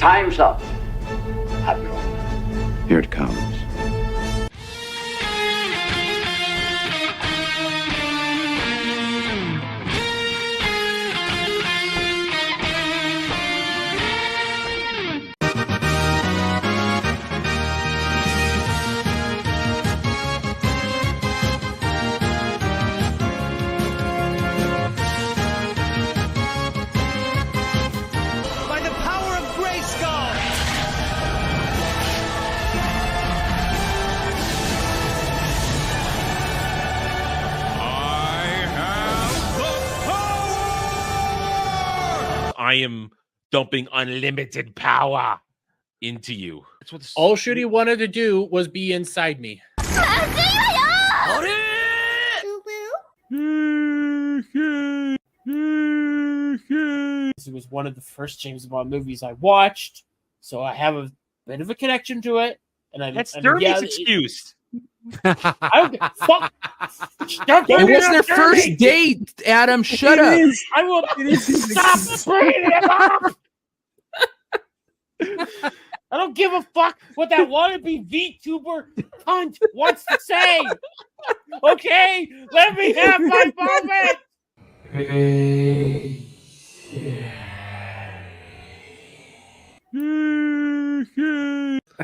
Time's up. Admiral. Here it comes. I am dumping unlimited power into you. That's what all Shooty wanted to do was be inside me. It was one of the first James Bond movies I watched, so I have a bit of a connection to it. And that's Dermy's excuse. Fuck. It was their first date, Adam. Shut up. I will stop bringing it up. I don't give a fuck what that wannabe VTuber cunt wants to say. Okay, let me have my moment.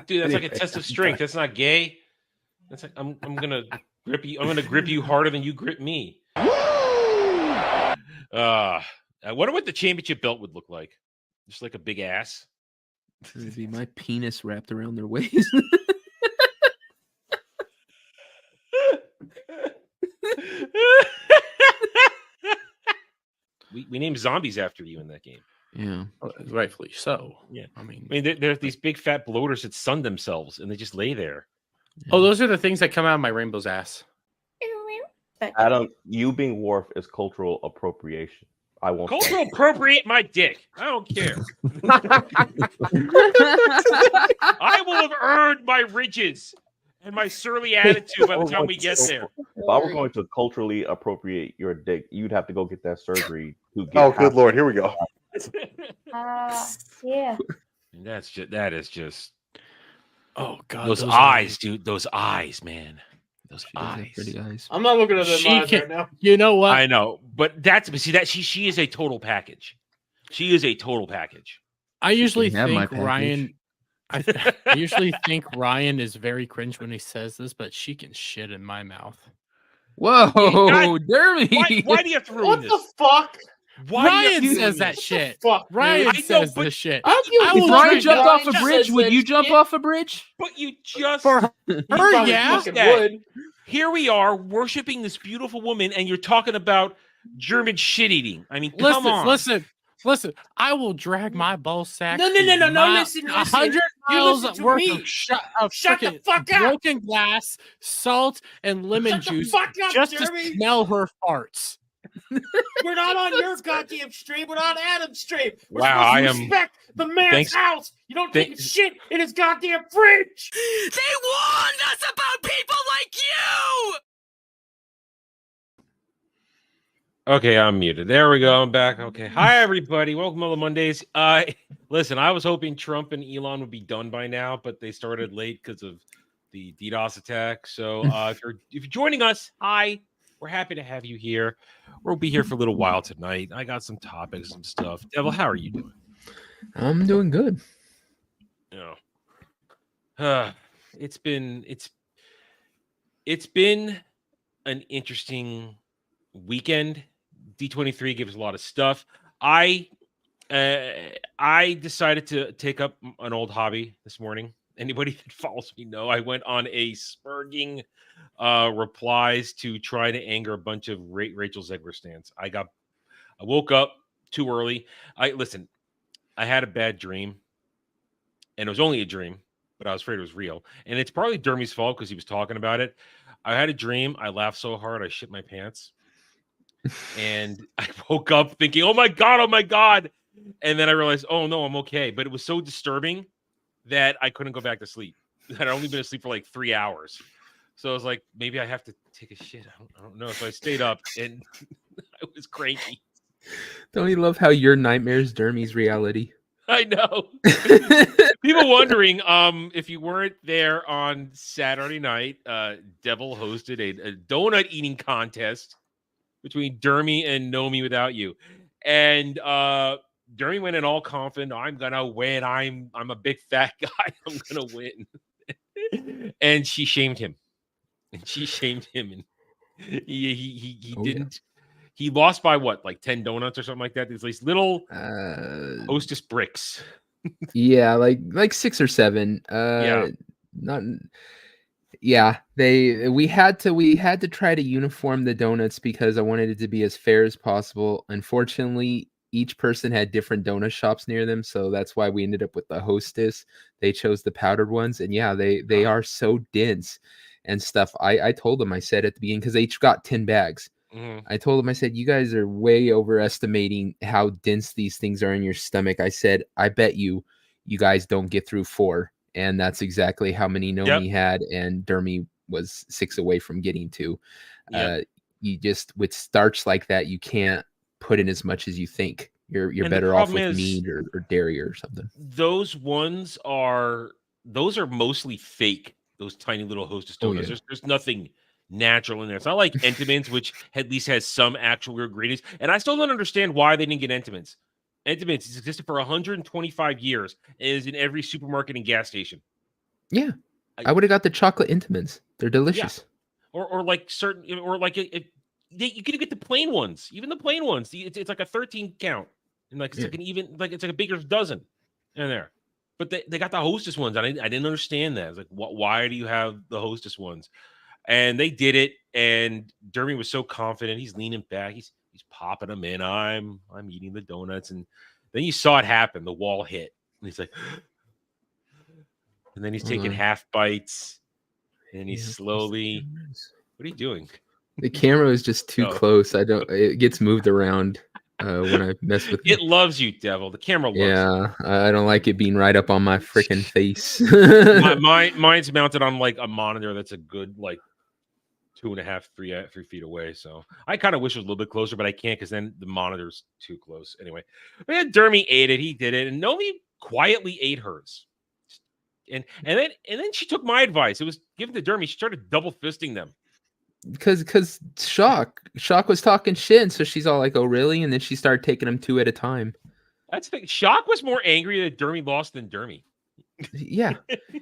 Dude, that's like a test of strength. That's not gay. That's like I'm gonna grip you. I'm gonna grip you harder than you grip me. I wonder what the championship belt would look like. Just like a big ass. It'd be my penis wrapped around their waist. we named zombies after you in that game. Yeah, rightfully so. Yeah, I mean, they're these big fat bloaters that sun themselves and they just lay there. Yeah. Oh, those are the things that come out of my rainbow's ass. Adam, you being Worf is cultural appropriation. I won't cultural appropriate my dick. I don't care. I will have earned my ridges and my surly attitude by the time we get there. If I were going to culturally appropriate your dick, you'd have to go get that surgery to get. Good lord, here we go. Yeah. That is just. Oh god, those eyes, dude. Those eyes, man. Those eyes. Pretty eyes. I'm not looking at them eyes right now. You know what? I know, but she is a total package. She is a total package. I usually think Ryan. I usually think Ryan is very cringe when he says this, but she can shit in my mouth. Whoa, Dermy! Why do you have to ruin this? What the fuck? Why Ryan says that shit. Fuck, Ryan says this shit. If Ryan jumped off a bridge, would you jump off a bridge? But you just for her, yeah. Would. Here we are worshiping this beautiful woman, and you're talking about German shit eating. I mean, come on. Listen. I will drag my ball sack. No. Listen. 100 miles worth of Shut the fuck up. Broken glass, salt, and lemon juice just to smell her farts. We're not on your goddamn stream. We're on Adam's stream. We're wow, respect the man's house. You don't take shit in his goddamn fridge. They warned us about people like you. Okay, I'm muted. There we go. I'm back. Okay. Hi, everybody. Welcome to Mellow Mondays. Listen, I was hoping Trump and Elon would be done by now, but they started late because of the DDoS attack. So if you're joining us, hi. We're happy to have you here. We'll be here for a little while tonight. I got some topics, some stuff. Devil, how are you doing? I'm doing good. It's been an interesting weekend. D23 gives a lot of stuff. I decided to take up an old hobby this morning. Anybody that follows me know I went on a spurging replies to try to anger a bunch of Rachel Zegler stands. I woke up too early. I had a bad dream, and it was only a dream, but I was afraid it was real. And it's probably Dermy's fault because he was talking about it. I had a dream. I laughed so hard I shit my pants, and I woke up thinking, "Oh my god!" And then I realized, "Oh no, I'm okay." But it was so disturbing that I couldn't go back to sleep. I'd only been asleep for like 3 hours. So I was like, maybe I have to take a shit. I don't know. So I stayed up and I was cranky. Don't you love how your nightmares Dermy's reality? I know. People wondering, if you weren't there on Saturday night, Devil hosted a donut eating contest between Dermy and Nomi without you. And Dermy went in all confident, I'm gonna win. I'm a big fat guy. I'm gonna win. And she shamed him. And and he didn't. He lost by what, like 10 donuts or something like that. These little hostess bricks. Yeah, like 6 or 7. Not. Yeah, we had to try to uniform the donuts because I wanted it to be as fair as possible. Unfortunately, each person had different donut shops near them, so that's why we ended up with the hostess. They chose the powdered ones, and yeah, they are so dense and stuff. I told them, I said at the beginning, because they each got 10 bags. I told them, I said, you guys are way overestimating how dense these things are in your stomach. I said, I bet you guys don't get through 4. And that's exactly how many Nomi had, and Dermy was 6 away from getting 2. You just, with starch like that, you can't put in as much as you think. You're better off with meat or dairy or something. Those are mostly fake. Those tiny little hostess donuts. There's nothing natural in there. It's not like Entenmann's, which at least has some actual ingredients. And I still don't understand why they didn't get Entenmann's. Entenmann's has existed for 125 years and is in every supermarket and gas station. Yeah, I would have got the chocolate Entenmann's. They're delicious. Yeah. Or like certain, or like you could get the plain ones. Even the plain ones, it's like a 13 count, and like it's like an even, like it's like a bigger dozen in there. But they got the hostess ones. I didn't understand that. I was like, why do you have the hostess ones? And they did it, and Dermy was so confident. He's leaning back. He's popping them in. I'm eating the donuts, and then you saw it happen. The wall hit, and he's like, and then he's taking half bites, and he's slowly. What are you doing? The camera is just too close. It gets moved around when I mess with it. It loves you, Devil. The camera loves you. I don't like it being right up on my freaking face. Mine's mounted on like a monitor that's a good like 2.5, 3 feet away. So I kind of wish it was a little bit closer, but I can't because then the monitor's too close. Anyway, Dermy ate it. He did it, and Nomi quietly ate hers. And then she took my advice. It was given to Dermy. She started double fisting them. Because Shock was talking shit, and so she's all like, "Oh, really?" And then she started taking them 2 at a time. That's the thing. Shock was more angry that Dermy lost than Dermy. Yeah,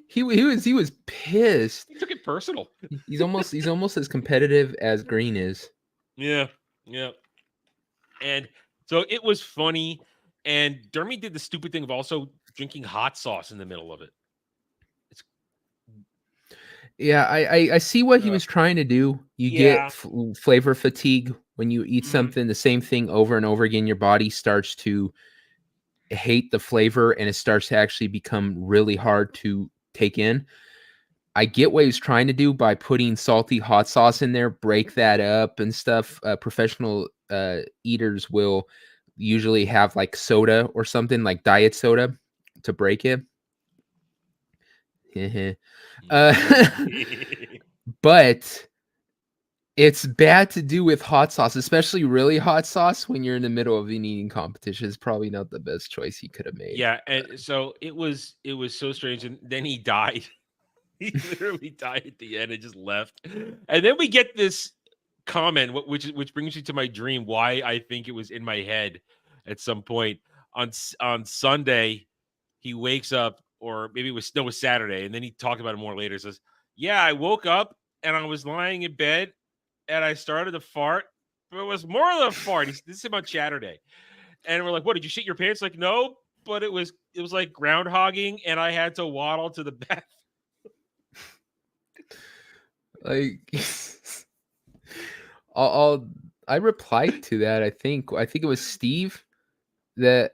he was pissed. He took it personal. He's almost as competitive as Green is. Yeah. And so it was funny, and Dermy did the stupid thing of also drinking hot sauce in the middle of it. Yeah, I see what he was trying to do. You get flavor fatigue when you eat something, the same thing over and over again. Your body starts to hate the flavor, and it starts to actually become really hard to take in. I get what he's trying to do by putting salty hot sauce in there, break that up and stuff. Professional eaters will usually have like soda or something like diet soda to break it. But it's bad to do with hot sauce, especially really hot sauce when you're in the middle of an eating competition. It's probably not the best choice he could have made. Yeah, and so it was so strange, and then he died. He literally died at the end and just left. And then we get this comment, which brings me to my dream. Why I think it was in my head at some point on Sunday. He wakes up, or maybe it was Saturday, and then he talked about it more later. He says, "Yeah, I woke up and I was lying in bed and I started to fart, but it was more than a fart." This is about Saturday, and we're like, "What, did you shit your pants?" Like, no, but it was like groundhogging, and I had to waddle to the bathroom. Like, I replied to that. I think it was Steve that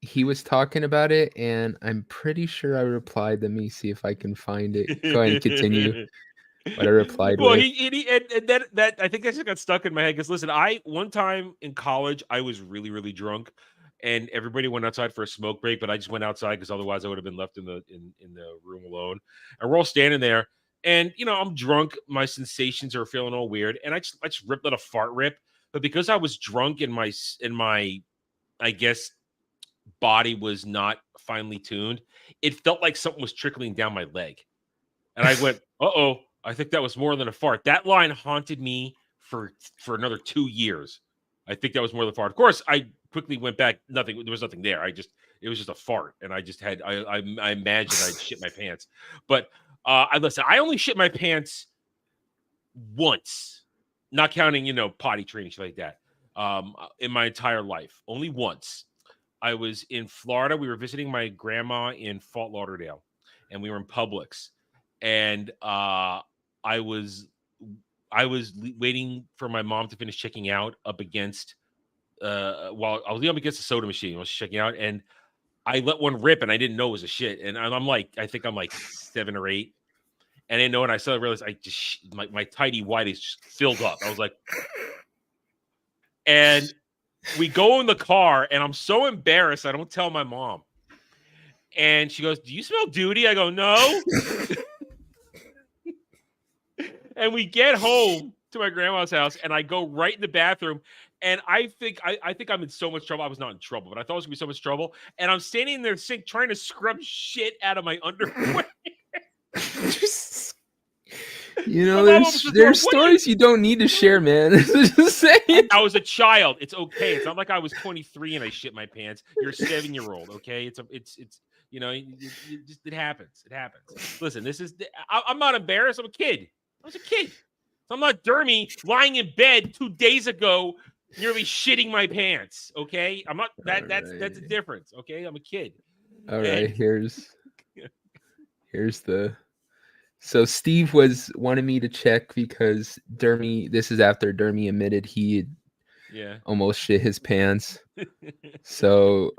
he was talking about it, and I'm pretty sure I replied. Let me see if I can find it. Go ahead and continue. What I replied. Well, with. and that I think that just got stuck in my head because listen, one time in college I was really, really drunk, and everybody went outside for a smoke break, but I just went outside because otherwise I would have been left in the room alone. And we're all standing there, and I'm drunk, my sensations are feeling all weird, and I just let a fart rip. But because I was drunk in my I guess body was not finely tuned, it felt like something was trickling down my leg. And I went, uh-oh, I think that was more than a fart. That line haunted me for another 2 years. I think that was more than a fart. Of course, I quickly went back. There was nothing there. It was just a fart. And I imagined I'd shit my pants. But listen, I only shit my pants once, not counting, potty training, shit like that, in my entire life. Only once. I was in Florida. We were visiting my grandma in Fort Lauderdale, and we were in Publix. And I was waiting for my mom to finish checking out up against while I was up against the soda machine. I was checking out, and I let one rip, and I didn't know it was a shit. And I think I'm like 7 or 8, and I didn't know. And I suddenly realized I just my tidy whities just filled up. I was like, and we go in the car, and I'm so embarrassed I don't tell my mom. And she goes, "Do you smell duty?" I go, "No." And we get home to my grandma's house, and I go right in the bathroom, and I think I'm in so much trouble. I was not in trouble, but I thought it was gonna be so much trouble. And I'm standing in the sink trying to scrub shit out of my underwear. There's stories you don't need to share, man. Just saying. I was a child. It's okay. It's not like I was 23 and I shit my pants. You're a 7-year-old. Okay. It happens. It happens. Listen, I'm not embarrassed. I'm a kid. I was a kid. So I'm not Dermy lying in bed 2 days ago, nearly shitting my pants. Okay. I'm not that's a difference. Okay. I'm a kid. All right. Here's the. So Steve wanted me to check because Dermy. This is after Dermy admitted he almost shit his pants. So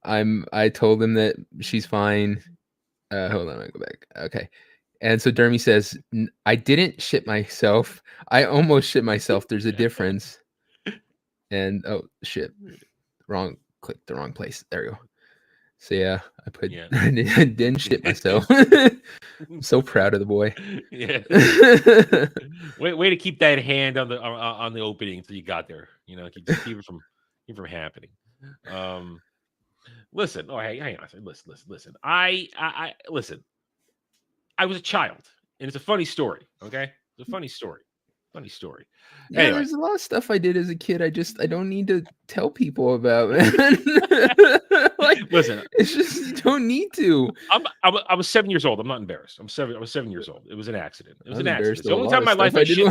I told him that she's fine. Hold on, I go back. Okay. And so Dermy says, "I didn't shit myself. I almost shit myself. There's a difference." And oh shit, clicked the wrong place. There we go. So yeah, I didn't shit myself. I'm so proud of the boy. Yeah. Way to keep that hand on the opening until you got there. Keep it from happening. Listen. Oh, hey, hang on. Listen. Listen. I was a child, and it's a funny story. Okay, it's a funny story. Yeah, anyway. There's a lot of stuff I did as a kid. I don't need to tell people about, man. Listen, it's just you don't need to. I was 7 years old. I'm not embarrassed. I was 7 years old. It was an accident. It was an accident. The only time in my life I shit.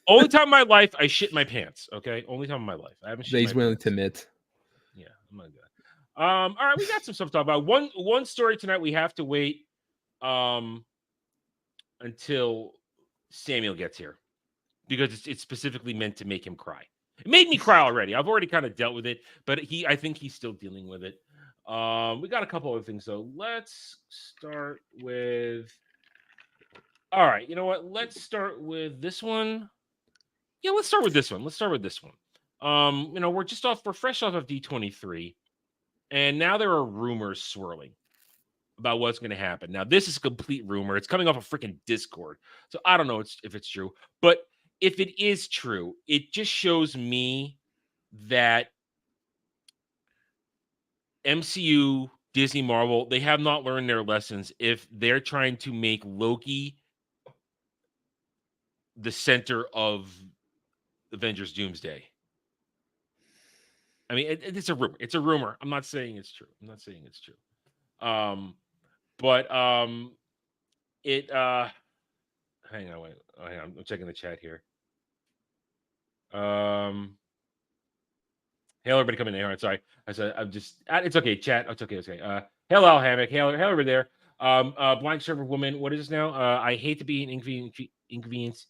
Only time in my life I shit my pants. Okay, only time in my life I haven't shit. He's willing to admit. Yeah, I'm not good. All right, we got some stuff to talk about. One story tonight. We have to wait until Samuel gets here, because it's specifically meant to make him cry. It made me cry already. I've already kind of dealt with it, but I think he's still dealing with it. We got a couple other things, though. Let's start with... All right, you know what? Let's start with this one. Yeah, let's start with this one. We're fresh off of D23, and now there are rumors swirling about what's going to happen. Now, this is a complete rumor. It's coming off a freaking Discord, so I don't know if it's true. But if it is true, it just shows me that MCU, Disney, Marvel, they have not learned their lessons if they're trying to make Loki the center of Avengers Doomsday. I mean, it's a rumor. It's a rumor. I'm not saying it's true. But hang on, wait. Hang on. I'm checking the chat here. Hey, everybody coming in here. Sorry. It's okay, chat. It's okay. Hello, Hammock. Hello, over there. Blind server woman. What is this now? I hate to be an inconvenience,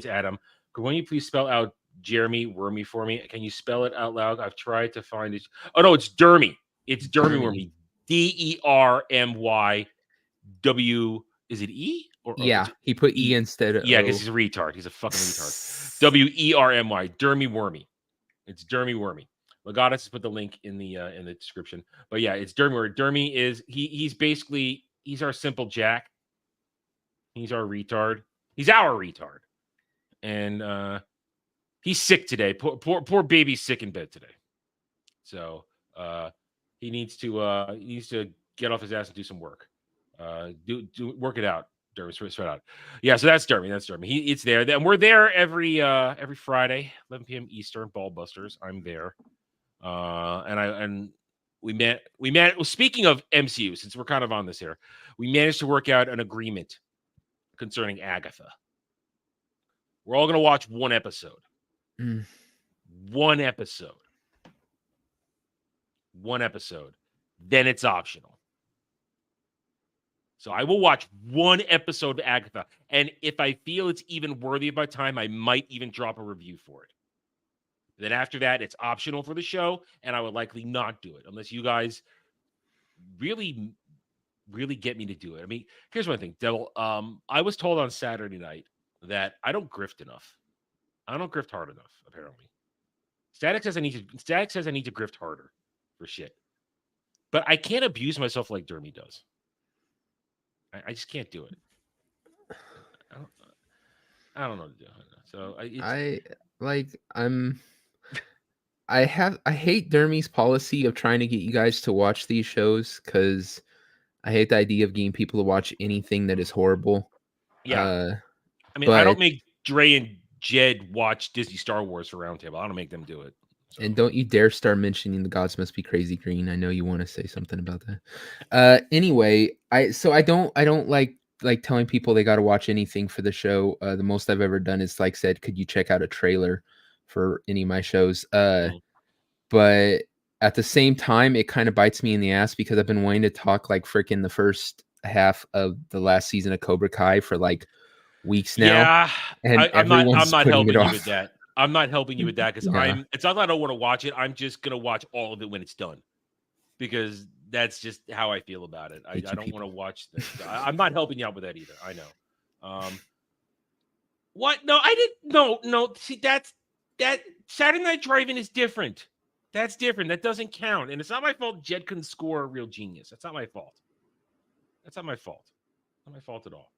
Adam. Could one of you please spell out Jeremy Wormy for me? Can you spell it out loud? I've tried to find it. Oh, no, it's Dermy. It's Dermy Wormy. DERMY W. Is it E? Yeah, he put E instead of. Yeah, because he's a retard. He's a fucking retard. WERMY. Dermy Wormy. It's Dermy Wormy. Legatus has put the link in the description. But yeah, it's Dermy Wormy. Dermy is he's our simple Jack. He's our retard. He's our retard. And he's sick today. Poor baby's sick in bed today. So He needs to get off his ass and do some work. Do work it out. Derby, sweat out. Yeah, so that's Derby. That's Derby. It's there. And we're there every Friday, 11 p.m. Eastern. Ballbusters. I'm there. And we met. Speaking of MCU, since we're kind of on this here, we managed to work out an agreement concerning Agatha. We're all going to watch one episode. One episode. Then it's optional. So I will watch one episode of Agatha. And if I feel it's even worthy of my time, I might even drop a review for it. Then after that, it's optional for the show. And I would likely not do it unless you guys really, really get me to do it. I mean, here's one thing, Devil. I was told on Saturday night that I don't grift enough. I don't grift hard enough, apparently. Static says I need to grift harder for shit. But I can't abuse myself like Dermy does. I just can't do it. I don't know what to do. So I hate Dermy's policy of trying to get you guys to watch these shows because I hate the idea of getting people to watch anything that is horrible. Yeah. I mean, I don't make Dre and Jed watch Disney Star Wars for Roundtable. I don't make them do it. So. And don't you dare start mentioning The Gods Must Be Crazy Green. I know you want to say something about that. Anyway, I don't like telling people they got to watch anything for the show. The most I've ever done is said, could you check out a trailer for any of my shows? But at the same time, it kind of bites me in the ass because I've been wanting to talk freaking the first half of the last season of Cobra Kai for weeks now. Yeah, and I'm not helping you off. with that. I'm not helping you with that because it's not that I don't want to watch it. I'm just gonna watch all of it when it's done because that's just how I feel about it. I don't want to watch this. I'm not helping you out with that either. I know. What? No, I didn't. No. See, that Saturday Night Drive-In is different. That's different. That doesn't count. And it's not my fault Jed couldn't score a real genius. That's not my fault. Not my fault at all.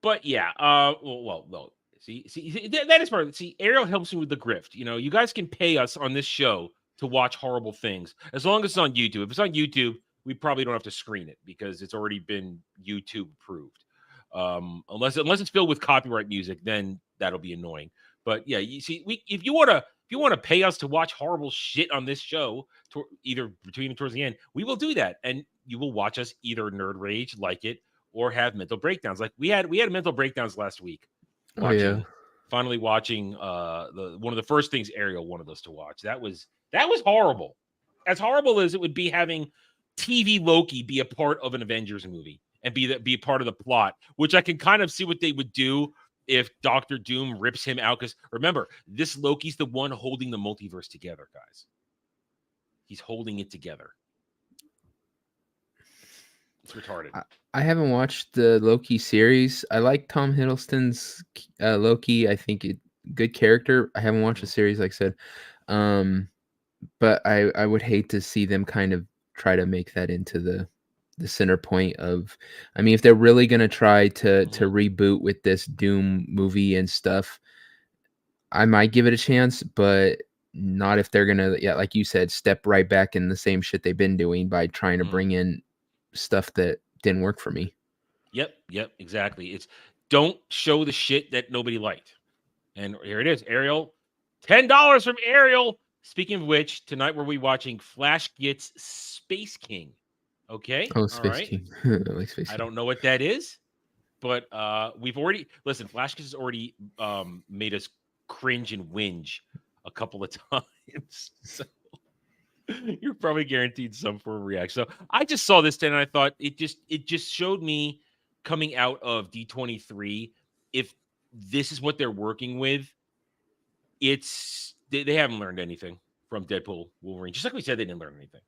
But yeah. Well. See, that is part of it. See, Ariel helps me with the grift. You guys can pay us on this show to watch horrible things as long as it's on YouTube. If it's on YouTube, we probably don't have to screen it because it's already been YouTube approved. Unless it's filled with copyright music, then that'll be annoying. But yeah, you see, if you want to pay us to watch horrible shit on this show, either between and towards the end, we will do that, and you will watch us either nerd rage, like it, or have mental breakdowns. Like we had mental breakdowns last week. Finally watching one of the first things Ariel wanted us to watch. That was horrible. As horrible as it would be having TV Loki be a part of an Avengers movie and be part of the plot, which I can kind of see what they would do if Doctor Doom rips him out. Because remember, this Loki's the one holding the multiverse together, guys. He's holding it together. It's retarded. I haven't watched the Loki series. I like Tom Hiddleston's Loki. I think good character. I haven't watched the series, like I said. But I would hate to see them kind of try to make that into the center point of. I mean, if they're really gonna try to reboot with this Doom movie and stuff, I might give it a chance, but not if they're gonna, like you said, step right back in the same shit they've been doing by trying to bring in stuff that didn't work for me. Yep, exactly. It's don't show the shit that nobody liked. And here it is, Ariel. $10 from Ariel. Speaking of which, tonight we'll be watching Flash Gets Space King. Okay? Oh, Space King. I like Space King. I don't know what that is, but we've already Flash Gets has already made us cringe and whinge a couple of times. So you're probably guaranteed some form of reaction. So I just saw this and I thought it just showed me coming out of D23, if this is what they're working with, it's they haven't learned anything from Deadpool, Wolverine. Just like we said, they didn't learn anything.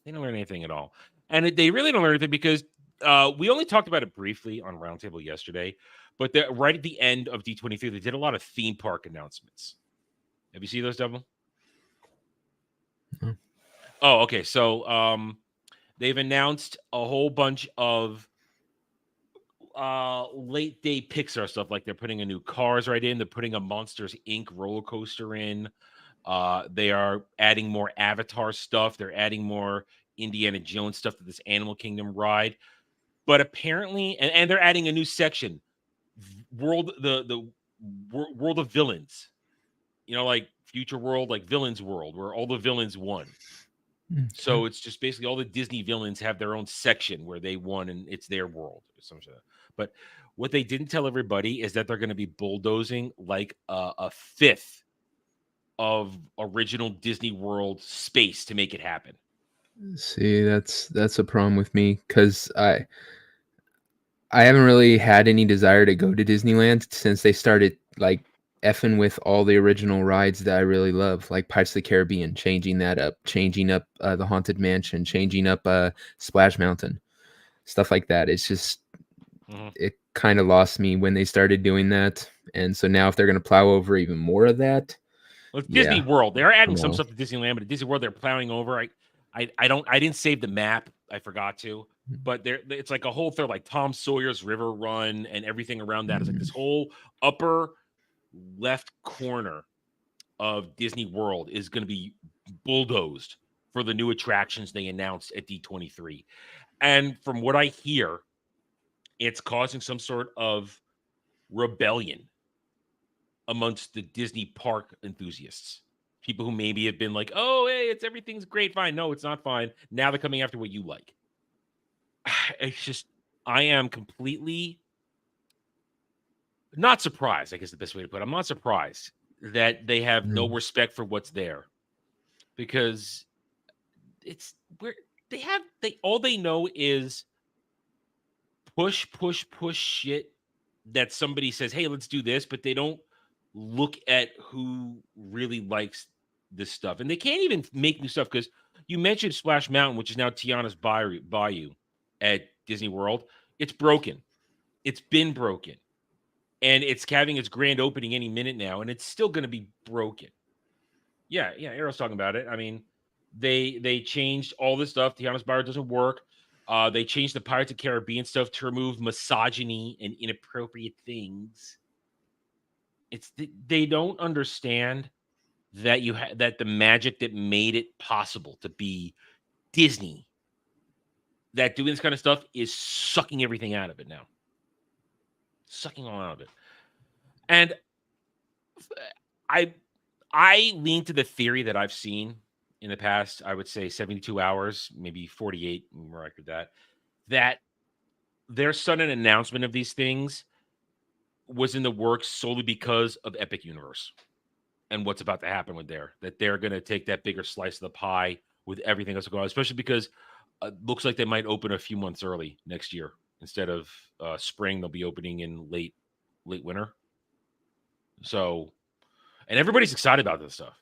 They didn't learn anything at all. And they really don't learn anything because we only talked about it briefly on Roundtable yesterday, but right at the end of D23, they did a lot of theme park announcements. Have you seen those, Devil? No. Oh, okay. So they've announced a whole bunch of late day Pixar stuff. Like they're putting a new Cars right in. They're putting a Monsters Inc. roller coaster in. They are adding more Avatar stuff. They're adding more Indiana Jones stuff to this Animal Kingdom ride. But apparently, and they're adding a new section, the world of villains. You know, like Future World, like Villains World, where all the villains won. So it's just basically all the Disney villains have their own section where they won, and it's their world. But what they didn't tell everybody is that they're going to be bulldozing like a fifth of original Disney World space to make it happen. See, that's a problem with me because I haven't really had any desire to go to Disneyland since they started like effing with all the original rides that I really love, like Pirates of the Caribbean, changing up the Haunted Mansion, changing up Splash Mountain, stuff like that. It's just it kind of lost me when they started doing that, and so now if they're going to plow over even more of that, well, it's Disney World. They're adding some stuff to Disneyland, but at Disney World they're plowing over. I didn't save the map. I forgot to. But it's like a whole thing, like Tom Sawyer's River Run and everything around that is like this whole upper left corner of Disney World is going to be bulldozed for the new attractions they announced at D23. And from what I hear, it's causing some sort of rebellion amongst the Disney park enthusiasts. People who maybe have been like, oh, hey, everything's great, fine. No, it's not fine. Now they're coming after what you like. It's just, I am completely not surprised, I guess the best way to put it. I'm not surprised that they have no respect for what's there, because it's where all they know is push shit that somebody says, hey, let's do this, but they don't look at who really likes this stuff. And they can't even make new stuff, because you mentioned Splash Mountain, which is now Tiana's Bayou at Disney World. It's broken. It's been broken. And it's having its grand opening any minute now, and it's still going to be broken. Yeah, Arrow's talking about it. I mean, they changed all this stuff. Tiana's Bayou doesn't work. They changed the Pirates of the Caribbean stuff to remove misogyny and inappropriate things. They don't understand that that the magic that made it possible to be Disney, that doing this kind of stuff is sucking everything out of it now. Sucking all out of it. And I lean to the theory that I've seen in the past, I would say 72 hours, maybe 48, more accurate that their sudden announcement of these things was in the works solely because of Epic Universe and what's about to happen with that they're going to take that bigger slice of the pie with everything else going on, especially because it looks like they might open a few months early next year. Instead of spring, they'll be opening in late winter. So, and everybody's excited about this stuff.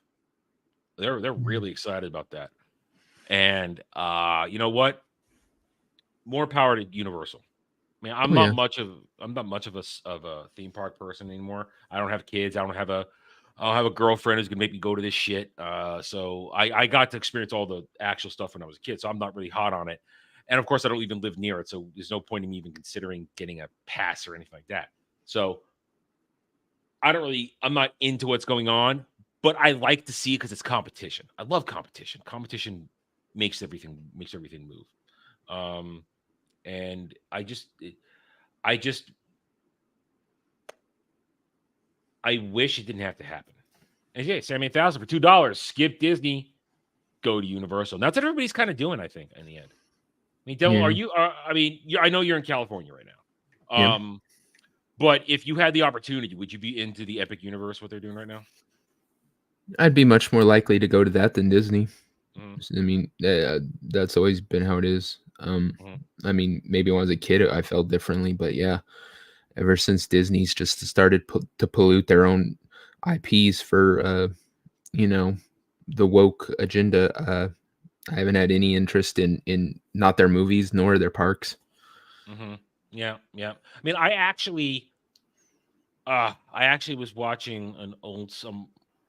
They're really excited about that. And you know what? More power to Universal. I mean, I'm not much of a theme park person anymore. I don't have kids. I don't have a girlfriend who's gonna make me go to this shit. So I got to experience all the actual stuff when I was a kid. So I'm not really hot on it. And of course, I don't even live near it. So there's no point in me even considering getting a pass or anything like that. So I'm not into what's going on, but I like to see it because it's competition. I love competition. Competition makes everything move. And I wish it didn't have to happen. And yeah, $78,000 for $2. Skip Disney, go to Universal. And that's what everybody's kind of doing, I think, in the end. I mean, Devil, are you? I know you're in California right now. But if you had the opportunity, would you be into the Epic Universe? What they're doing right now? I'd be much more likely to go to that than Disney. I mean, that's always been how it is. I mean, maybe when I was a kid, I felt differently, but yeah, ever since Disney's just started to pollute their own IPs for, the woke agenda, I haven't had any interest in not their movies nor their parks. Yeah. I mean, I actually was watching an old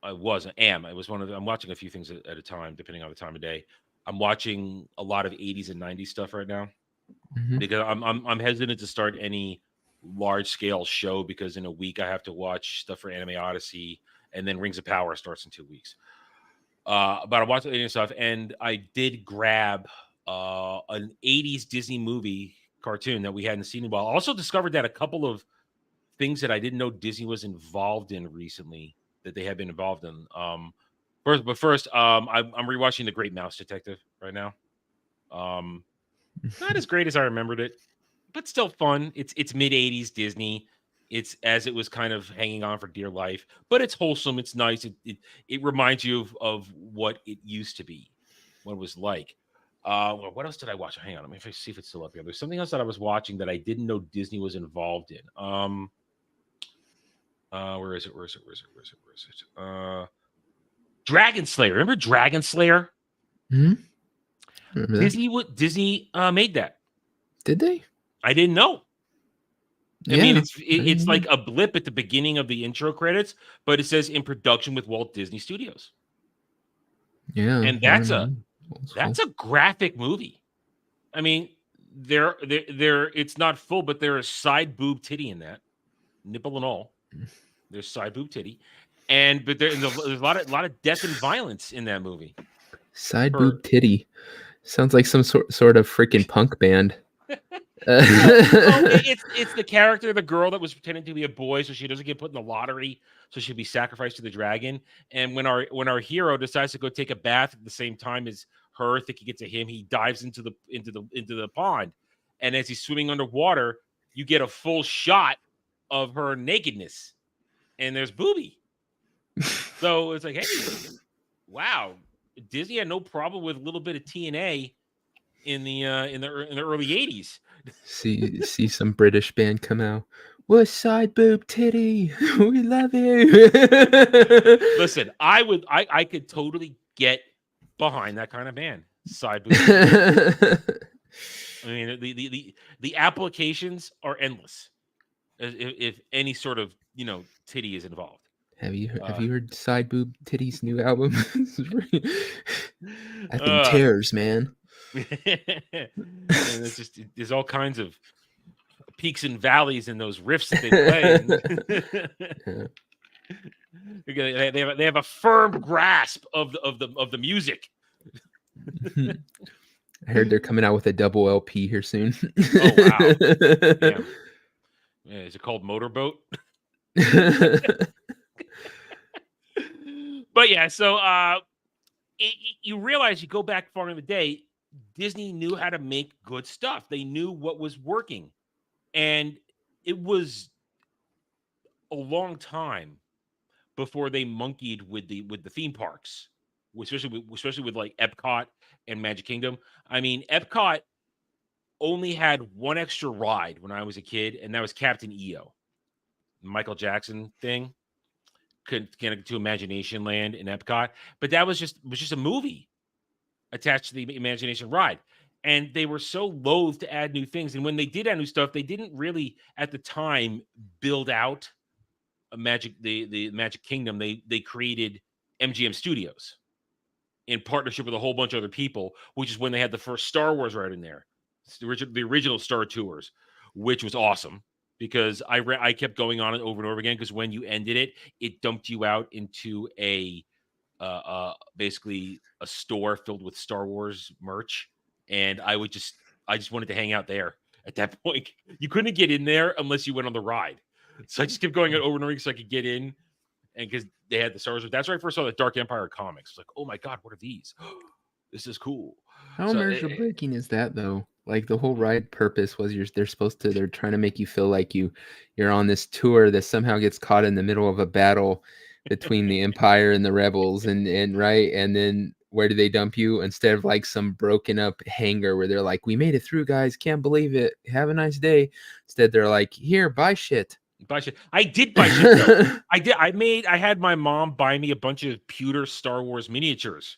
I'm watching a few things at a time, depending on the time of day. I'm watching a lot of 80s and 90s stuff right now because I'm hesitant to start any large scale show because in a week I have to watch stuff for Anime Odyssey, and then Rings of Power starts in 2 weeks. But I watched the stuff, and I did grab an 80s Disney movie cartoon that we hadn't seen in a while. I also discovered that a couple of things that I didn't know Disney was involved in recently that they had been involved in. First, I'm rewatching The Great Mouse Detective right now. Not as great as I remembered it, but still fun. It's mid 80s Disney. It's as it was kind of hanging on for dear life, but it's wholesome. It's nice. It reminds you of what it used to be, what it was like. What else did I watch? Hang on, let me see if it's still up here. There's something else that I was watching that I didn't know Disney was involved in. Where is it? Dragon Slayer. Remember Dragon Slayer? Hmm? Remember that? Disney made that. Did they? I didn't know. I Yeah, mean, it's like a blip at the beginning of the intro credits, but it says in production with Walt Disney Studios. yeah, And that's a graphic movie. I mean, there it's not full, but there is side boob titty in that, nipple and all. There's side boob titty, but there's a lot of death and violence in that movie. Side boob titty sounds like some sort of freaking punk band. It's the character, the girl that was pretending to be a boy, so she doesn't get put in the lottery, so she'll be sacrificed to the dragon. And when our hero decides to go take a bath at the same time as her, thinking it's him, he dives into the pond, and as he's swimming underwater, you get a full shot of her nakedness, and there's booby. So it's like, hey, wow, Disney had no problem with a little bit of TNA in the early 80s. See some British band come out. What side boob titty? We love you. Listen, I could totally get behind that kind of band. Side boob. I mean, the applications are endless. If any sort of titty is involved. Have you heard Side Boob Titty's new album? That thing tears, man. And there's all kinds of peaks and valleys in those riffs that they play. They have a firm grasp of the music. I heard they're coming out with a double LP here soon. Oh wow! Damn. Yeah, is it called Motorboat? But yeah, so you realize, you go back far in the day, Disney knew how to make good stuff. They knew what was working, and it was a long time before they monkeyed with the theme parks, especially with like Epcot and Magic Kingdom. I mean, Epcot only had one extra ride when I was a kid, and that was Captain EO, Michael Jackson thing. Couldn't get to Imagination Land in Epcot, but that was just a movie attached to the Imagination ride, and they were so loath to add new things. And when they did add new stuff, they didn't really at the time build out the Magic Kingdom. They created MGM Studios in partnership with a whole bunch of other people, which is when they had the first Star Wars ride in there, the original Star Tours, which was awesome. Because I kept going on it over and over again, because when you ended it, it dumped you out into a basically a store filled with Star Wars merch, and I just wanted to hang out there at that point. You couldn't get in there unless you went on the ride, so I just kept going over and over so I could get in, and because they had the Star Wars. That's where I first saw the Dark Empire comics. I was like, oh my god, what are these? This is cool. How immersion breaking is that though? Like the whole ride purpose was they're trying to make you feel like you're on this tour that somehow gets caught in the middle of a battle between the Empire and the rebels, and right, and then where do they dump you? Instead of like some broken up hangar where they're like, we made it through, guys, can't believe it, have a nice day. Instead they're like, here, buy shit. I did buy shit though. I had my mom buy me a bunch of pewter Star Wars miniatures,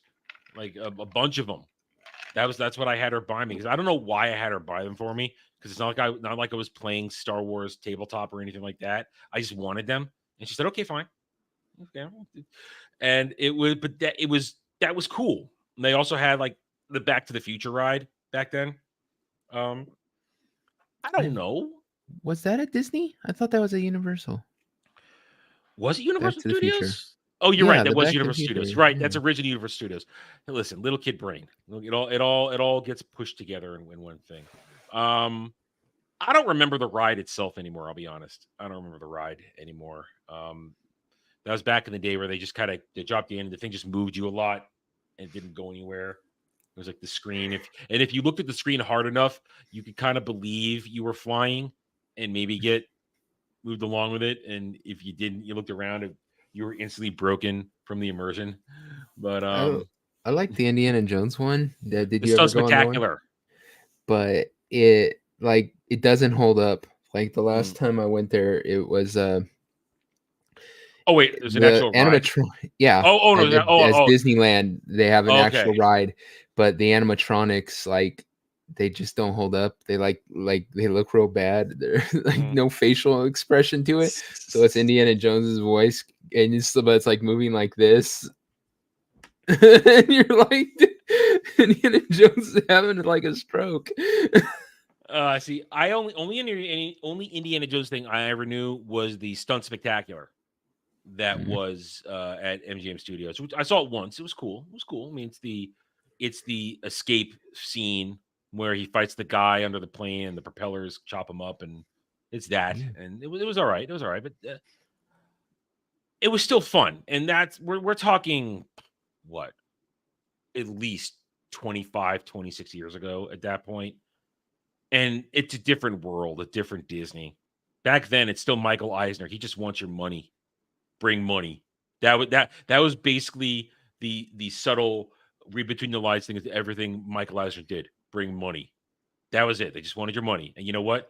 like a bunch of them. That's what I had her buy me, because I don't know why I had her buy them for me, because it's not like I was playing Star Wars tabletop or anything like that. I just wanted them, and she said, "Okay, fine." Okay, and that was cool. And they also had like the Back to the Future ride back then. I don't know. Was that at Disney? I thought that was at Universal. Was it Universal Studios? Oh, you're right. Yeah, That the was back Universal computer. Studios. Right. That's Yeah. original Universal Studios. Hey, listen, little kid brain. It all gets pushed together in one thing. I don't remember the ride itself anymore. I'll be honest. I don't remember the ride anymore. That was back in the day where they just kind of they dropped the end. The thing just moved you a lot and didn't go anywhere. It was like the screen. If you looked at the screen hard enough, you could kind of believe you were flying and maybe get moved along with it. And if you didn't, you looked around and you were instantly broken from the immersion. But I like the Indiana Jones one. Did it's you so ever go on that one? spectacular. But it doesn't hold up. Like the Mm. last time I went there, it was Oh wait, there's an the actual ride. animatronic. Yeah. Oh no, As Disneyland, they have an actual okay. ride, but the animatronics like they just don't hold up. They like they look real bad. They're like no facial expression to it. So it's Indiana Jones's voice, and it's like moving like this. And you're like Indiana Jones is having like a stroke. See, I only Indiana Jones thing I ever knew was the Stunt Spectacular that was at MGM Studios. Which I saw it once. It was cool. It was cool. I mean, it's the escape scene where he fights the guy under the plane and the propellers chop him up, and it's that. And it was all right. It was all right, but it was still fun. And that's we're talking what, at least 25, 26 years ago at that point. And it's a different world, a different Disney. Back then, it's still Michael Eisner. He just wants your money. Bring money. That was basically the subtle read between the lines thing is everything Michael Eisner did. Bring money. That was it. They just wanted your money. And you know what?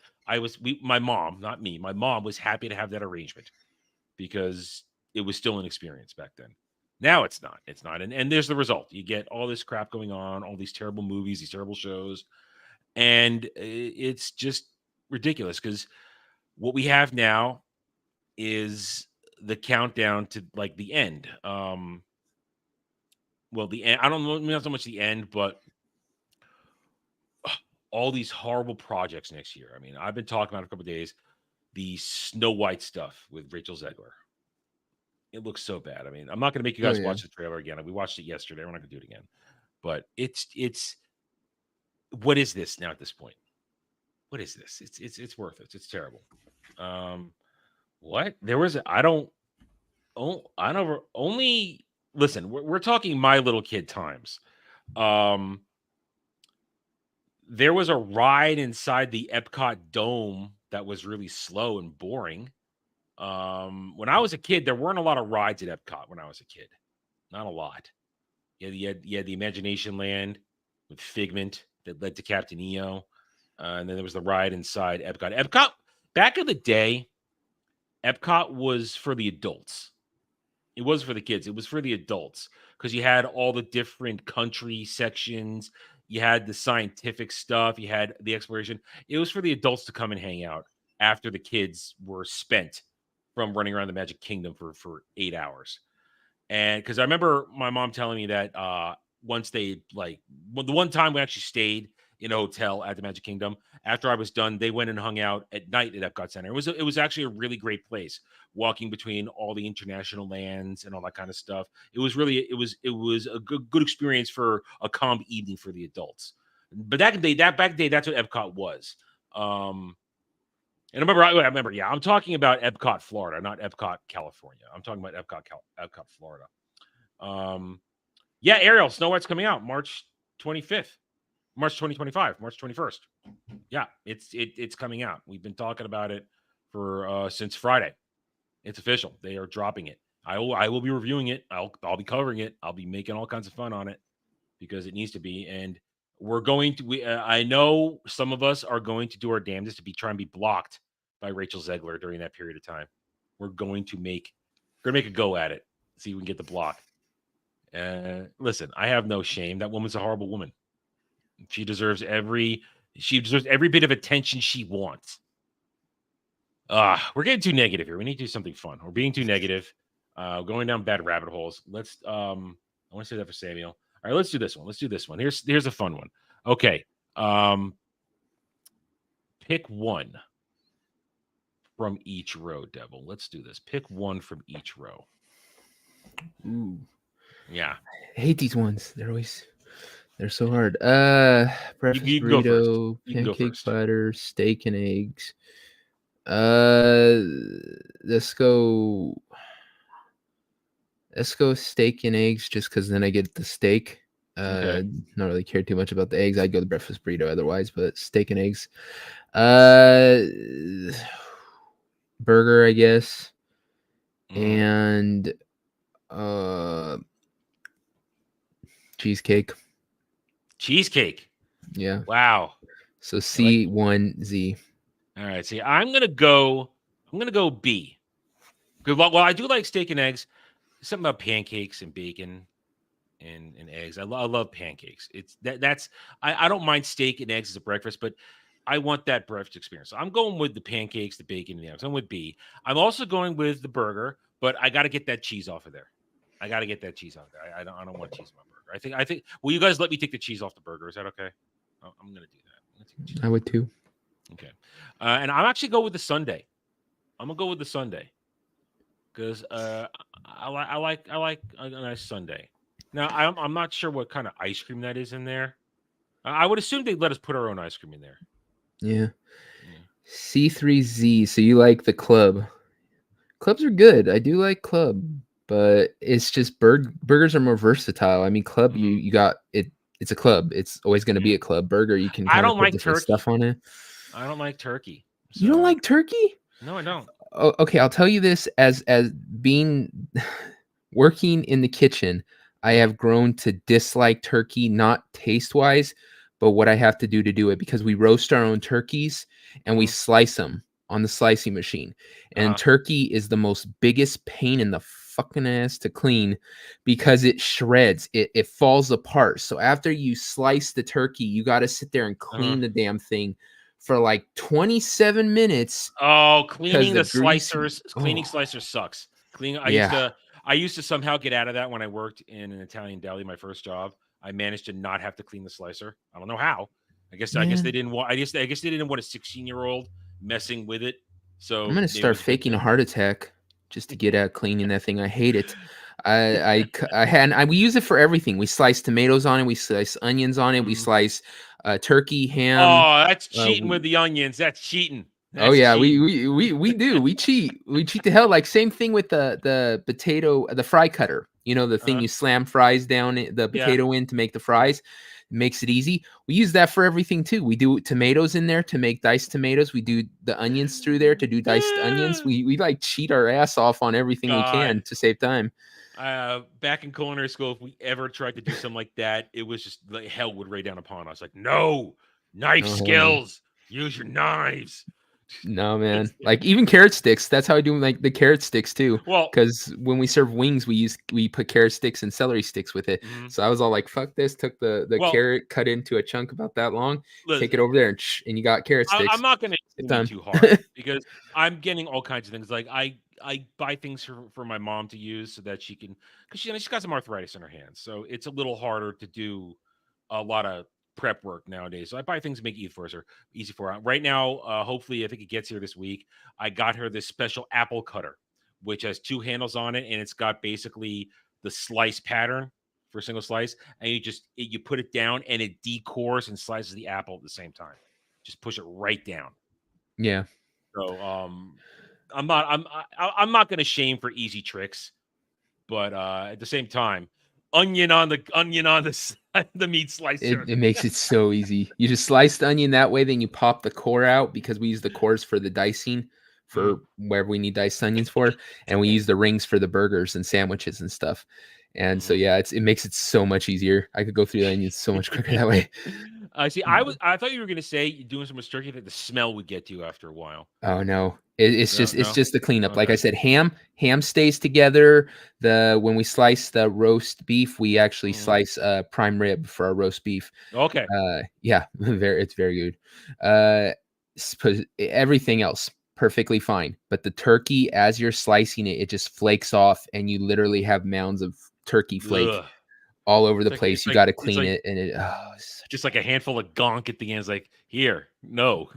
My mom, not me, my mom was happy to have that arrangement because it was still an experience back then. Now it's not. It's not. And there's the result. You get all this crap going on, all these terrible movies, these terrible shows. And it's just ridiculous because what we have now is the countdown to like the end. Well, the end. I don't know, not so much the end, but all these horrible projects next year. I mean, I've been talking about it a couple of days. The Snow White stuff with Rachel Zegler. It looks so bad. I mean, I'm not going to make you guys watch the trailer again. We watched it yesterday. We're not going to do it again. But it's what is this now at this point? What is this? It's worth it. It's terrible. What? There was only listen, we're talking my little kid times. There was a ride inside the Epcot Dome that was really slow and boring. When I was a kid, there weren't a lot of rides at Epcot when I was a kid. Not a lot. You had the Imagination Land with Figment that led to Captain EO. And then there was the ride inside Epcot. Epcot, back in the day, Epcot was for the adults. It was for the kids. It was for the adults because you had all the different country sections. You had the scientific stuff. You had the exploration. It was for the adults to come and hang out after the kids were spent from running around the Magic Kingdom for 8 hours. And because I remember my mom telling me that once the one time we actually stayed in a hotel at the Magic Kingdom, after I was done, they went and hung out at night at Epcot Center. It was actually a really great place, walking between all the international lands and all that kind of stuff. It was a good experience for a calm evening for the adults. But back in the day, that's what Epcot was. And I remember, yeah, I'm talking about Epcot, Florida, not Epcot, California. I'm talking about Epcot, Florida. Yeah, Ariel, Snow White's coming out March 25th, March 2025, March 21st. Yeah, it's coming out. We've been talking about it for since Friday. It's official. They are dropping it. I will be reviewing it. I'll be covering it. I'll be making all kinds of fun on it because it needs to be. And we're going to. I know some of us are going to do our damnedest to try and be blocked by Rachel Zegler during that period of time. We're going to make a go at it. See if we can get the block. Listen, I have no shame. That woman's a horrible woman. She deserves every bit of attention she wants. We're getting too negative here. We need to do something fun. We're being too negative. Going down bad rabbit holes. Let's I want to say that for Samuel. All right, let's do this one. Here's a fun one. Okay. Pick one from each row, Devil. Let's do this. Pick one from each row. Ooh. Yeah. I hate these ones. They're so hard. Breakfast you can go first. burrito, You can go pancake first. platter, steak and eggs. Let's go steak and eggs just because then I get the steak. Okay. Not really care too much about the eggs. I'd go the breakfast burrito otherwise, but steak and eggs. Burger, I guess. And cheesecake. Cheesecake. Yeah. Wow. So C1Z. All right. See, I'm gonna go B. Good. Well, I do like steak and eggs. Something about pancakes and bacon and eggs. I love pancakes. It's that's I don't mind steak and eggs as a breakfast, but I want that breakfast experience. So I'm going with the pancakes, the bacon, and the eggs. I'm with B. I'm also going with the burger, but I got to get that cheese off of there. I got to get that cheese off there. I don't want cheese on my burger. I think. Will you guys let me take the cheese off the burger? Is that okay? I'm gonna do that. I would too. Okay. And I'm actually go with the sundae. I'm gonna go with the sundae because I like a nice sundae. Now I'm not sure what kind of ice cream that is in there. I would assume they'd let us put our own ice cream in there. Yeah. C3Z. So you like the club? Clubs are good. I do like club, but it's just burgers are more versatile. I mean, club you got it. It's a club. It's always going to be a club. Burger you can. I don't put like different turkey stuff on it. I don't like turkey. You don't like turkey? No, I don't. Oh, okay, I'll tell you this as being working in the kitchen, I have grown to dislike turkey, not taste wise, but what I have to do it because we roast our own turkeys and we slice them on the slicing machine. And turkey is the most biggest pain in the fucking ass to clean because it shreds, it falls apart. So after you slice the turkey, you got to sit there and clean the damn thing for like 27 minutes. Oh, cleaning the greasy slicers. Cleaning slicers sucks. Cleaning. I used to somehow get out of that when I worked in an Italian deli, my first job. I managed to not have to clean the slicer. I don't know how. I guess they didn't want. I guess they didn't want a 16-year-old messing with it. So I'm gonna start faking a heart attack just to get out cleaning that thing. I hate it. We use it for everything. We slice tomatoes on it. We slice onions on it. We slice turkey, ham. Oh, that's cheating with the onions. That's cheating. That's oh yeah, cheating. we do. We cheat. We cheat the hell. Like same thing with the potato, the fry cutter. You know, the thing you slam fries down the potato in to make the fries. It makes it easy. We use that for everything too. We do tomatoes in there to make diced tomatoes. We do the onions through there to do diced onions. We like cheat our ass off on everything we can to save time. Back in culinary school, if we ever tried to do something like that, it was just like hell would rain down upon us. Like, no, knife skills. Use your knives. No, man. Like even carrot sticks. That's how I do like the carrot sticks too. Well, because when we serve wings, we put carrot sticks and celery sticks with it. So I was all like, "Fuck this!" Took the carrot, cut into a chunk about that long, take it over there, and you got carrot sticks. I'm not going to be too hard because I'm getting all kinds of things. Like I buy things for my mom to use so that she can, because she's got some arthritis in her hands, so it's a little harder to do a lot of prep work nowadays. So I buy things to make easy for her. Right now, hopefully, I think it gets here this week. I got her this special apple cutter, which has 2 handles on it, and it's got basically the slice pattern for a single slice, and you put it down, and it decores and slices the apple at the same time. Just push it right down. Yeah. So I'm not going to shame for easy tricks, but at the same time, onion on the meat slicer. It makes it so easy. You just slice the onion that way, then you pop the core out because we use the cores for the dicing for wherever we need diced onions for, and we use the rings for the burgers and sandwiches and stuff. And so yeah, it makes it so much easier. I could go through the onions so much quicker that way. See, I thought you were gonna say you're doing so much turkey that the smell would get to you after a while. Oh no. It's just the cleanup. Okay. Like I said, ham stays together. When we slice the roast beef, we actually slice prime rib for our roast beef. Okay. Yeah, it's very good. Everything else perfectly fine, but the turkey, as you're slicing it, it just flakes off, and you literally have mounds of turkey flake all over the like- place. it's You like- got to it's clean like- it, and it's Just like a handful of gonk at the end. It's like, here, no.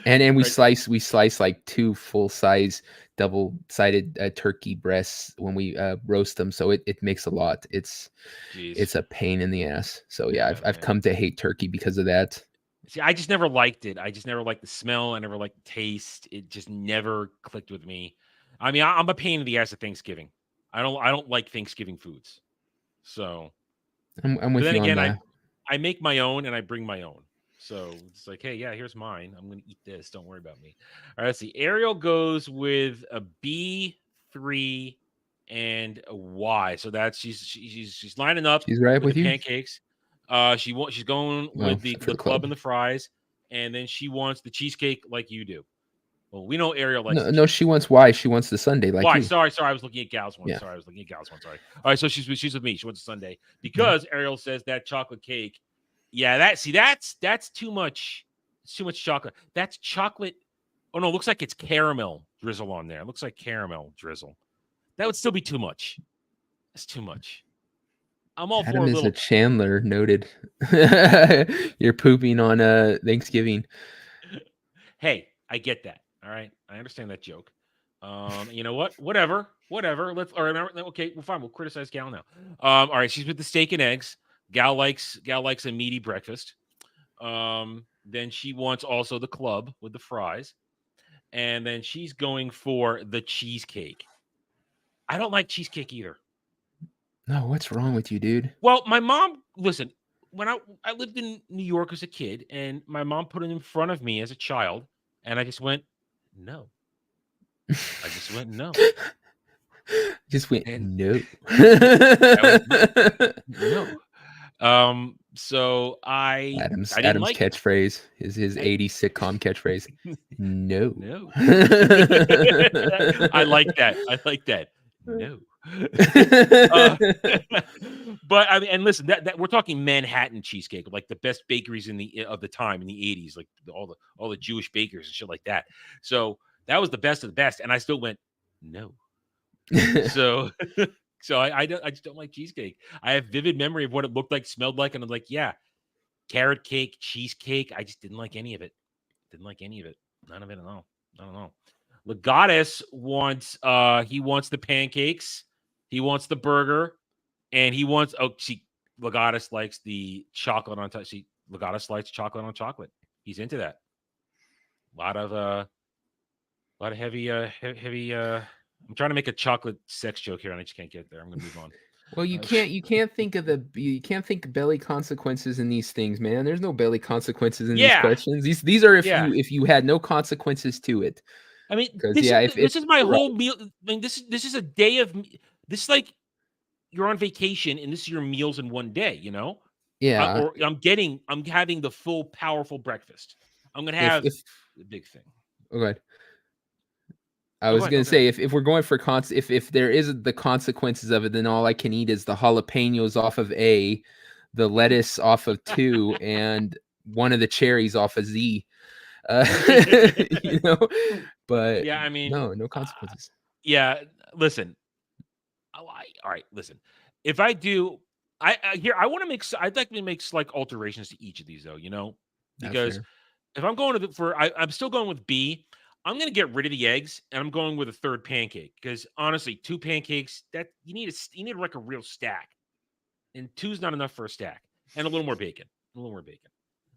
and we Right. slice like 2 full-size double-sided turkey breasts when we roast them, so it makes a lot. It's Jeez. a pain in the ass. So yeah, Yeah, I've man. come to hate turkey because of that. See, I just never liked it. I just never liked the smell. I never liked the taste. It just never clicked with me. I mean, I'm a pain in the ass at Thanksgiving. I don't like Thanksgiving foods. So, I'm but with then you on again, that. I make my own and I bring my own. So it's like, hey, yeah, here's mine. I'm gonna eat this. Don't worry about me. All right, let's see. Ariel goes with a B3 and a Y. So that's she's lining up She's right with with the you. pancakes. She's going with the except for the club club. and the fries, and then she wants the cheesecake like you do. Well, we know Ariel likes. No, she wants why? She wants the Sunday like Why? you. Sorry. I was looking at Gal's one. Yeah. Sorry, I was looking at Gal's one. Sorry. All right, so she's with me. She wants a Sunday because Ariel says that chocolate cake. Yeah, that's too much. It's too much chocolate. That's chocolate. Oh no, it looks like it's caramel drizzle on there. It looks like caramel drizzle. That would still be too much. That's too much. I'm all Adam for a is little. a Chandler noted. You're pooping on Thanksgiving. Hey, I get that. All right, I understand that joke. You know what? Whatever. Let's. All right. Okay, well, fine. We'll criticize Gal now. All right. She's with the steak and eggs. Gal likes a meaty breakfast. Then she wants also the club with the fries, and then she's going for the cheesecake. I don't like cheesecake either. No, what's wrong with you, dude? Well, my mom. Listen, when I lived in New York as a kid, and my mom put it in front of me as a child, and I just went no. I just went no. Just went And- no. No. So I Adam's didn't like it. catchphrase is his 80s sitcom catchphrase. No. No. I like that. No. But I mean, and listen, that we're talking Manhattan cheesecake, like the best bakeries of the time in the 80s, like all the Jewish bakers and shit like that. So that was the best of the best, and I still went no. So I just don't like cheesecake. I have vivid memory of what it looked like, smelled like, and I'm like, yeah, carrot cake, cheesecake. I just didn't like any of it. None of it at all. I don't know. Legatus wants he wants the pancakes, he wants the burger, and he wants Legatus likes the chocolate on top. Legatus likes chocolate on chocolate. He's into that. A lot of heavy I'm trying to make a chocolate sex joke here and I just can't get there. I'm gonna move on. Well, you can't think of belly consequences in these things, man. There's no belly consequences in these questions. These are if you had no consequences to it. I mean, this this is my whole meal. I mean, this is a day of this is like you're on vacation and this is your meals in one day, you know? Yeah. Or I'm having the full powerful breakfast. I'm gonna have the big thing. Okay. I was gonna say if we're going for if there is the consequences of it, then all I can eat is the jalapenos off of A, the lettuce off of 2, and one of the cherries off of Z. You know, but yeah, I mean, no consequences. Yeah, listen. All right, listen. If I do, I'd like to make slight alterations to each of these, though. You know, because if I'm going I'm still going with B. I'm going to get rid of the eggs, and I'm going with a third pancake because honestly, 2 pancakes that you need like a real stack, and 2's not enough for a stack, and a little more bacon.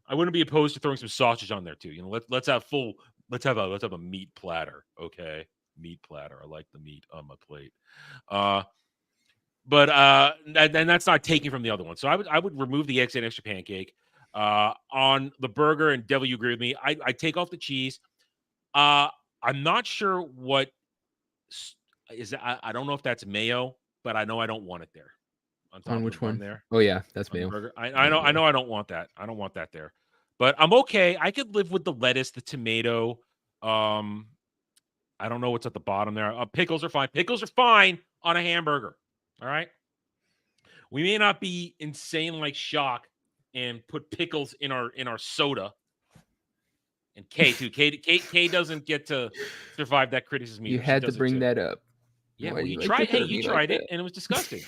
I wouldn't be opposed to throwing some sausage on there too. You know, let's have a meat platter, okay? Meat platter. I like the meat on my plate. But and that's not taking from the other one. So I would remove the eggs and extra pancake. On the burger, and Devil, you agree with me? I take off the cheese. I'm not sure what is. I don't know if that's mayo, but I know I don't want it there. On which one? There. Oh yeah, that's mayo. Burger. I know. I don't want that. I don't want that there. But I'm okay. I could live with the lettuce, the tomato. I don't know what's at the bottom there. Pickles are fine. Pickles are fine on a hamburger. All right. We may not be insane like Shock and put pickles in our soda. And K too. K doesn't get to survive that criticism. You had to bring that up. Yeah, Why well, do you like tried. to Hey, hurt you me like tried it, that? and it was disgusting.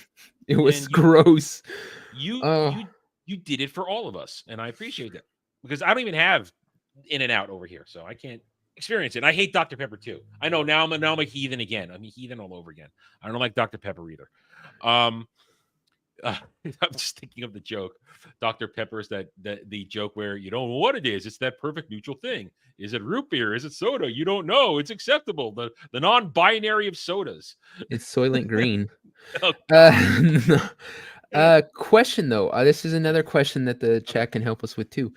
It was And gross. you Oh, you did it for all of us, and I appreciate that because I don't even have In and Out over here, so I can't experience it. And I hate Dr. Pepper too. I know now I'm a heathen again. I'm a heathen all over again. I don't like Dr. Pepper either. Um, I'm just thinking of the joke. Dr. Pepper is the joke where you don't know what it is. It's that perfect neutral thing. Is it root beer? Is it soda? You don't know. It's acceptable. The non-binary of sodas. it's Soylent Green. Oh God. Question though. This is another question that the Okay. chat can help us with too.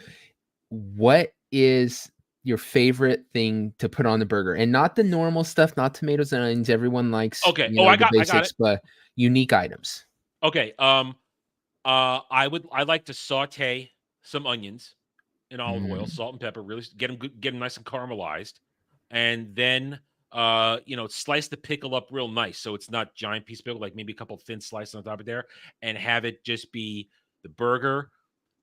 What is your favorite thing to put on the burger? And not the normal stuff, not tomatoes and onions. Everyone likes, Okay. you know, the I got basics, it. but unique items. Okay. I like to saute some onions in olive oil, salt and pepper, really get them good, get them nice and caramelized, and then slice the pickle up real nice so it's not giant piece of pickle, like maybe a couple thin slices on top of there, and have it just be the burger,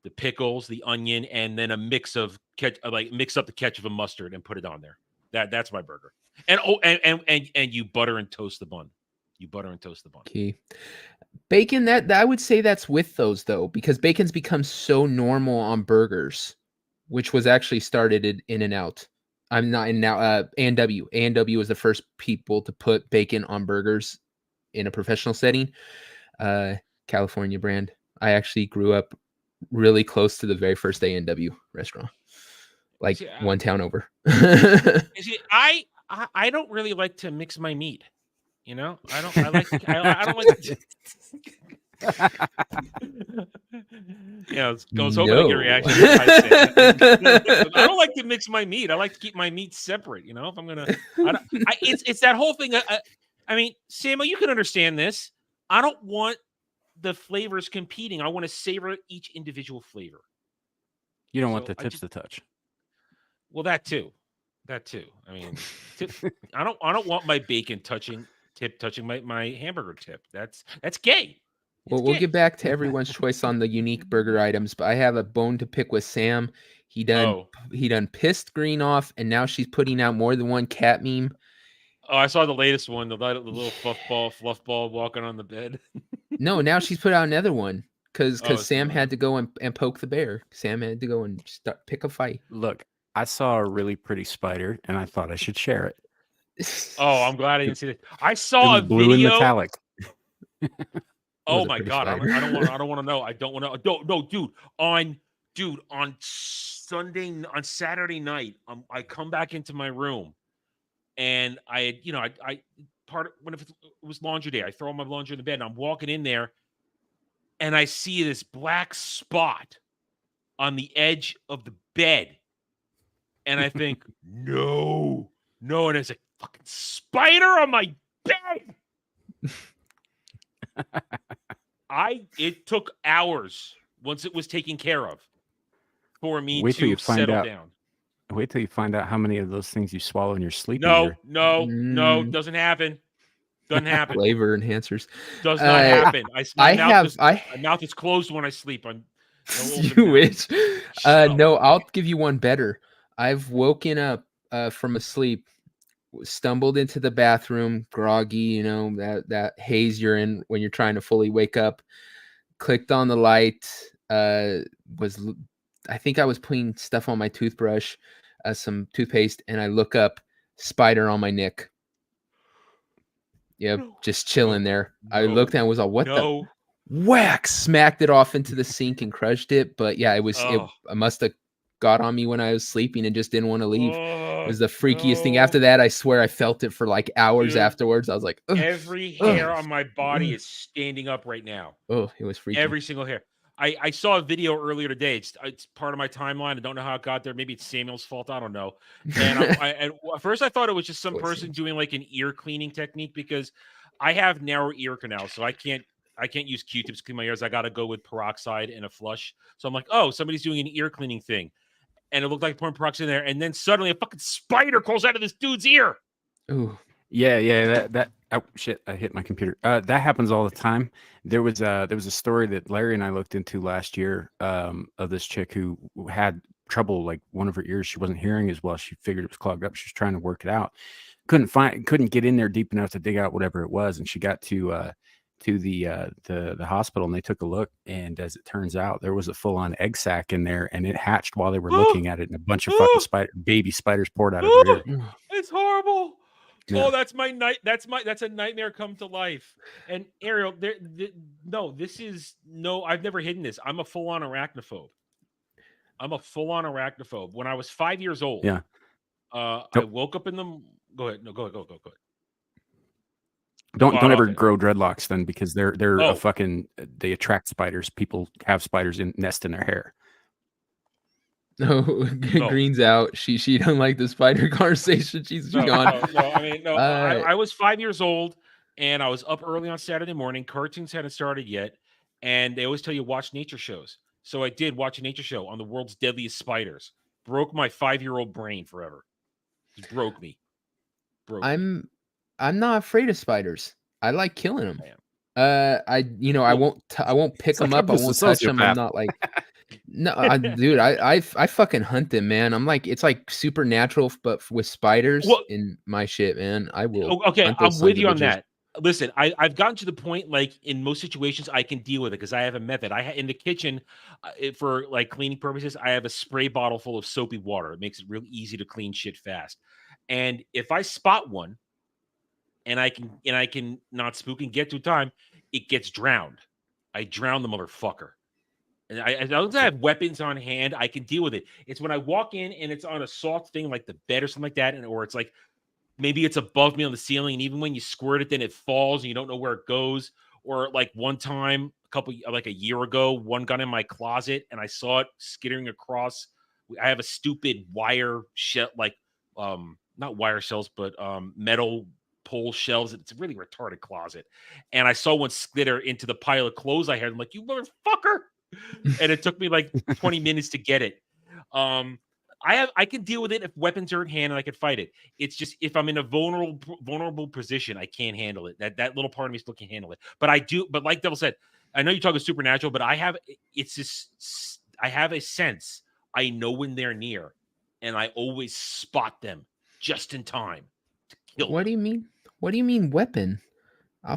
the pickles, the onion, and then a mix of mix up the ketchup and mustard and put it on there. That's my burger. And and you butter and toast the bun. You butter and toast the bun. Key. Bacon, that I would say that's with those though, because bacon's become so normal on burgers, which was actually started in In-N-Out. I'm not in now. A&W. A&W was the first people to put bacon on burgers in a professional setting. California brand. I actually grew up really close to the very first A&W restaurant, like See, one town over. see, I don't really like to mix my meat. You know, I don't. I like. I don't like. Yeah, I was hoping to get a reaction. I don't like to mix my meat. I like to keep my meat separate. You know, if I'm gonna, it's that whole thing. I mean, Samuel, you can understand this. I don't want the flavors competing. I want to savor each individual flavor. You don't want the tips to touch. Well, that too. I mean, I don't want my bacon touching my hamburger tip. That's gay. Well, we'll get back to everyone's choice on the unique burger items, but I have a bone to pick with Sam. He done pissed Green off, and now she's putting out more than one cat meme. Oh, I saw the latest one, the little fluff ball walking on the bed. No, now she's put out another one because Sam had to go and poke the bear. Sam had to go and pick a fight. Look, I saw a really pretty spider, and I thought I should share it. Oh, I'm glad I didn't see that. I saw a blue video. and metallic. Oh my God! I don't want to know. I don't want to. No, dude. On Saturday night, I come back into my room, and I when it was laundry day, I throw my laundry in the bed, and I'm walking in there, and I see this black spot on the edge of the bed, and I think, no, and there's a fucking spider on my bed. It took hours once it was taken care of for me to settle down. Wait till you find out how many of those things you swallow in your sleep. No, doesn't happen. Doesn't happen. Flavor enhancers. Does not happen. My mouth is closed when I sleep. You wish. No, I'll give you one better. I've woken up from a sleep, stumbled into the bathroom, groggy, that haze you're in when you're trying to fully wake up, clicked on the light, I think I was putting stuff on my toothbrush, some toothpaste, and I look up, spider on my neck. Yep, just chilling there. I looked and was all, what the whack, smacked it off into the sink and crushed it. But yeah, it must have got on me when I was sleeping and just didn't want to leave. It was the freakiest thing. After that, I swear I felt it for like hours afterwards. I was like, ugh, every hair on my body is standing up right now. Oh, it was freaky. Every single hair. I saw a video earlier today. It's part of my timeline. I don't know how it got there. Maybe it's Samuel's fault. I don't know. And at first I thought it was just some person doing like an ear cleaning technique, because I have narrow ear canals, so I can't use Q-tips to clean my ears. I got to go with peroxide and a flush. So I'm like, oh, somebody's doing an ear cleaning thing. And it looked like pouring peroxide in there. And then suddenly a fucking spider crawls out of this dude's ear. Ooh. Yeah. Oh shit! I hit my computer. That happens all the time. There was a story that Larry and I looked into last year of this chick who had trouble, like one of her ears. She wasn't hearing as well. She figured it was clogged up. She was trying to work it out. couldn't get in there deep enough to dig out whatever it was, and she got to the hospital, and they took a look, and as it turns out, there was a full-on egg sac in there, and it hatched while they were looking at it, and a bunch of fucking baby spiders poured out of the rear. It's horrible. Yeah. Oh, that's a nightmare come to life. And Ariel, I've never hidden this. I'm a full-on arachnophobe. When I was 5 years old, Yeah. I woke up in the. Go ahead. No, go ahead. Don't ever grow dreadlocks then, because they're a fucking, they attract spiders. People have spiders nest in their hair. No, Green's out. She don't like the spider conversation. She's gone. I was 5 years old, and I was up early on Saturday morning. Cartoons hadn't started yet, and they always tell you watch nature shows. So I did watch a nature show on the world's deadliest spiders. Broke my 5-year-old brain forever. It broke me. I'm not afraid of spiders. I like killing them. I won't pick them up. I won't touch them. I'm not like, no, dude. I fucking hunt them, man. I'm like, it's like supernatural, but with spiders in my shit, man. I will. Okay, I'm with you on that. Listen, I've gotten to the point, like in most situations, I can deal with it because I have a method. In the kitchen, for like cleaning purposes, I have a spray bottle full of soapy water. It makes it real easy to clean shit fast. And if I spot one, and I can not spook and get to time, it gets drowned. I drown the motherfucker. And as long as I have weapons on hand, I can deal with it. It's when I walk in and it's on a soft thing like the bed or something like that, or it's like maybe it's above me on the ceiling, and even when you squirt it, then it falls and you don't know where it goes. Or like one time, a year ago, one got in my closet and I saw it skittering across. I have a stupid wire shell, not wire shells, but metal pole shelves. It's a really retarded closet. And I saw one skitter into the pile of clothes I had. I'm like, you motherfucker. And it took me like 20 minutes to get it. I can deal with it if weapons are in hand and I can fight it. It's just if I'm in a vulnerable position, I can't handle it. That little part of me still can't handle it. But I do. But like Devil said, I know you're talking supernatural, but I have a sense. I know when they're near, and I always spot them just in time to kill. What do you mean? What do you mean weapon? I'll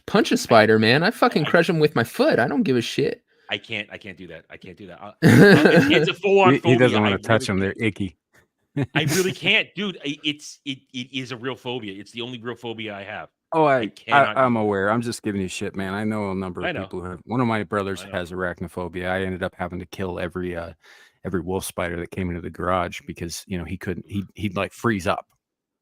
punch a spider, man. I fucking crush him with my foot. I don't give a shit. I can't do that. It's a full-on phobia. He doesn't want to touch them. They're icky. I really can't, dude. It is a real phobia. It's the only real phobia I have. Oh, I'm aware. I'm just giving you shit, man. I know a number of people who have. One of my brothers has arachnophobia. I ended up having to kill every wolf spider that came into the garage because he couldn't. He'd like freeze up,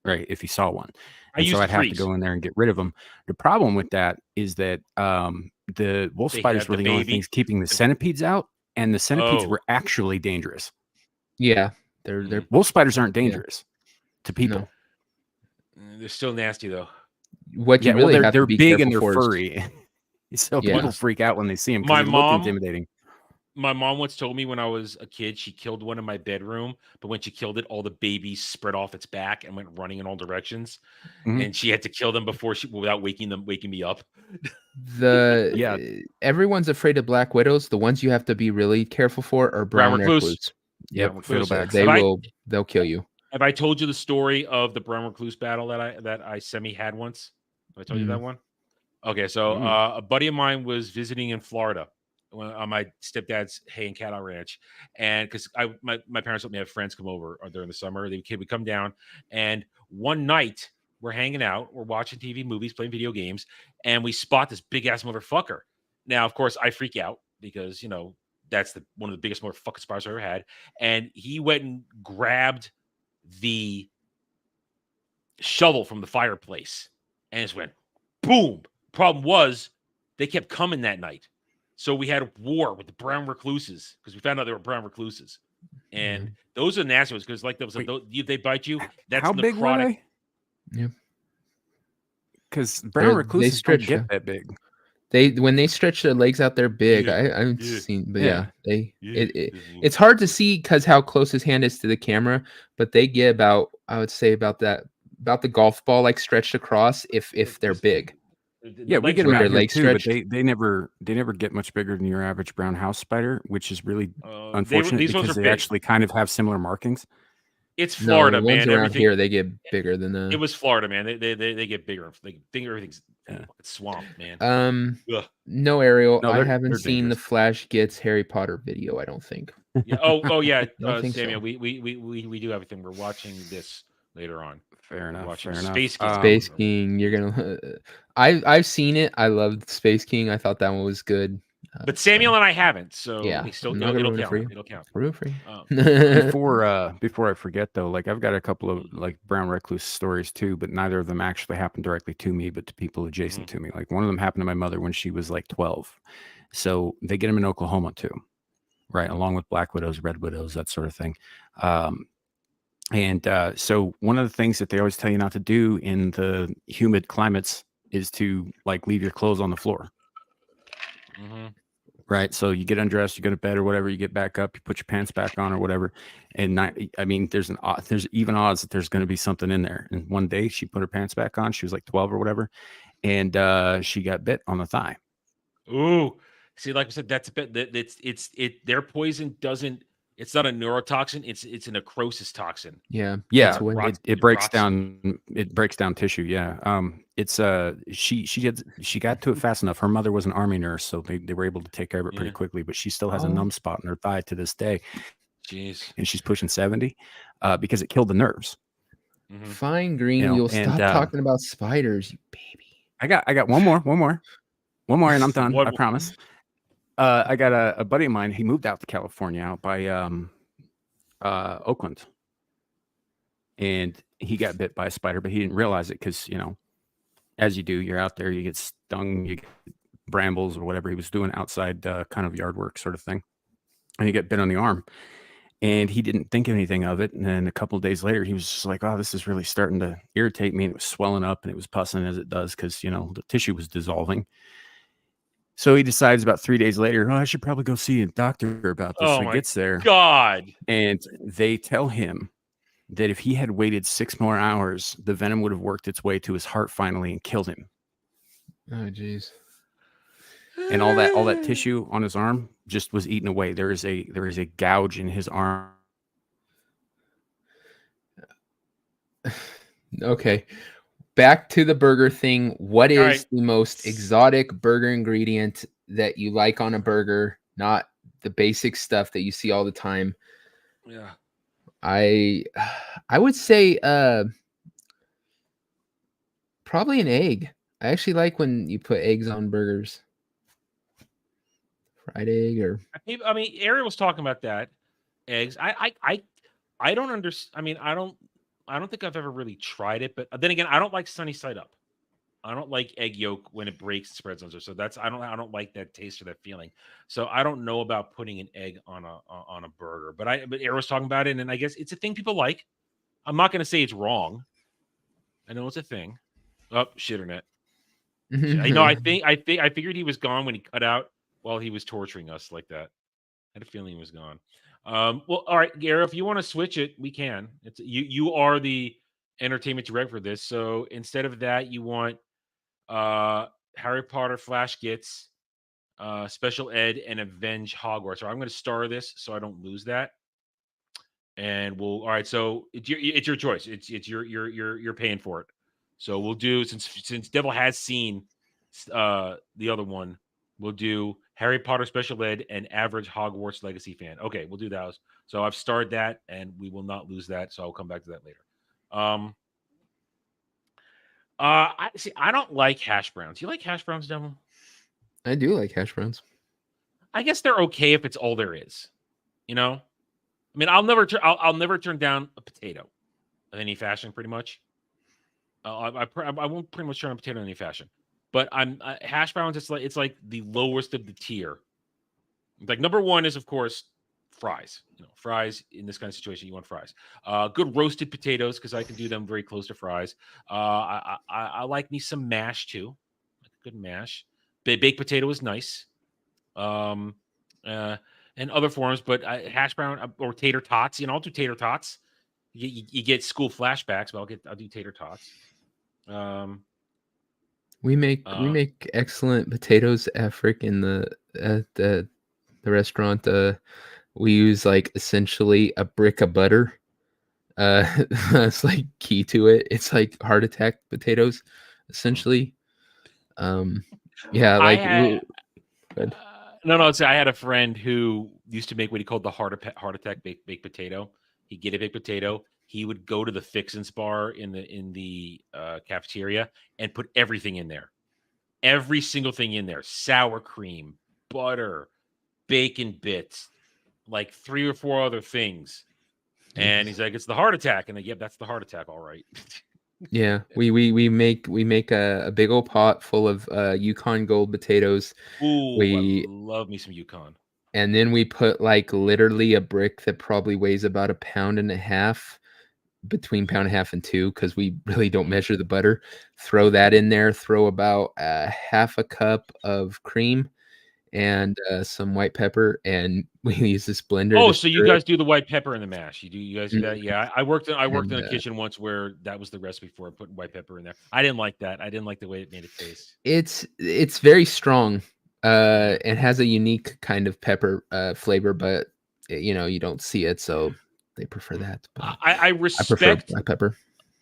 right, if he saw one. And so I'd have to go in there and get rid of them. The problem with that is that the wolf spiders were the only things keeping the centipedes out, and the centipedes were actually dangerous. Yeah, they're wolf spiders aren't dangerous to people. No. They're still nasty though. What you really have they're to be big and they're careful for furry, so people freak out when they see them. My mom look intimidating. My mom once told me when I was a kid, she killed one in my bedroom, but when she killed it, all the babies spread off its back and went running in all directions, and she had to kill them without waking me up. Everyone's afraid of black widows. The ones you have to be really careful for are brown recluse. Yep, they'll kill you. Have I told you the story of the brown recluse battle that I semi had once? Have I told you that one? Okay, so a buddy of mine was visiting in Florida on my stepdad's hay and cattle ranch, and because my parents let me have friends come over during the summer, they would come down, and one night we're hanging out, we're watching TV, movies, playing video games, and we spot this big ass motherfucker. Now, of course, I freak out because that's one of the biggest motherfucking spiders I ever had, and he went and grabbed the shovel from the fireplace and just went boom. Problem was they kept coming that night. So we had a war with the brown recluses because we found out they were brown recluses. And those are nasty ones because they bite you. That's how big were they? Yeah. Because brown recluses don't get that big. When they stretch their legs out, they're big. I've seen, but it's hard to see because how close his hand is to the camera. But they get about the golf ball like stretched across if they're big. Yeah, we get them out here too, but they never get much bigger than your average brown house spider, which is really unfortunate because they actually kind of have similar markings. It's Florida, the ones man. around here they get bigger than that. It was Florida, man. They get bigger. They think everything's it's swamp, man. Ugh. No, Ariel, No, I they're haven't seen the dangerous. Flash Gets Harry Potter video. I don't think. Yeah. Oh yeah, Don't think Samuel. so. We do everything. We're watching this later on. Fair enough. Watching Fair enough. Space King. Space King. You're gonna. I've seen it. I loved Space King. I thought that one was good. But Samuel and I haven't, so yeah, it'll count. It'll count. Free. Before I forget though, like I've got a couple of like brown recluse stories too, but neither of them actually happened directly to me, but to people adjacent to me. Like one of them happened to my mother when she was like 12. So they get them in Oklahoma too, right? Along with black widows, red widows, that sort of thing. So one of the things that they always tell you not to do in the humid climates is to like leave your clothes on the floor. Right. So you get undressed, you go to bed or whatever, you get back up, you put your pants back on or whatever. And there's even odds that there's going to be something in there. And one day she put her pants back on. She was like 12 or whatever. And she got bit on the thigh. Ooh. See, like I said, that's a bit their poison it's not a neurotoxin, it's a necrosis toxin. Yeah. It breaks down tissue. Yeah. She got to it fast enough. Her mother was an army nurse, so they were able to take care of it pretty quickly, but she still has a numb spot in her thigh to this day. Jeez. And she's pushing 70 because it killed the nerves. Fine, Green. You'll stop talking about spiders, you baby. I got one more, and I'm done. I promise. I got a buddy of mine. He moved out to California, out by Oakland, and he got bit by a spider, but he didn't realize it because as you do, you're out there, you get stung, you get brambles or whatever he was doing outside, kind of yard work sort of thing, and he got bit on the arm, and he didn't think anything of it. And then a couple of days later, he was just like, "Oh, this is really starting to irritate me." And it was swelling up, and it was pussing as it does because the tissue was dissolving. So he decides about 3 days later, I should probably go see a doctor about this. So he gets there. God. And they tell him that if he had waited 6 more hours, the venom would have worked its way to his heart finally and killed him. Oh, jeez. And all that tissue on his arm just was eaten away. There is a gouge in his arm. Okay. Back to the burger thing. What is the most exotic burger ingredient that you like on a burger? Not the basic stuff that you see all the time. Yeah. I would say probably an egg. I actually like when you put eggs on burgers. Fried egg or Ariel was talking about that. Eggs. I don't understand. I don't think I've ever really tried it, but then again, I don't like sunny side up. I don't like egg yolk when it breaks and spreads on there. So I don't like that taste or that feeling. So I don't know about putting an egg on a burger. But Ariel was talking about it, and I guess it's a thing people like. I'm not going to say it's wrong. I know it's a thing. Oh, shitternet. I figured he was gone when he cut out while he was torturing us like that. I had a feeling he was gone. Well, all right, Gary, if you want to switch it, we can. It's you are the entertainment director for this. So instead of that, you want Harry Potter Flash Gets, Special Ed, and Avenge Hogwarts. So I'm going to star this so I don't lose that. And all right. So it's your choice. It's you're paying for it. So we'll do since Devil has seen the other one, we'll do Harry Potter Special Ed and Average Hogwarts Legacy Fan. Okay, we'll do those. So I've started that, and we will not lose that. So I'll come back to that later. I don't like hash browns. You like hash browns, Devil? I do like hash browns. I guess they're okay if it's all there is. I'll never turn down a potato in any fashion, pretty much. I won't pretty much turn a potato in any fashion. But hash browns. It's like the lowest of the tier. Like number one is of course fries. Fries in this kind of situation, you want fries. Good roasted potatoes because I can do them very close to fries. I like me some mash too. Like a good mash. Baked potato is nice. And other forms, but hash brown or tater tots. I'll do tater tots. You get school flashbacks, but I'll do tater tots. We make excellent potatoes at the restaurant. We use like essentially a brick of butter That's like key to it. It's like heart attack potatoes, essentially. Yeah, like So I had a friend who used to make what he called the heart attack baked potato. He'd get a baked potato. He would go to the Fixins bar in the cafeteria and put everything in there. Every single thing in there. Sour cream, butter, bacon bits, like 3 or 4 other things. And he's like, it's the heart attack. And yep, that's the heart attack, all right. Yeah, we make a big old pot full of Yukon Gold potatoes. Ooh, I love me some Yukon. And then we put like literally a brick that probably weighs about 1.5 pounds, between 1.5 pounds and 2, because we really don't measure the butter. Throw that in there. Throw about 1/2 cup of cream and some white pepper, and we use this blender. Oh, so you guys do the white pepper in the mash? You guys do that? Yeah, I worked in a kitchen once where that was the recipe for it, putting white pepper in there. I didn't like that. I didn't like the way it made it taste. It's very strong. And has a unique kind of pepper flavor, but you don't see it, so they prefer that. I respect prefer black pepper.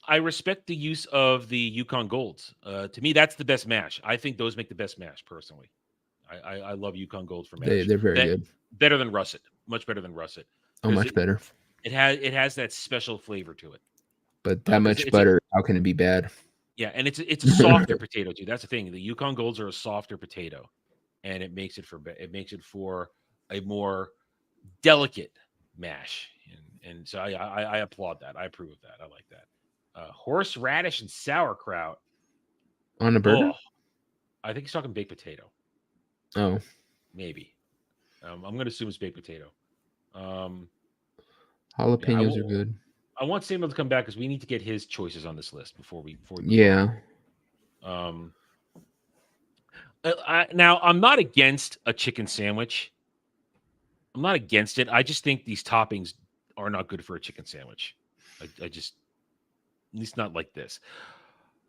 I respect the use of the Yukon Golds. To me, that's the best mash. I think those make the best mash, personally. I love Yukon Golds for mash. They're very good. Better than russet. Much better than russet. Oh, much better. It has that special flavor to it. But that much butter, how can it be bad? Yeah, and it's a softer potato too. That's the thing. The Yukon Golds are a softer potato, and it makes it for a more delicate mash. And so I applaud that. I approve of that. I like that. Horseradish and sauerkraut on a burger. Oh, I think he's talking baked potato. Oh, maybe. I'm going to assume it's baked potato. Jalapenos are good. I want Samuel to come back because we need to get his choices on this list before we yeah. Now, I'm not against a chicken sandwich. I'm not against it. I just think these toppings are not good for a chicken sandwich. I just, at least not like this.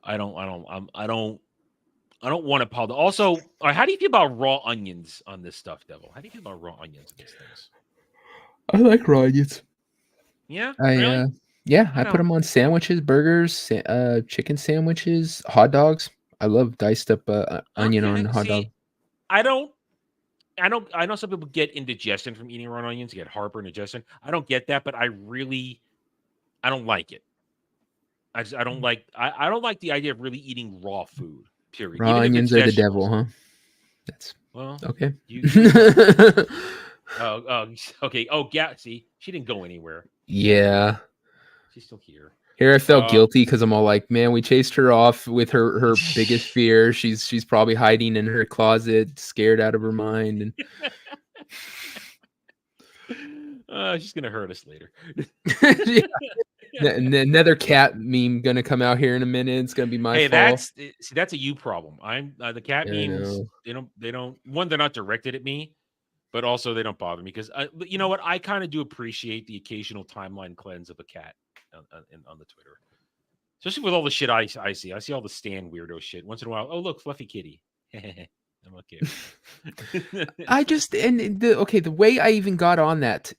I don't want to apologize. Also, how do you feel about raw onions on this stuff, Devil? How do you feel about raw onions in these things? I like raw onions. Yeah, really? I put them on sandwiches, burgers, chicken sandwiches, hot dogs. I love diced up onion on hot dog. I know some people get indigestion from eating raw onions. You get heartburn, indigestion. I don't get that, but I don't like it. I don't like the idea of really eating raw food. Period. Raw onions are the devil, huh? That's okay. Okay. Oh, yeah. See, she didn't go anywhere. Yeah, she's still here. Here I felt guilty because I'm all like, man, we chased her off with her biggest fear. She's probably hiding in her closet, scared out of her mind, and she's gonna hurt us later. Another cat meme gonna come out here in a minute. It's gonna be my fault. That's a you problem. I'm the cat memes. They don't. One, they're not directed at me, but also they don't bother me because you know what? I kind of do appreciate the occasional timeline cleanse of a cat on the Twitter, especially with all the shit I see. I see all the Stan weirdo shit once in a while. Oh, look, fluffy kitty. I'm okay. The way I even got on that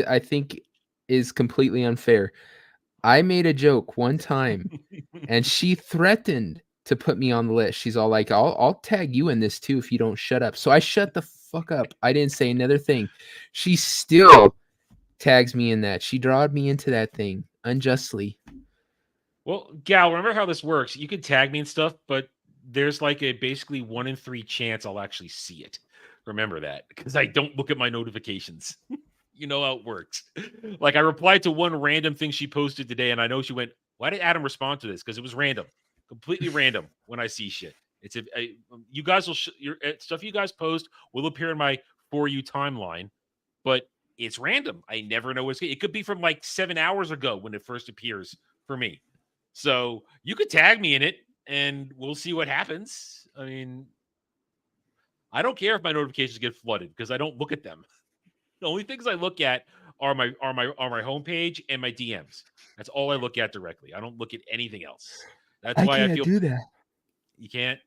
I think is completely unfair. I made a joke one time and she threatened to put me on the list. She's all like, I'll tag you in this too if you don't shut up. So I shut the fuck up. I didn't say another thing. She still tags me in that. She drawed me into that thing unjustly. Well, Gal, remember how this works. You can tag me and stuff, but there's like a basically 1 in 3 chance I'll actually see it. Remember that, because I don't look at my notifications. You know how it works. Like, I replied to one random thing she posted today, and I know she went, why did Adam respond to this? Because it was random. Completely random when I see shit. It's you guys will your stuff you guys post will appear in my For You timeline, but it's random. I never know what's it could be from like 7 hours ago when it first appears for me. So you could tag me in it and we'll see what happens. I mean, I don't care if my notifications get flooded because I don't look at them. The only things I look at are my homepage and my DMs. That's all I look at directly. I don't look at anything else. That's why I feel do that. You can't.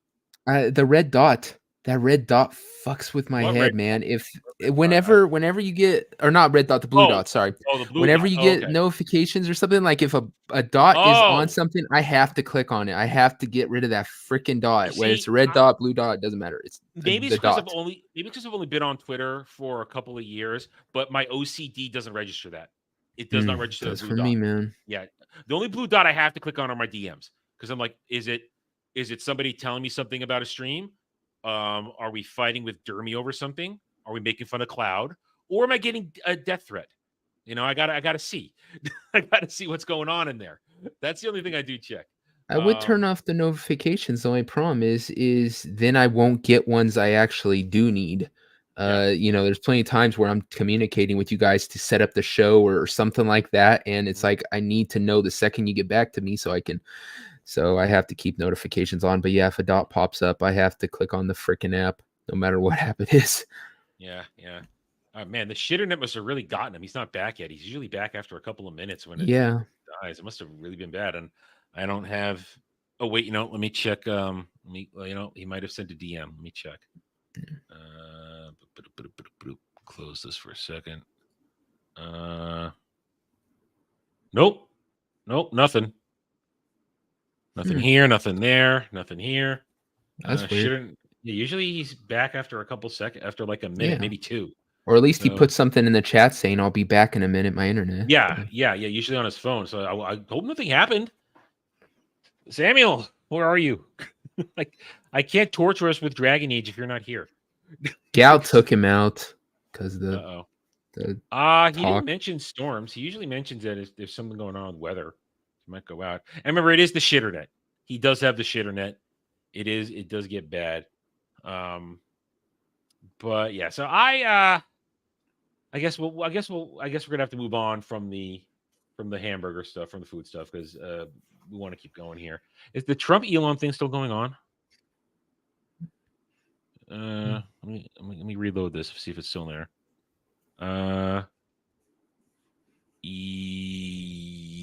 The red dot. That red dot fucks with my head, man. If whenever you get, or not red dot, the blue dot, sorry. The blue whenever dot. you get notifications or something, like if a dot is on something, I have to click on it. I have to get rid of that freaking dot. Whether it's a red dot, blue dot, it doesn't matter. It's maybe the because dot. I've only been on Twitter for a couple of years, but my OCD doesn't register that. It does not register the blue for dot. me, man. Yeah, the only blue dot I have to click on are my DMs because I'm like, is it somebody telling me something about a stream? Are we fighting with Dermy over something? Are we making fun of Cloud? Or am I getting a death threat? You know, I gotta see. I gotta see what's going on in there. That's the only thing I do check. I would turn off the notifications. The only problem is then I won't get ones I actually do need. You know, there's plenty of times where I'm communicating with you guys to set up the show or something like that, and it's like I need to know the second you get back to me so I can. So I have to keep notifications on. But yeah, if a dot pops up, I have to click on the freaking app, no matter what app it is. Yeah. Man, the shitternet must have really gotten him. He's not back yet. He's usually back after a couple of minutes when it dies. It must have really been bad. And I don't have. Oh wait, let me check. He might have sent a DM. Let me check. Close this for a second. Nope, nothing. Nothing here, nothing there, nothing here. That's weird. Usually he's back after a couple seconds, after like a minute, maybe two. Or at least he put something in the chat saying, "I'll be back in a minute, my internet." Yeah. Usually on his phone. So I hope nothing happened. Samuel, where are you? Like, I can't torture us with Dragon Age if you're not here. Gal took him out because he didn't mention storms. He usually mentions that if there's something going on with weather, he might go out. And remember, it is the shitternet. He does have the shitternet. It does get bad. But yeah, so I guess we're gonna have to move on from the hamburger stuff, from the food stuff, because we want to keep going here. Is the Trump Elon thing still going on? Let me reload this, see if it's still there.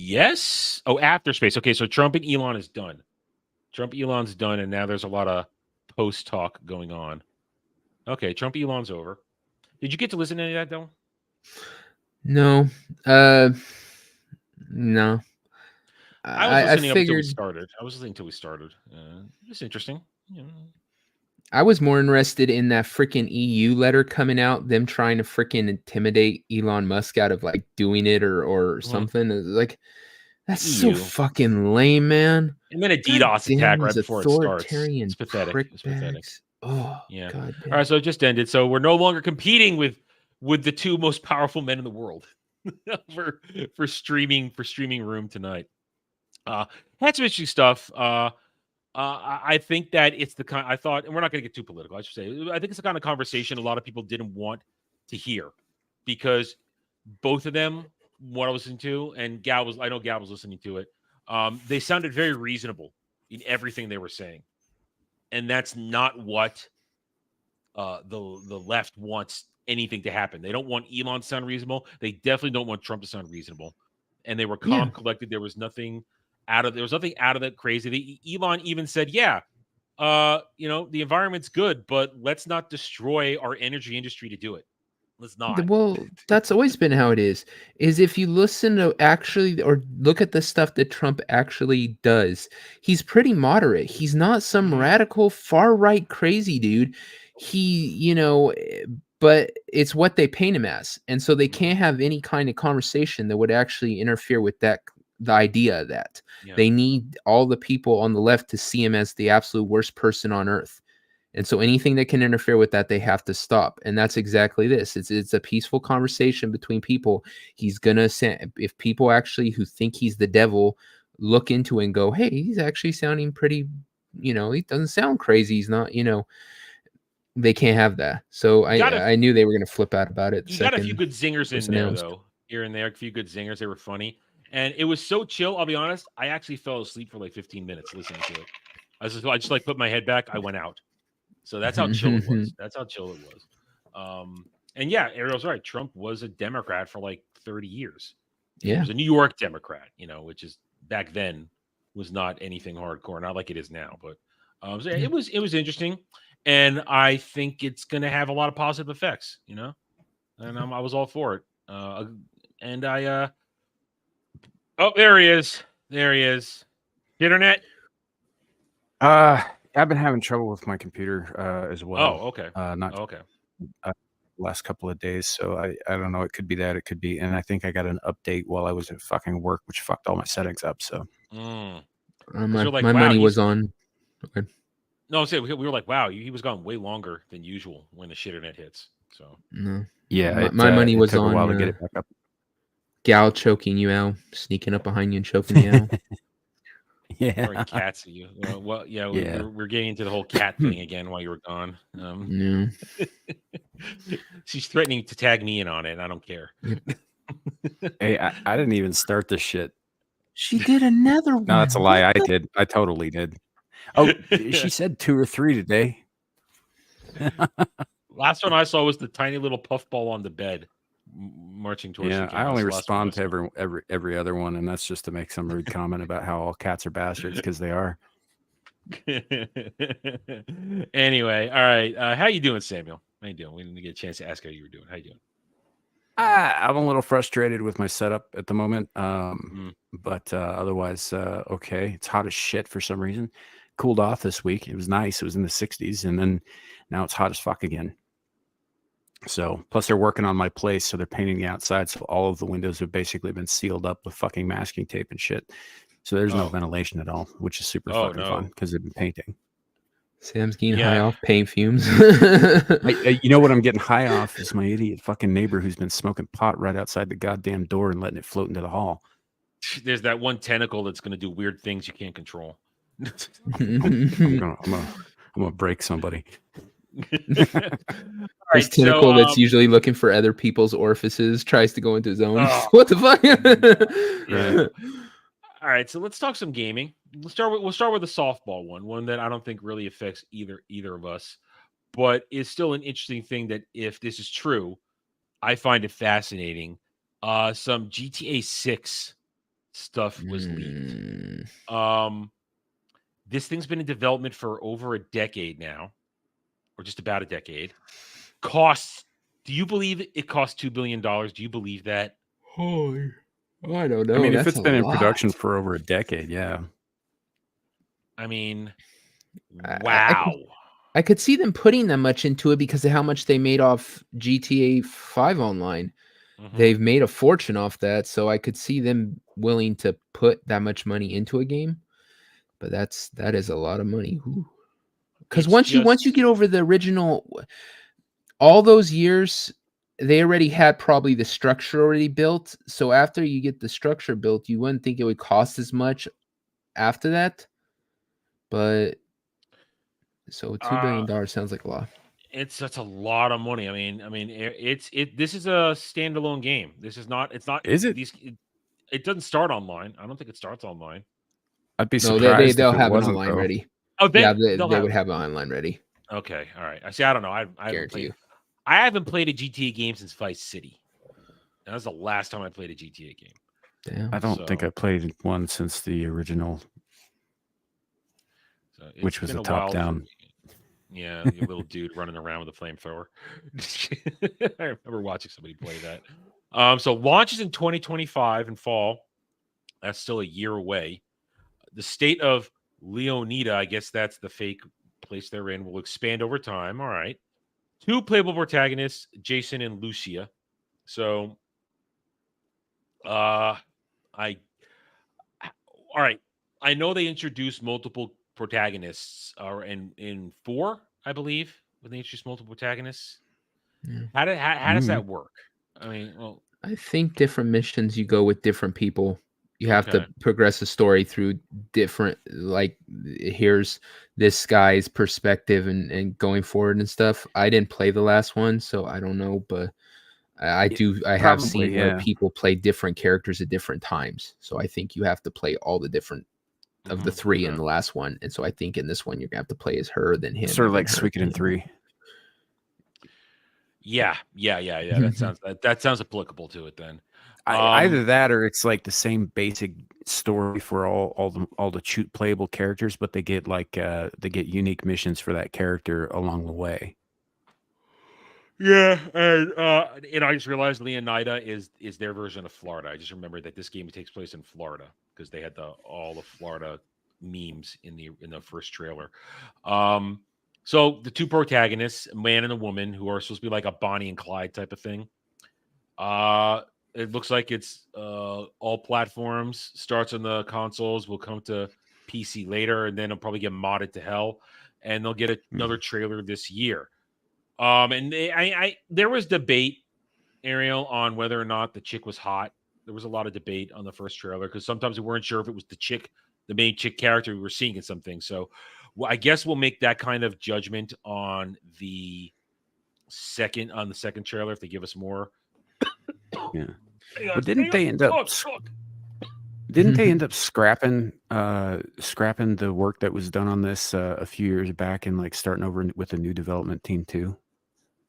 Yes. Oh, after space. Okay, so Trump and Elon is done. Elon's done, and now there's a lot of post talk going on. Okay, Trump Elon's over. Did you get to listen to any of that, though? No. No. I was listening until we started. It's interesting. I was more interested in that freaking EU letter coming out, them trying to freaking intimidate Elon Musk out of like doing it or something. Like, that's EU. So fucking lame, man. And then a DDoS attack right before it starts. It's pathetic. It's pathetic. Oh, yeah. God, all right, so it just ended. So we're no longer competing with the two most powerful men in the world for streaming room tonight. Had some interesting stuff. I think that it's the kind. I thought, and we're not going to get too political. I should say, I think it's the kind of conversation a lot of people didn't want to hear, because both of them, what I was listening to, and I know Gal was listening to it. They sounded very reasonable in everything they were saying, and that's not what the left wants anything to happen. They don't want Elon to sound reasonable. They definitely don't want Trump to sound reasonable. And they were calm, collected. There was nothing out of that crazy. Elon even said, the environment's good, but let's not destroy our energy industry to do it. Let's not. Well, that's always been how it is if you listen to actually or look at the stuff that Trump actually does, he's pretty moderate. He's not some radical far right crazy dude. But it's what they paint him as. And so they can't have any kind of conversation that would actually interfere with the idea of that. They need all the people on the left to see him as the absolute worst person on earth. And so anything that can interfere with that, they have to stop. And that's exactly this. It's a peaceful conversation between people. He's going to send, if people actually who think he's the devil look into it and go, hey, he's actually sounding pretty, he doesn't sound crazy. He's not, they can't have that. So I knew they were going to flip out about it. You got a few good zingers in there, though. Here and there, a few good zingers. They were funny. And it was so chill. I'll be honest. I actually fell asleep for like 15 minutes listening to it. I just like put my head back. I went out. So that's how chill it was. And yeah, Ariel's right. Trump was a Democrat for like 30 years. Yeah. He was a New York Democrat, which is back then was not anything hardcore, not like it is now. But so it was interesting. And I think it's going to have a lot of positive effects, and I was all for it. And I oh, there he is. There he is. Internet. I've been having trouble with my computer as well. Oh, okay. Not okay. Last couple of days, so I don't know. It could be that. It could be, and I think I got an update while I was at fucking work, which fucked all my settings up. So my like, my wow, money was on. Okay. No, we were like, wow, he was gone way longer than usual when the shit-internet hits. So No. yeah, my money was took on a while to get it back up. Gal choking you out, sneaking up behind you and choking you out. Yeah, cats at you. Well, yeah, we're getting into the whole cat thing again while you were gone. Yeah. She's threatening to tag me in on it, and I don't care. Hey, I didn't even start this shit. She did another one. No, that's a lie. I did. I totally did. Oh, she said 2 or 3 today. Last one I saw was the tiny little puffball on the bed marching towards the I only respond to every other one, and that's just to make some rude comment about how all cats are bastards, because they are. Anyway, all right. How you doing, Samuel? How you doing? We didn't get a chance to ask how you were doing. How you doing? I'm a little frustrated with my setup at the moment, but otherwise okay. It's hot as shit for some reason. Cooled off this week. It was nice. It was in the 60s, and then now it's hot as fuck again. So plus they're working on my place, so they're painting the outside, so all of the windows have basically been sealed up with fucking masking tape and shit. So there's no ventilation at all, which is super fucking fun because they've been painting. Sam's getting high off paint fumes. You know what I'm getting high off is my idiot fucking neighbor who's been smoking pot right outside the goddamn door and letting it float into the hall. There's that one tentacle that's going to do weird things you can't control. I'm gonna break somebody. This tentacle that's usually looking for other people's orifices tries to go into his own. What the fuck? Yeah. All right, so let's talk some gaming. We'll start with the softball one that I don't think really affects either of us, but is still an interesting thing that if this is true, I find it fascinating. Some GTA 6 stuff was leaked. This thing's been in development for over a decade now, or just about a decade. Costs, do you believe it costs $2 billion? Do you believe that? Holy, I don't know. I mean, if it's been in production for over a decade, yeah. I mean, wow. I could see them putting that much into it because of how much they made off GTA 5 Online. They've made a fortune off that, so I could see them willing to put that much money into a game. But that is a lot of money. Because once you get over the original, all those years, they already had probably the structure already built. So after you get the structure built, you wouldn't think it would cost as much after that. But so $2 billion sounds like a lot. That's a lot of money. I mean, this is a standalone game. This is not. It's not. Is it? It doesn't start online. I don't think it starts online. I'd be surprised. They'll have it online ready. Oh, they would have it online ready. Okay, all right. I see. I don't know. I guarantee you. I haven't played a GTA game since Vice City. That was the last time I played a GTA game. Damn. I don't think I played one since the original, which was a top-down. Yeah, your little dude running around with a flamethrower. I remember watching somebody play that. So launches in 2025 in fall. That's still a year away. The state of Leonida, I guess that's the fake place they're in, will expand over time. All right. 2 playable protagonists, Jason and Lucia. So, all right. I know they introduced multiple protagonists in 4, I believe, when they introduced multiple protagonists. Yeah. How does that work? I mean, well, I think different missions you go with different people. You have to progress the story through different, like, here's this guy's perspective and going forward and stuff. I didn't play the last one, so I don't know, but I have seen where people play different characters at different times. So I think you have to play all the different of the 3 in the last one. And so I think in this one, you're going to have to play as her, then him. Sort of like Suikoden 3. Yeah. That sounds applicable to it then. Either that or it's like the same basic story for all the playable characters, but they get unique missions for that character along the way. Yeah, and I just realized Leonida is their version of Florida. I just remembered that this game takes place in Florida because they had all the Florida memes in the first trailer. So the two protagonists, a man and a woman, who are supposed to be like a Bonnie and Clyde type of thing. It looks like it's all platforms. Starts on the consoles, will come to PC later, and then it'll probably get modded to hell. And they'll get another trailer this year. And there was debate, Ariel, on whether or not the chick was hot. There was a lot of debate on the first trailer because sometimes we weren't sure if it was the main chick character we were seeing in something. So I guess we'll make that kind of judgment on the second trailer if they give us more. Yeah, but didn't they end up scrapping the work that was done on this a few years back and like starting over with a new development team too?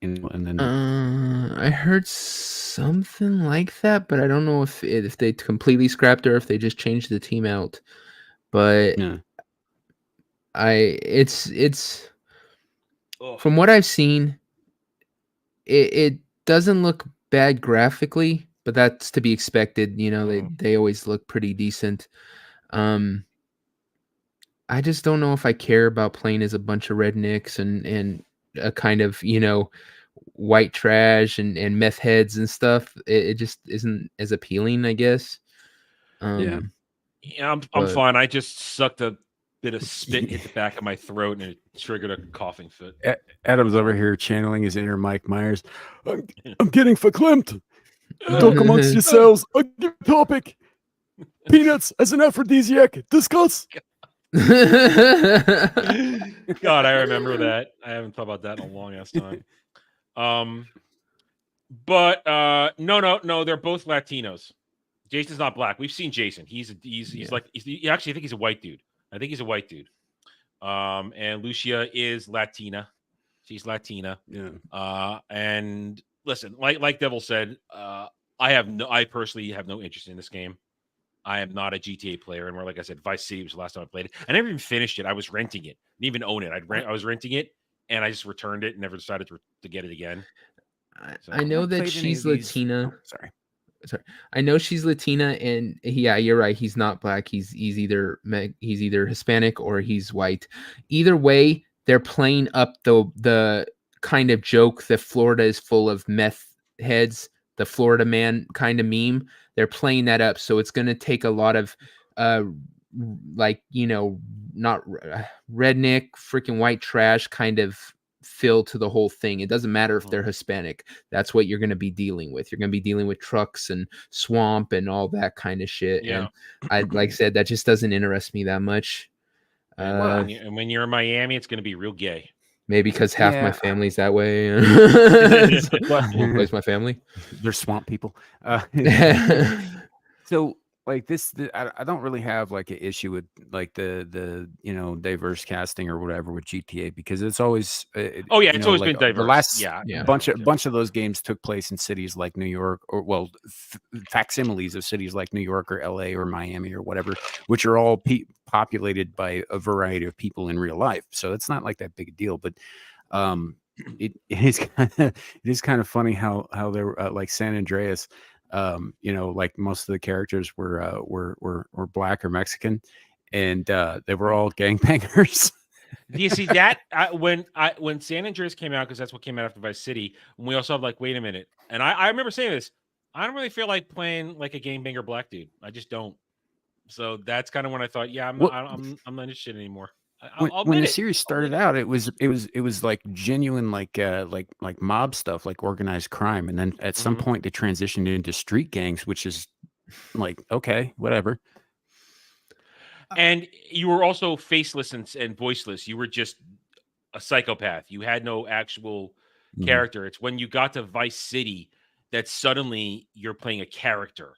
And then I heard something like that, but I don't know if they completely scrapped or if they just changed the team out. But yeah. It's from what I've seen, it doesn't look bad graphically, but that's to be expected. You know, they always look pretty decent. I just don't know if I care about playing as a bunch of rednecks and a kind of, you know, white trash and meth heads and stuff. It just isn't as appealing, I guess. Yeah, I'm fine. I just sucked a bit of spit in the back of my throat and it triggered a coughing fit. Adam's over here channeling his inner Mike Myers. I'm getting verklempt. Talk amongst yourselves. A topic. Peanuts as an aphrodisiac. Discuss. God, I remember that. I haven't thought about that in a long ass time. But no, they're both Latinos. Jason's not black. We've seen Jason. He's actually, I think he's a white dude. And Lucia is Latina. She's Latina. Yeah. And listen, like Devil said, I personally have no interest in this game. I am not a GTA player, and more like I said, Vice City was the last time I played it. I never even finished it. I was renting it. Didn't even own it. I was renting it, and I just returned it and never decided to get it again. So, I know that she's Latina. Sorry. I know she's Latina, and yeah, you're right. He's not black. He's either Hispanic or he's white. Either way, they're playing up the kind of joke that Florida is full of meth heads, the Florida man kind of meme. They're playing that up, so it's going to take a lot of like, you know, not redneck, freaking white trash kind of feel to the whole thing. It doesn't matter if they're Hispanic. That's what you're going to be dealing with. You're going to be dealing with trucks and swamp and all that kind of shit. Yeah. And like I said, that just doesn't interest me that much. And when you're in Miami, it's going to be real gay. Maybe because half my family's that way. One place my family. They're swamp people. So like this, I don't really have like an issue with like the you know, diverse casting or whatever with GTA because it's always it's always like, been diverse. The last bunch of those games took place in cities like New York or facsimiles of cities like New York or LA or Miami or whatever, which are all populated by a variety of people in real life. So it's not like that big a deal, but it is kind of funny how they're like San Andreas. You know, like most of the characters were black or Mexican, and they were all gangbangers. Do you see that when San Andreas came out, because that's what came out after Vice City, and we also have like, wait a minute, and I remember saying this, I don't really feel like playing like a gangbanger black dude. I just don't. So that's kind of when I thought, yeah, I'm not interested anymore. When the series started out, it was like genuine like mob stuff, like organized crime, and then at some point they transitioned into street gangs, which is like, okay, whatever. And you were also faceless and voiceless. You were just a psychopath. You had no actual character. It's when you got to Vice City that suddenly you're playing a character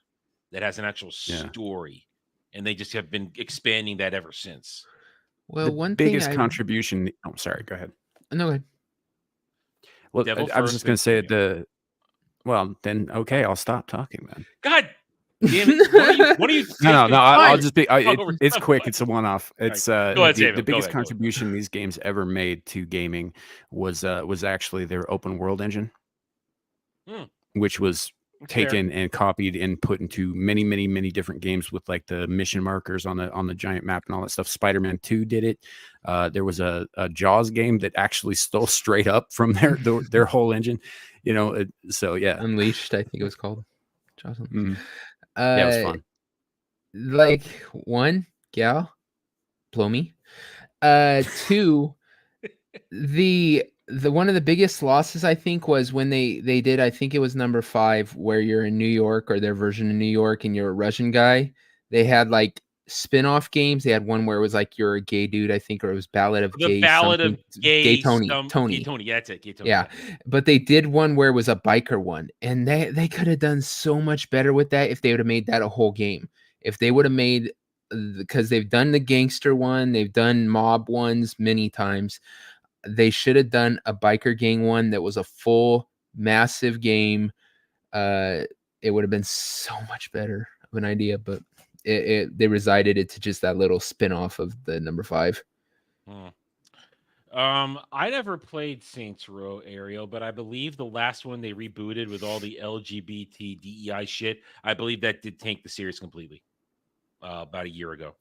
that has an actual story, and they just have been expanding that ever since. Well, the biggest contribution. Oh, sorry. Go ahead. No, go ahead. Well, I was just going to say well, then okay, I'll stop talking then. God damn it! What are you? No. I'll just be. It's quick. It's a one-off. It's the biggest contribution these games ever made to gaming was actually their open world engine. which was taken and copied and put into many different games with like the mission markers on the giant map and all that stuff. Spider-Man 2 did it. There was a Jaws game that actually stole straight up from their whole engine, so yeah. Unleashed, I think it was called. Jaws. Yeah, it was fun. Like, one, gal, blow me. Two, the one of the biggest losses I think was when they did, I think it was number 5, where you're in New York, or their version of New York, and you're a Russian guy. They had like spin-off games. They had one where it was like you're a gay dude, I think, or it was Ballad of Gay. Gay Tony. Yeah, that's it. Gay Tony. Yeah. But they did one where it was a biker one, and they could have done so much better with that if they would have made that a whole game. If they would have made, because they've done the gangster one, they've done mob ones many times. They should have done a biker gang one that was a full massive game. It would have been so much better of an idea, but they resided it to just that little spin-off of the number 5. I never played Saints Row, Ariel, but I believe the last one they rebooted with all the LGBT DEI shit, I believe that did tank the series completely about a year ago.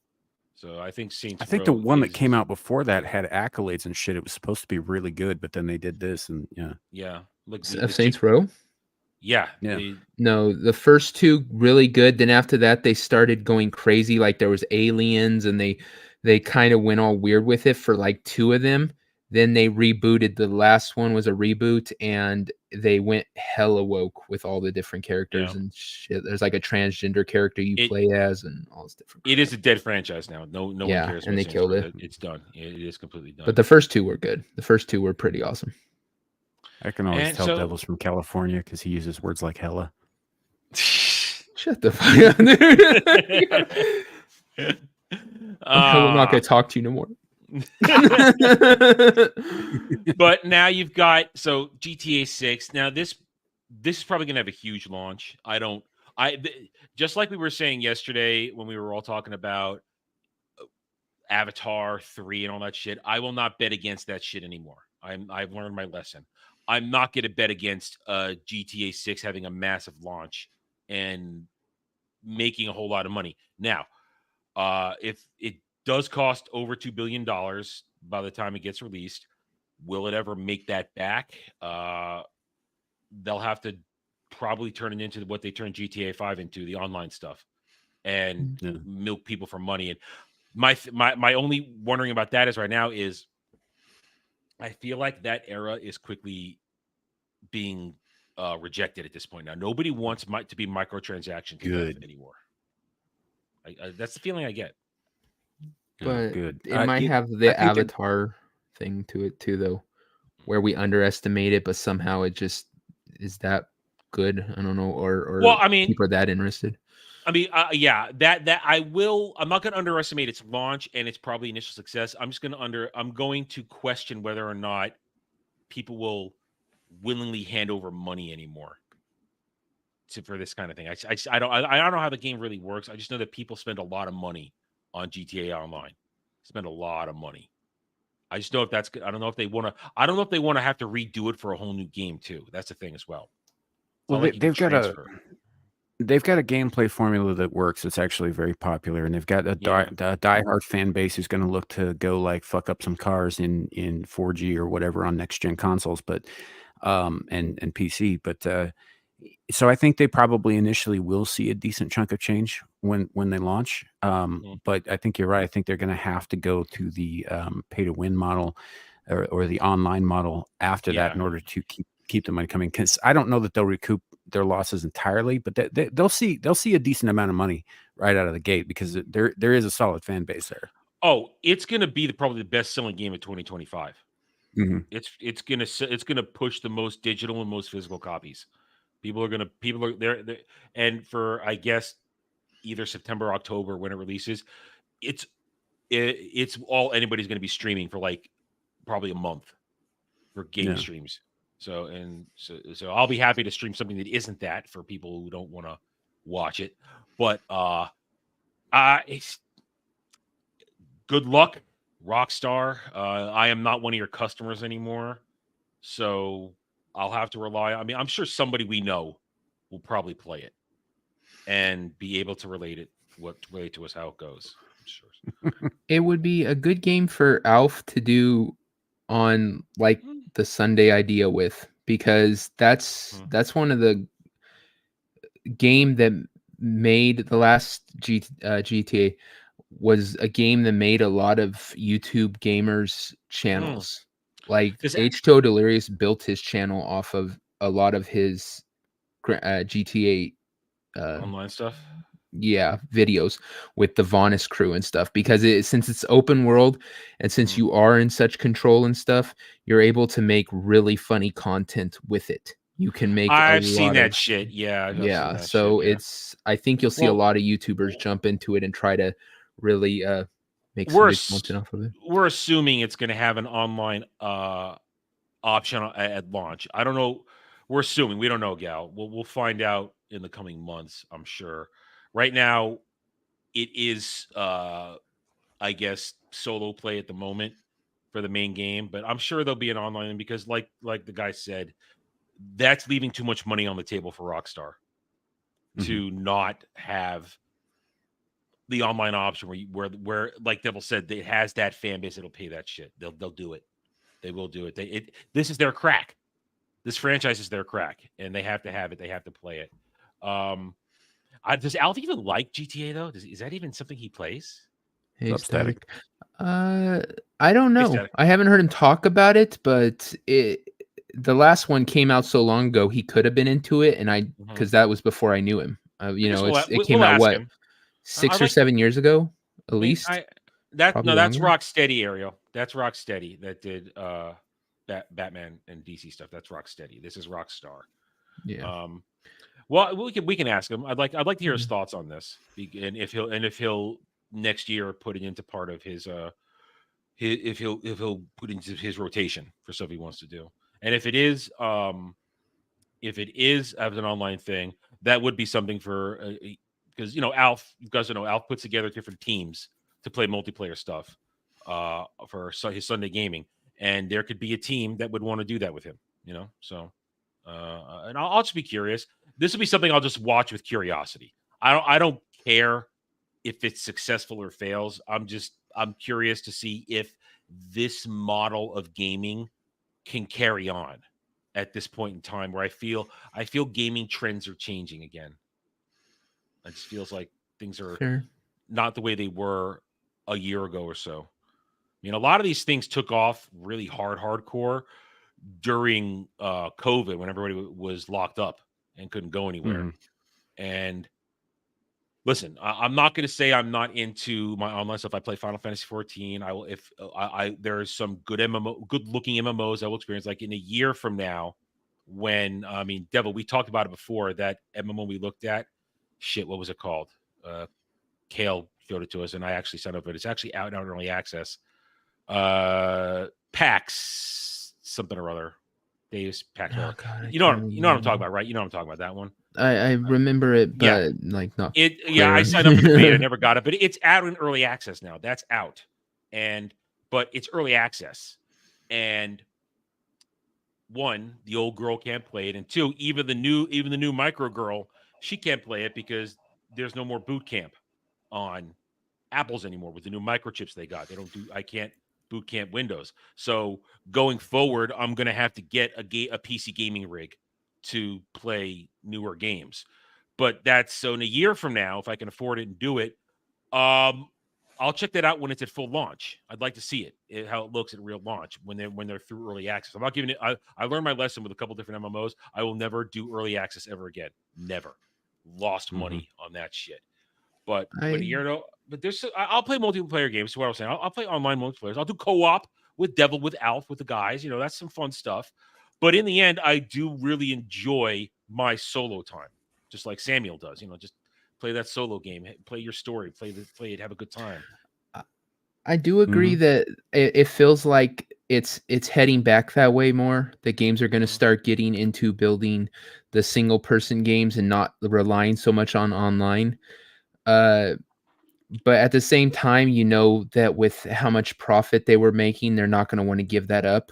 So I think the one that came out before that had accolades and shit. It was supposed to be really good, but then they did this, and Like Saints Row. Yeah. No, the first 2 really good. Then after that, they started going crazy. Like there was aliens, and they kind of went all weird with it for like 2 of them. Then they rebooted. The last one was a reboot, and they went hella woke with all the different characters and shit. There's like a transgender character you play as, and all this different. It is a dead franchise now. No one cares. And they killed it. It's done. It is completely done. But the first 2 were good. The first 2 were pretty awesome. I can always tell Devil's from California because he uses words like hella. Shut the fuck up, I'm not gonna talk to you no more. But now you've got GTA 6. Now this is probably gonna have a huge launch. Just like we were saying yesterday when we were all talking about Avatar 3 and all that shit. I will not bet against that shit anymore. I've learned my lesson. I'm not going to bet against GTA 6 having a massive launch and making a whole lot of money. Now, if it does cost over $2 billion by the time it gets released, will it ever make that back? They'll have to probably turn it into what they turned GTA 5 into, the online stuff, and milk people for money. And my only wondering about that is right now is I feel like that era is quickly being rejected at this point. Now, nobody wants to be microtransaction anymore. That's the feeling I get. But it might have the Avatar thing to it too, though, where we underestimate it, but somehow it just is that good. I don't know, or people are that interested. I mean, that I will. I'm not going to underestimate its launch and its probably initial success. I'm going to question whether or not people will willingly hand over money anymore for this kind of thing. I don't know how the game really works. I just know that people spend a lot of money on GTA Online. Spend a lot of money. I just know if that's good. I don't know if they want to have to redo it for a whole new game too. That's the thing as well. Well, they've got a gameplay formula that works. It's actually very popular, and they've got a diehard fan base who's going to look to go like fuck up some cars in 4G or whatever on next gen consoles, but and PC. But so I think they probably initially will see a decent chunk of change when they launch. But I think you're right. I think they're going to have to go to the pay to win model or the online model after that in order to keep the money coming. Because I don't know that they'll recoup their losses entirely, but they'll see a decent amount of money right out of the gate because there is a solid fan base there. Oh, it's going to be probably the best selling game of 2025. Mm-hmm. It's going to push the most digital and most physical copies. People are there, and for I guess either September or October when it releases, it's all anybody's going to be streaming for like probably a month for game streams. So I'll be happy to stream something that isn't that for people who don't want to watch it. But it's good luck, Rockstar. I am not one of your customers anymore, so I'll have to rely. I mean, I'm sure somebody we know will probably play it and be able to relate to us how it goes. I'm sure. It would be a good game for Alf to do on like the Sunday idea with, because that's one of the game that made the last GTA was a game that made a lot of YouTube gamers channels. Like H2O Delirious built his channel off of a lot of his GTA online stuff. Yeah, videos with the Vonis crew and stuff, because since it's open world and since you are in such control and stuff, you're able to make really funny content with it. You can make I've seen that shit. Yeah. Yeah. So it's I think you'll see a lot of YouTubers jump into it and try to really make some good content off of it. We're assuming it's going to have an online option at launch. I don't know. We're assuming. We don't know, Gal. We'll find out in the coming months, I'm sure. Right now, it is, I guess, solo play at the moment for the main game, but I'm sure there'll be an online, because, like the guy said, that's leaving too much money on the table for Rockstar to not have the online option where like Devil said, it has that fan base. It'll pay that shit. They'll do it. They will do it. This is their crack. This franchise is their crack, and they have to have it. They have to play it. Does Alf even like GTA though? Is that even something he plays? Hey, Static. I don't know. Hey, I haven't heard him talk about it, but the last one came out so long ago, he could have been into it, and because that was before I knew him. It came out what 6 or 7 years ago, at least. That's Rocksteady, Ariel. That's Rocksteady that did Batman and DC stuff. That's Rocksteady. This is Rockstar. Yeah. Well, we can ask him. I'd like to hear his thoughts on this, and if he'll next year put it into part of his if he'll put it into his rotation for stuff he wants to do. And if it is as an online thing, that would be something for because Alf, you guys know Alf puts together different teams to play multiplayer stuff for his Sunday gaming, and there could be a team that would want to do that with him. So. And I'll just be curious. This will be something I'll just watch with curiosity. I don't care if it's successful or fails. I'm curious to see if this model of gaming can carry on at this point in time, where I feel gaming trends are changing again. It just feels like things are not the way they were a year ago or so. I mean, a lot of these things took off really hardcore during COVID, when everybody was locked up and couldn't go anywhere. And listen, I'm not going to say I'm not into my online stuff. I play Final Fantasy 14. I will, if there's some good looking MMOs I will experience, like in a year from now, when Devil, we talked about it before, that MMO we looked at. Shit, what was it called? Kale showed it to us, and I actually signed up for it. It's actually out in early access. PAX something or other. Dave's PAX. Oh, God, you know what I'm talking about, right? You know what I'm talking about, that one. I remember it, but not it. Yeah, I signed up for the beta, never got it, but it's out in early access now. That's out, but it's early access, and one, the old girl can't play it, and two, even the new micro girl, she can't play it because there's no more boot camp on Apples anymore with the new microchips they got. I can't boot camp Windows. So going forward, I'm going to have to get a PC gaming rig to play newer games. But so in a year from now, if I can afford it and do it, I'll check that out when it's at full launch. I'd like to see it how it looks at real launch when they're through early access. I'm not giving it. I learned my lesson with a couple different MMOs. I will never do early access ever again. Never. Lost money on that shit. But a year ago, I'll play multiplayer games. So what I was saying, I'll play online multiplayer. I'll do co-op with Devil, with Alf, with the guys. That's some fun stuff. But in the end, I do really enjoy my solo time, just like Samuel does. Just play that solo game, play your story, play it, have a good time. I do agree that it feels like it's heading back that way more. The games are going to start getting into building the single person games and not relying so much on online. But at the same time, that with how much profit they were making, they're not going to want to give that up.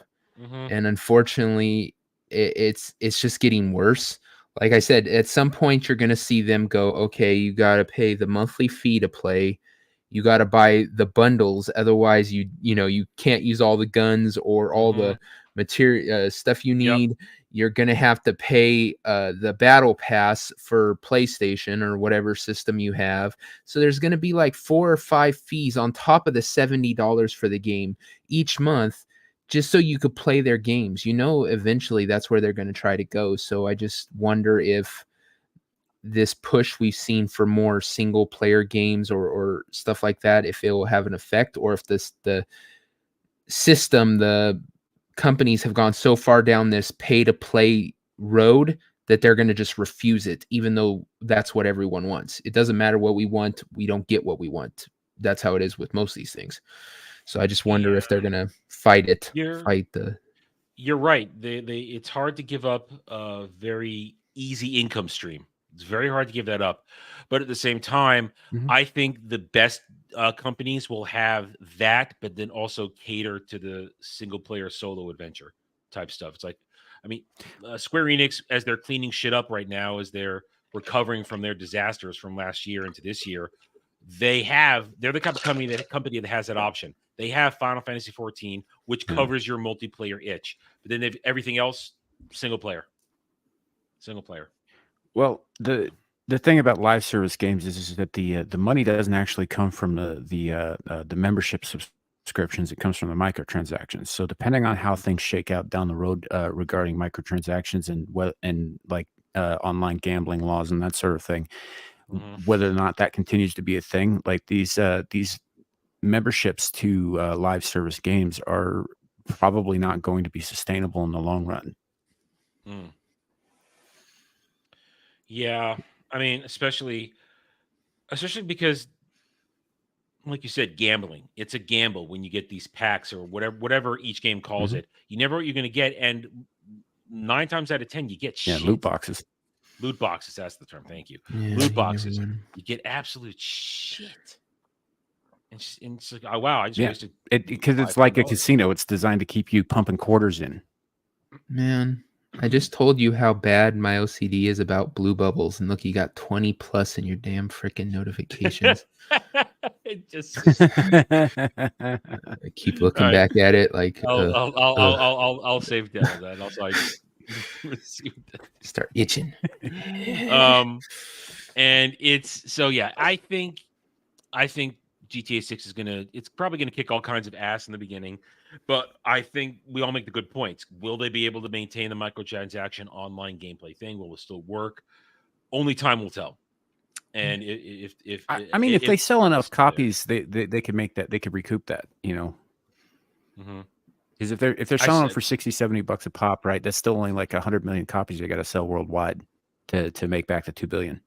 And unfortunately, it's just getting worse. Like I said, at some point you're gonna see them go, okay, you gotta pay the monthly fee to play. You gotta buy the bundles, otherwise you can't use all the guns or all the material stuff you need. Yep. You're gonna have to pay the battle pass for PlayStation or whatever system you have. So there's gonna be like 4 or 5 fees on top of the $70 for the game each month, just so you could play their games. Eventually that's where they're gonna try to go. So I just wonder if this push we've seen for more single player games or stuff like that, if it will have an effect, or if the system, the companies have gone so far down this pay to play road that they're going to just refuse it, even though that's what everyone wants. It doesn't matter what we want. We don't get what we want. That's how it is with most of these things. So I just wonder if they're going to fight it. You're right. It's hard to give up a very easy income stream. It's very hard to give that up. But at the same time, I think the best companies will have that, but then also cater to the single player solo adventure type stuff. It's like, Square Enix, as they're cleaning shit up right now, as they're recovering from their disasters from last year into this year, they're the type of company that has that option. They have Final Fantasy 14, which covers your multiplayer itch, but then they've everything else single player. Well, the thing about live service games is that the money doesn't actually come from the membership subscriptions. It comes from the microtransactions. So depending on how things shake out down the road regarding microtransactions and online gambling laws and that sort of thing, whether or not that continues to be a thing, like these memberships to live service games are probably not going to be sustainable in the long run. Yeah, especially because, like you said, gambling. It's a gamble when you get these packs or whatever each game calls it. You never know what you're going to get, and 9 times out of 10 you get shit. Loot boxes. Loot boxes, that's the term. Thank you. Yeah, loot boxes. You get absolute shit. And it's like, oh wow, I just wasted. Because it's like a casino. It's designed to keep you pumping quarters in. Man, I just told you how bad my OCD is about blue bubbles, and look, you got 20 plus in your damn freaking notifications. It just I keep looking back at it like I'll save down that. Also, I start itching. And it's so yeah. I think GTA 6 it's probably gonna kick all kinds of ass in the beginning. But I think we all make the good points. Will they be able to maintain the microtransaction online gameplay thing? Will it still work? Only time will tell. And if they sell enough copies, they could make that. They could recoup that. Because if they're selling them for $60-$70 a pop, right? That's still only like 100 million copies they got to sell worldwide to make back the $2 billion.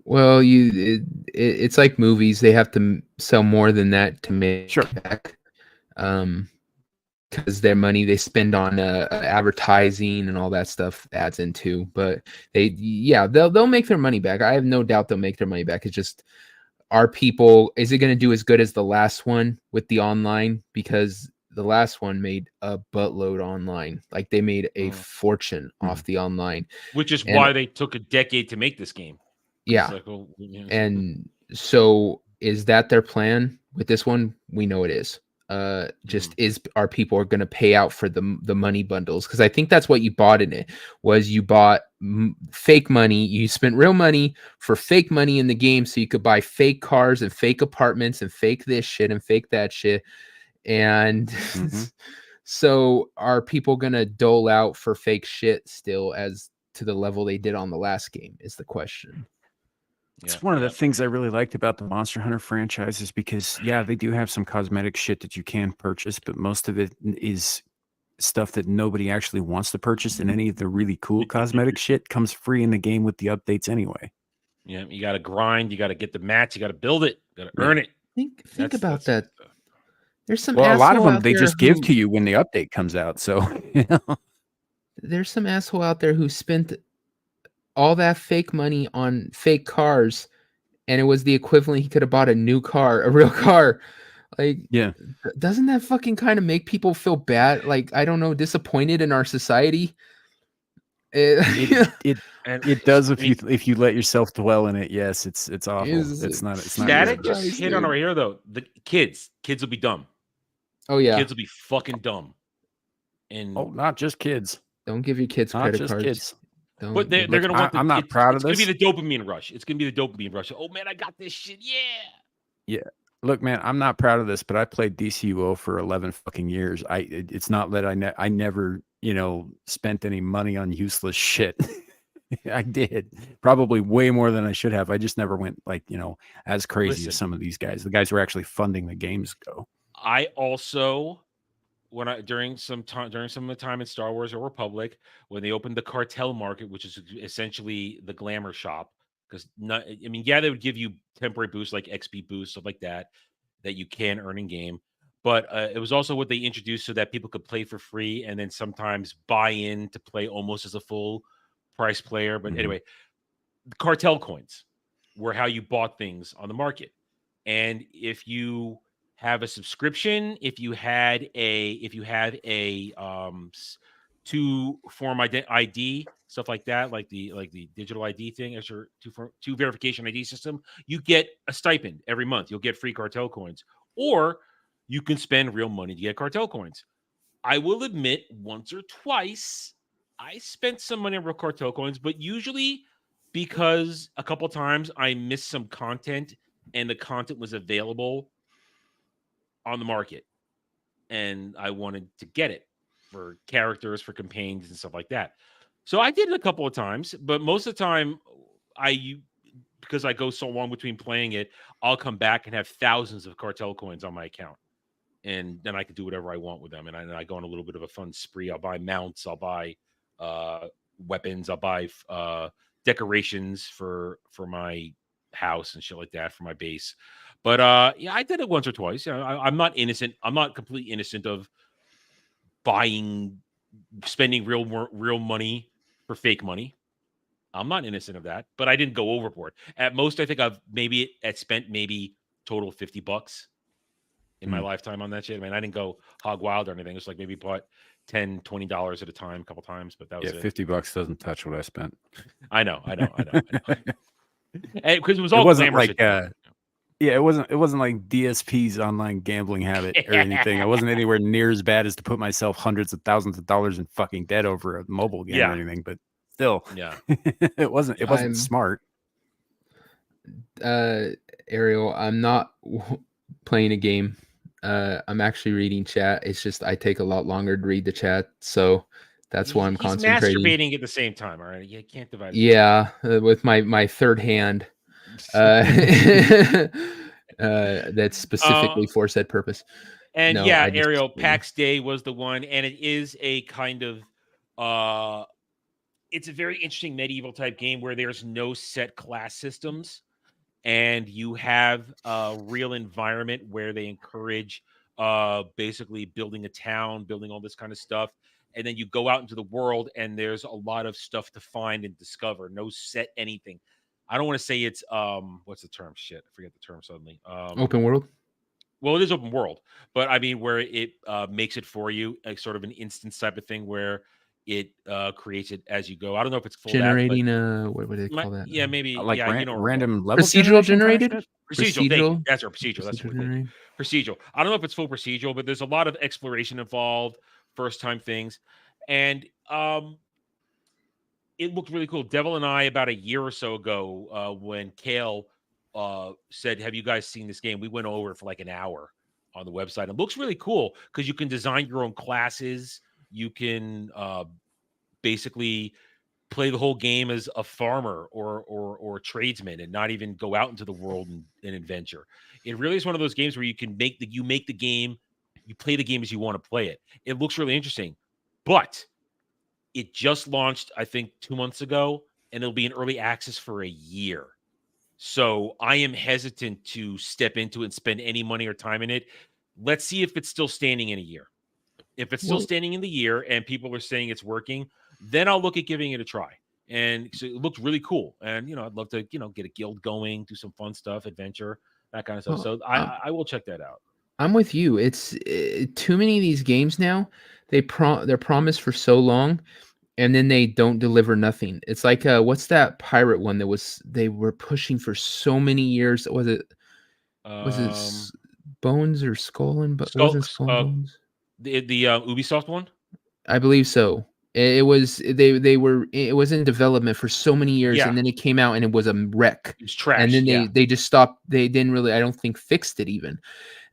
Well, it's like movies. They have to sell more than that to make back. Because their money they spend on advertising and all that stuff adds into, but they'll make their money back. I have no doubt they'll make their money back. It's just, is it going to do as good as the last one with the online? Because the last one made a buttload online. Like they made a fortune off the online, which is why they took a decade to make this game. Yeah. And so is that their plan with this one? We know it is. Our people are going to pay out for the money bundles, because I think that's what you bought in it. Was you bought fake money. You spent real money for fake money in the game, so you could buy fake cars and fake apartments and fake this shit and fake that shit. And so are people going to dole out for fake shit still as to the level they did on the last game is the question. It's one of the things I really liked about the Monster Hunter franchise is because, they do have some cosmetic shit that you can purchase, but most of it is stuff that nobody actually wants to purchase, and any of the really cool cosmetic shit comes free in the game with the updates anyway. Yeah, you got to grind, you got to get the mats, you got to build it, you got to earn it. Think about that. There's some a lot of them they just give to you when the update comes out. So there's some asshole out there who spent all that fake money on fake cars, and it was the equivalent. He could have bought a new car, a real car. Like, doesn't that fucking kind of make people feel bad? Like, I don't know, disappointed in our society? It does if you let yourself dwell in it. Yes, it's awful. It's not Static good. just hit on over here though. The kids will be dumb. Oh yeah, kids will be fucking dumb. And not just kids. Don't give your kids not credit just cards. kids. But they're gonna want. I'm not proud of this. It's gonna be the dopamine rush. It's gonna be the dopamine rush. Oh man, I got this shit. Yeah. Look, man, I'm not proud of this, but I played DCUO for 11 fucking years. It's not that I never, spent any money on useless shit. I did probably way more than I should have. I just never went as crazy as some of these guys. The guys who are actually funding the games go. I also, during some of the time in Star Wars or Republic, when they opened the cartel market, which is essentially the glamour shop, because they would give you temporary boosts like XP boosts, stuff like that you can earn in game. But it was also what they introduced so that people could play for free and then sometimes buy in to play almost as a full price player. But anyway, the cartel coins were how you bought things on the market. And if you have a subscription, if you have a two-form ID, stuff like that, like the digital ID thing as your two verification ID system, you get a stipend every month. You'll get free cartel coins, or you can spend real money to get cartel coins. I will admit, once or twice, I spent some money on real cartel coins, but usually because a couple times I missed some content and the content was available on the market and I wanted to get it for characters, for campaigns and stuff like that. So I did it a couple of times, but most of the time because I go so long between playing it, I'll come back and have thousands of cartel coins on my account. And then I can do whatever I want with them. And I go on a little bit of a fun spree. I'll buy mounts. I'll buy weapons. I'll buy decorations for my house and shit like that for my base. But I did it once or twice. I'm not innocent. I'm not completely innocent of spending real money for fake money. I'm not innocent of that, but I didn't go overboard. At most, I think I've spent total $50 in my lifetime on that shit. I mean, I didn't go hog wild or anything. It's like maybe bought $10, $20 at a time, a couple times, but that was it. $50 doesn't touch what I spent. I know. Because it was all wasn't glamorous. It wasn't like DSP's online gambling habit or anything. I wasn't anywhere near as bad as to put myself hundreds of thousands of dollars in fucking debt over a mobile game or anything, but still, it wasn't smart. Ariel, I'm not playing a game. I'm actually reading chat. It's just I take a lot longer to read the chat, so that's why I'm concentrating. Masturbating at the same time, all right? You can't divide. Yeah, with my third hand. That's specifically for said purpose. And Ariel, PAX Day was the one, and it is a kind of it's a very interesting medieval type game where there's no set class systems, and you have a real environment where they encourage basically building a town, building all this kind of stuff. And then you go out into the world and there's a lot of stuff to find and discover. No set anything. I don't want to say it's what's the term? Shit, I forget the term suddenly. Open world. Well, it is open world, but I mean where it makes it for you, like sort of an instance type of thing where it creates it as you go. I don't know if it's full generating what do they call that? Yeah, maybe like random level procedural generated. Procedural. That's our procedural. That's what procedural. I don't know if it's full procedural, but there's a lot of exploration involved, first time things, and it looked really cool. Devil and I, about a year or so ago, when Kale said, "Have you guys seen this game?" We went over it for like an hour on the website. It looks really cool because you can design your own classes. You can basically play the whole game as a farmer or a tradesman and not even go out into the world and adventure. It really is one of those games where you can make the game, you play the game as you want to play it. It looks really interesting, but it just launched, I think, 2 months ago, and it'll be in early access for a year. So I am hesitant to step into it and spend any money or time in it. Let's see if it's still standing in a year. If it's still standing in the year and people are saying it's working, then I'll look at giving it a try. And so it looked really cool. And, I'd love to, get a guild going, do some fun stuff, adventure, that kind of stuff. So I will check that out. I'm with you. It's too many of these games now. They're promised for so long. and then they don't deliver nothing. It's like what's that pirate one that they were pushing for so many years? Was it Bones or Skull and wasn't Skull and Bones? The Ubisoft one? I believe so. It was it was in development for so many years, and then it came out and it was a wreck. It was trash. And then they just stopped. They didn't really, I don't think, fixed it even.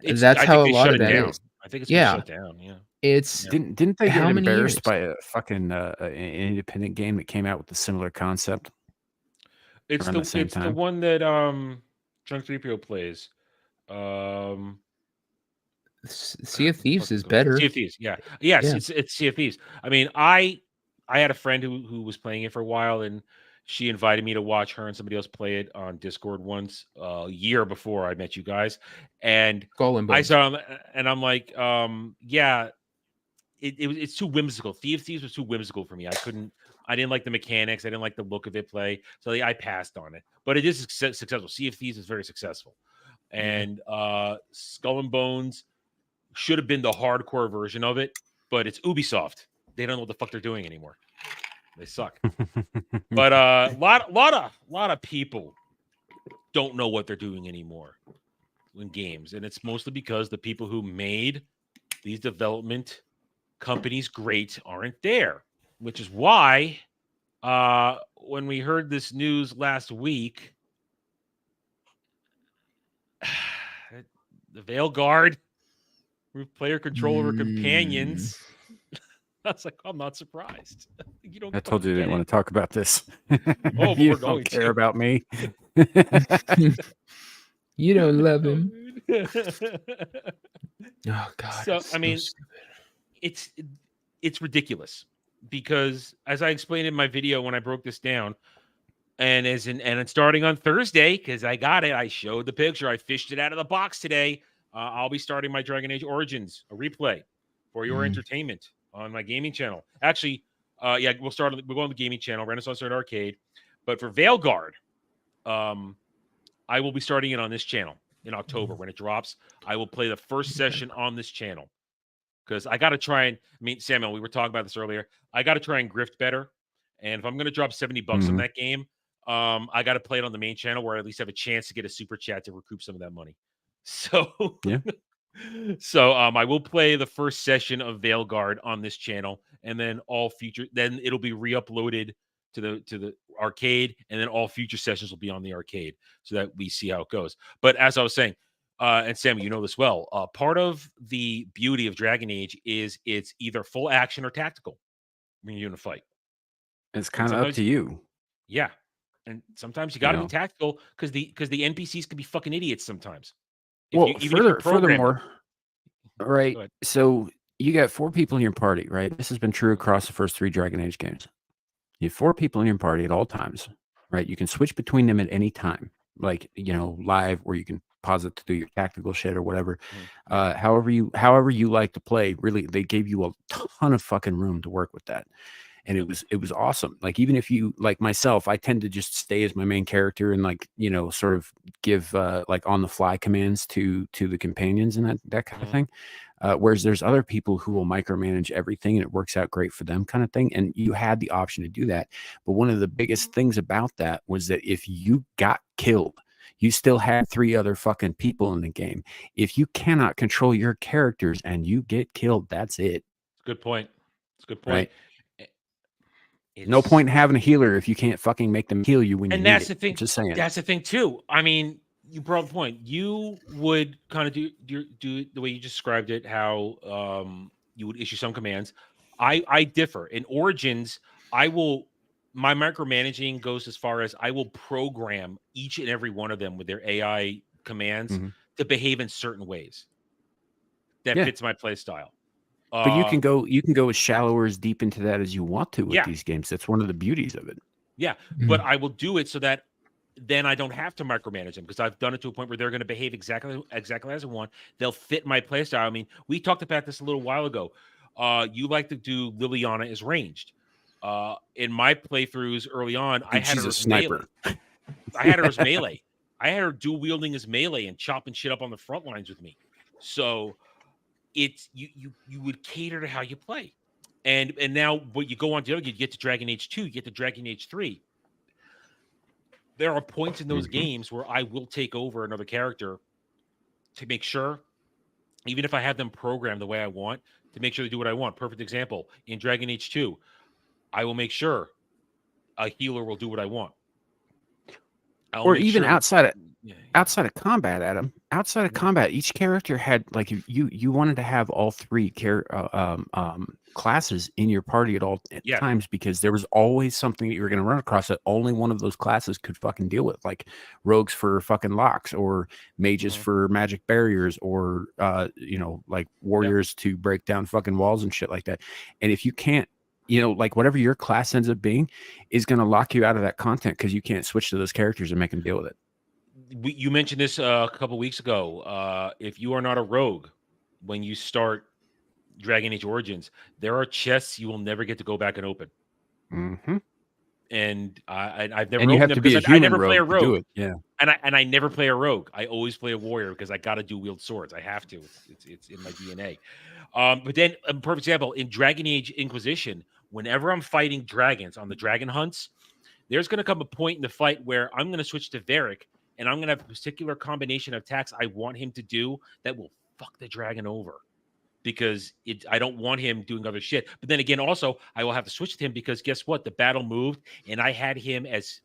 That's how a lot of that is. I think it's been shut down. Yeah. It's didn't they get embarrassed by a fucking an independent game that came out with a similar concept? It's the one that Chunk 3PO plays. Sea of Thieves is better. Sea of Thieves, yes, it's Sea of Thieves. I mean, I had a friend who was playing it for a while, and she invited me to watch her and somebody else play it on Discord once a year before I met you guys, and I saw them, and I'm like, it's too whimsical. Sea of Thieves was too whimsical for me. I didn't like the mechanics. I didn't like the look of it play, so I passed on it. But it is successful. Sea of Thieves is very successful, and Skull and Bones should have been the hardcore version of it, but it's Ubisoft. They don't know what the fuck they're doing anymore. They suck. But a lot of people don't know what they're doing anymore in games, and it's mostly because the people who made these development companies great aren't there, which is why when we heard this news last week, the Veilguard player control over companions. I was like, I'm not surprised. You don't. I told you I didn't want to talk about this. Oh, you don't care about me. You don't love him. Oh God. So I mean, it's ridiculous because, as I explained in my video when I broke this down, and it's starting on Thursday because I got it. I showed the picture. I fished it out of the box today. I'll be starting my Dragon Age Origins, a replay for your entertainment on my gaming channel. Actually, we'll go on the gaming channel, Renaissance Art Arcade. But for Veilguard, I will be starting it on this channel in October when it drops. I will play the first session on this channel because I got to try and, Samuel, we were talking about this earlier. I got to try and grift better. And if I'm going to drop $70 on that game, I got to play it on the main channel where I at least have a chance to get a super chat to recoup some of that money. So, I will play the first session of Veilguard on this channel, and then then it'll be re-uploaded to the arcade, and then all future sessions will be on the arcade, so that we see how it goes. But as I was saying, and Sam, you know this well, part of the beauty of Dragon Age is it's either full action or tactical when you're in a fight. It's kind of up to you. Yeah, and sometimes you got to be tactical because the NPCs can be fucking idiots sometimes. Furthermore, right? So you got 4 people in your party, right? This has been true across the first 3 Dragon Age games. You have 4 people in your party at all times, right? You can switch between them at any time, like live, or you can pause it to do your tactical shit or whatever. However you like to play. Really, they gave you a ton of fucking room to work with that. And it was awesome. Like, even if you, like myself, I tend to just stay as my main character and sort of give like on the fly commands to the companions and that kind of thing. Whereas there's other people who will micromanage everything and it works out great for them, kind of thing. And you had the option to do that. But one of the biggest things about that was that if you got killed, you still had 3 other fucking people in the game. If you cannot control your characters and you get killed, that's it. Good point. It's a good point. Right? No point in having a healer if you can't fucking make them heal you when you need it. And that's the thing. Just saying. That's the thing too. I mean, you brought up the point. You would kind of do the way you described it, how you would issue some commands. I differ. In Origins, my micromanaging goes as far as I will program each and every one of them with their AI commands to behave in certain ways that fits my play style. But you can go as shallow or as deep into that as you want to with these games. That's one of the beauties of it. Yeah, but I will do it so that then I don't have to micromanage them because I've done it to a point where they're going to behave exactly as I want. They'll fit my play style. I mean, we talked about this a little while ago. You like to do Liliana as ranged. In my playthroughs early on, I had her as sniper. I had her as melee. I had her dual wielding as melee and chopping shit up on the front lines with me. So it's you would cater to how you play. And now what you go on to you get to Dragon Age 2, you get to Dragon Age 3. There are points in those games where I will take over another character to make sure, even if I have them programmed the way I want, to make sure they do what I want. Perfect example, in Dragon Age 2, I will make sure a healer will do what I want. Or even outside of combat, Adam. Outside of combat, each character had like you wanted to have all three classes in your party at all times, because there was always something that you were going to run across that only one of those classes could fucking deal with, like rogues for fucking locks, or mages for magic barriers, or like warriors to break down fucking walls and shit like that. And if you can't, like whatever your class ends up being is going to lock you out of that content, because you can't switch to those characters and make them deal with it. You mentioned this a couple weeks ago. If you are not a rogue, when you start Dragon Age Origins, there are chests you will never get to go back and open. Mm-hmm. And I've never. And you have to be a human rogue play a rogue. To do it. Yeah. And I never play a rogue. I always play a warrior because I got to wield swords. I have to. It's in my DNA. But then a perfect example in Dragon Age Inquisition. Whenever I'm fighting dragons on the dragon hunts, there's going to come a point in the fight where I'm going to switch to Varric, and I'm going to have a particular combination of attacks I want him to do that will fuck the dragon over, because I don't want him doing other shit. But then again, also, I will have to switch to him because guess what? The battle moved, and I had him as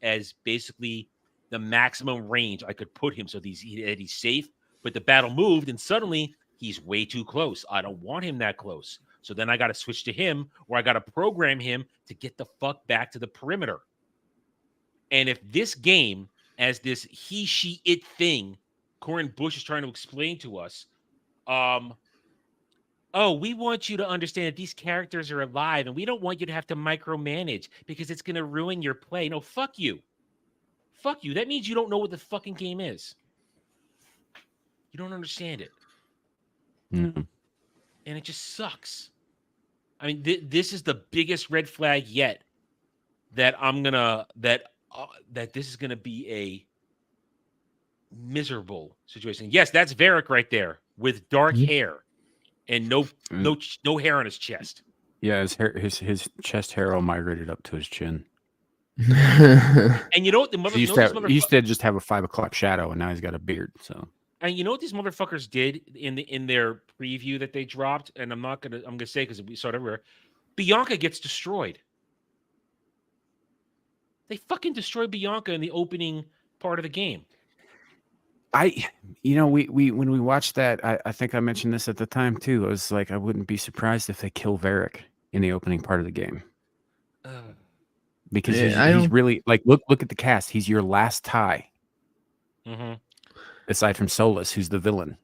basically the maximum range I could put him so that he's safe. But the battle moved, and suddenly he's way too close. I don't want him that close. So then I got to switch to him, or I got to program him to get the fuck back to the perimeter. And if this game, as this he, she, it thing, Corin Bush is trying to explain to us, we want you to understand that these characters are alive, and we don't want you to have to micromanage because it's going to ruin your play. No, fuck you. Fuck you. That means you don't know what the fucking game is. You don't understand it. Mm-hmm. And it just sucks. I mean, this is the biggest red flag yet that that this is gonna be a miserable situation. Yes, that's Varric right there with dark hair and no hair on his chest. Yeah, his chest hair all migrated up to his chin. And you know what he used to just have a 5 o'clock shadow, and now he's got a beard. So. And you know what these motherfuckers did in their preview that they dropped, and I'm gonna say because we saw it everywhere. Bianca gets destroyed. They fucking destroyed Bianca in the opening part of the game. We when we watched that, I think I mentioned this at the time too. I was like, I wouldn't be surprised if they kill Varric in the opening part of the game. Because he's really like look at the cast. He's your last tie. Mm-hmm. Aside from Solus, who's the villain.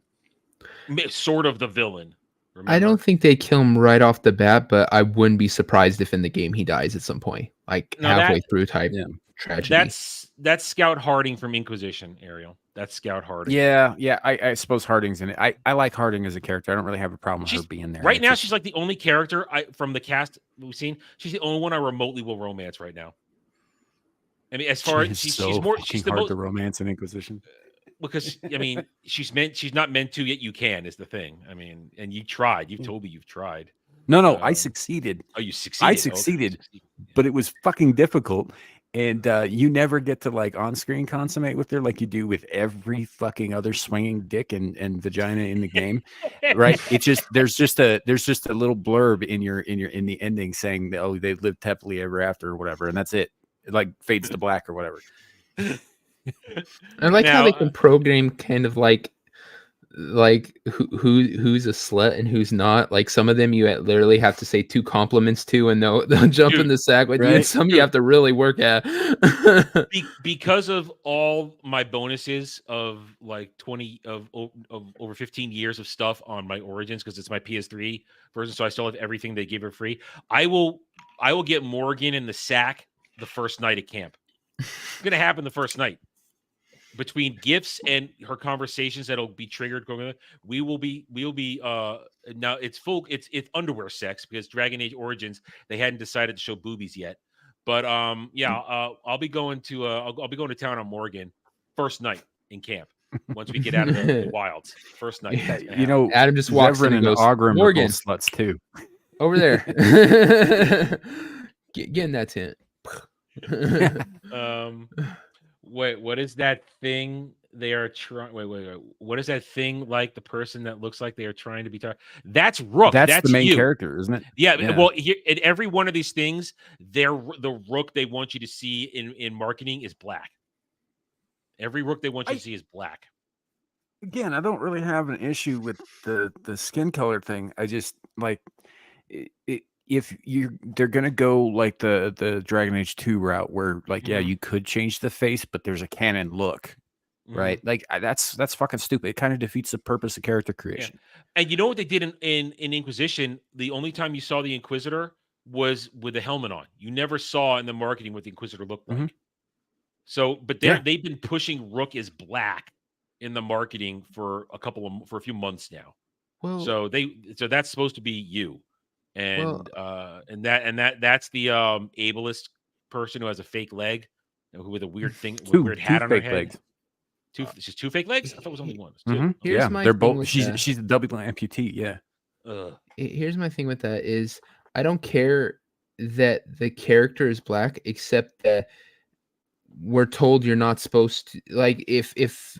Sort of the villain. Remember? I don't think they kill him right off the bat, but I wouldn't be surprised if in the game he dies at some point, like halfway through type tragedy. That's Scout Harding from Inquisition, Ariel. That's Scout Harding. Yeah. I suppose Harding's in it. I like Harding as a character. I don't really have a problem with her being there. Right now, she's like the only character from the cast we've seen. She's the only one I remotely will romance right now. I mean, as far as she's the hard to romance in Inquisition. Because I mean, she's not meant to, yet you can is the thing. I mean, and you tried. You've told me you've tried. No, I succeeded. Oh, you succeeded. I succeeded, but it was fucking difficult. And you never get to like on-screen consummate with her like you do with every fucking other swinging dick and vagina in the game, right? It's just there's just a little blurb in the ending saying, oh, they lived happily ever after or whatever, and that's it. It like fades to black or whatever. I like how they can program kind of like who's a slut and who's not. Like some of them you literally have to say 2 compliments to, and they'll jump in the sack with you. And some you have to really work at. Because of all my bonuses of like 20 of over 15 years of stuff on my Origins, because it's my PS3 version, so I still have everything they give her free. I will get Morgan in the sack the first night at camp. It's gonna happen the first night. Between gifts and her conversations that'll be triggered going, we will be now it's underwear sex, because Dragon Age Origins they hadn't decided to show boobies yet. But I'll be going to town on Morgan first night in camp once we get out of the wilds. First night. Adam just walks in and goes, Morgan Morgan sluts too. Over there. Get in that tent. Wait, what is that thing they are trying? Wait. What is that thing like the person that looks like they are trying to be? That's Rook. That's the main you. character, isn't it? Yeah. Well, in every one of these things, the Rook they want you to see in marketing is black. Every Rook they want you to see is black. Again, I don't really have an issue with the skin color thing. I just like if they're gonna go like the Dragon Age 2 route where like yeah, you could change the face, but there's a canon look, right? Like that's fucking stupid. It kind of defeats the purpose of character creation. Yeah. And you know what they did in Inquisition? The only time you saw the Inquisitor was with the helmet on. You never saw in the marketing what the Inquisitor looked like. So, but they've been pushing Rook as black in the marketing for a few months now. Well, so that's supposed to be you, and that's the ableist person who has a fake leg, with a weird thing, weird hat on her head. Legs. She's two fake legs. I thought it was only one. Here's my they're thing both. She's a double amputee. Yeah. Here's my thing with that is I don't care that the character is black, except that we're told you're not supposed to, like, if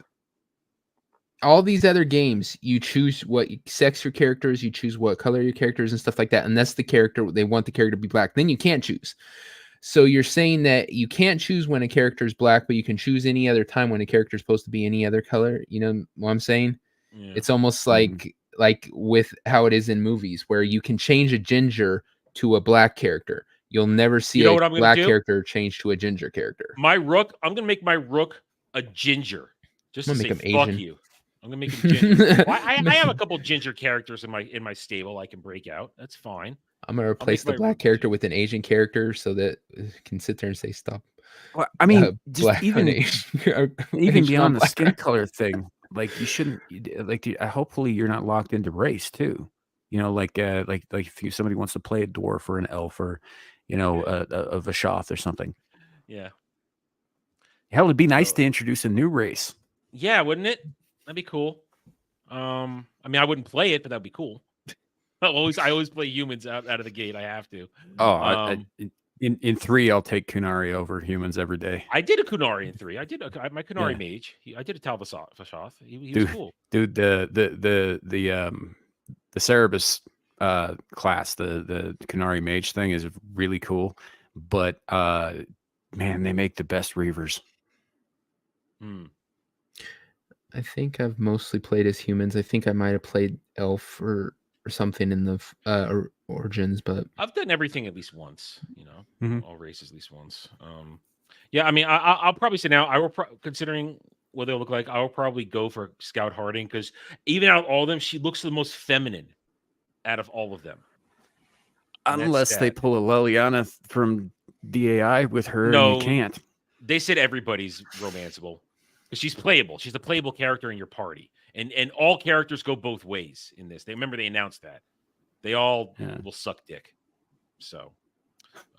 all these other games you choose what sex your character is, you choose what color your character is and stuff like that, and that's the character, they want the character to be black, then you can't choose. So you're saying that you can't choose when a character is black, but you can choose any other time when a character is supposed to be any other color. You know what I'm saying? It's almost like with how it is in movies where you can change a ginger to a black character. You'll never see a black character change to a ginger character. My Rook, I'm gonna make my Rook a ginger. Just to say fuck Asian. You. I'm gonna make him ginger. I have a couple ginger characters in my stable I can break out. That's fine. I'm gonna replace the black character with an Asian character so that it can sit there and say stop. Well, I mean, just even beyond the skin color thing, like you shouldn't like. Hopefully, you're not locked into race too. You know, like if somebody wants to play a dwarf or an elf or a Vashoth or something. Yeah. Hell, it'd be nice to introduce a new race. Yeah, wouldn't it? That'd be cool. I mean, I wouldn't play it, but that'd be cool. I always play humans out of the gate. I have to. Oh, in 3, I'll take Kunari over humans every day. I did a Kunari in 3. I did my Kunari mage. I did a Tal Vashoth. He was cool. Dude, the Cerebus class, the Kunari mage thing is really cool, but man, they make the best reavers. I think I've mostly played as humans. I think I might have played elf or something in the Origins, but I've done everything at least once. All races at least once. Yeah, I mean, I'll probably say now, I will considering what they'll look like, I will probably go for Scout Harding, because even out of all of them, she looks the most feminine out of all of them. Unless they pull a Leliana from DAI with her, no, and you can't. They said everybody's romanceable. She's playable. She's the playable character in your party. And all characters go both ways in this. They announced that. They all will suck dick. So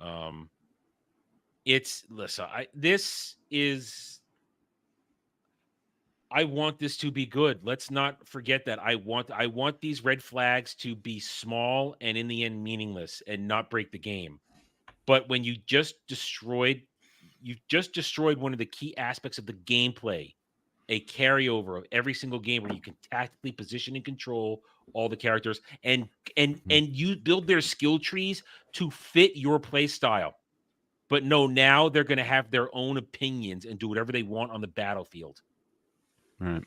I want this to be good. Let's not forget that. I want these red flags to be small and in the end meaningless and not break the game. But when you just destroyed one of the key aspects of the gameplay, a carryover of every single game where you can tactically position and control all the characters and you build their skill trees to fit your play style. But no, now they're going to have their own opinions and do whatever they want on the battlefield. Right.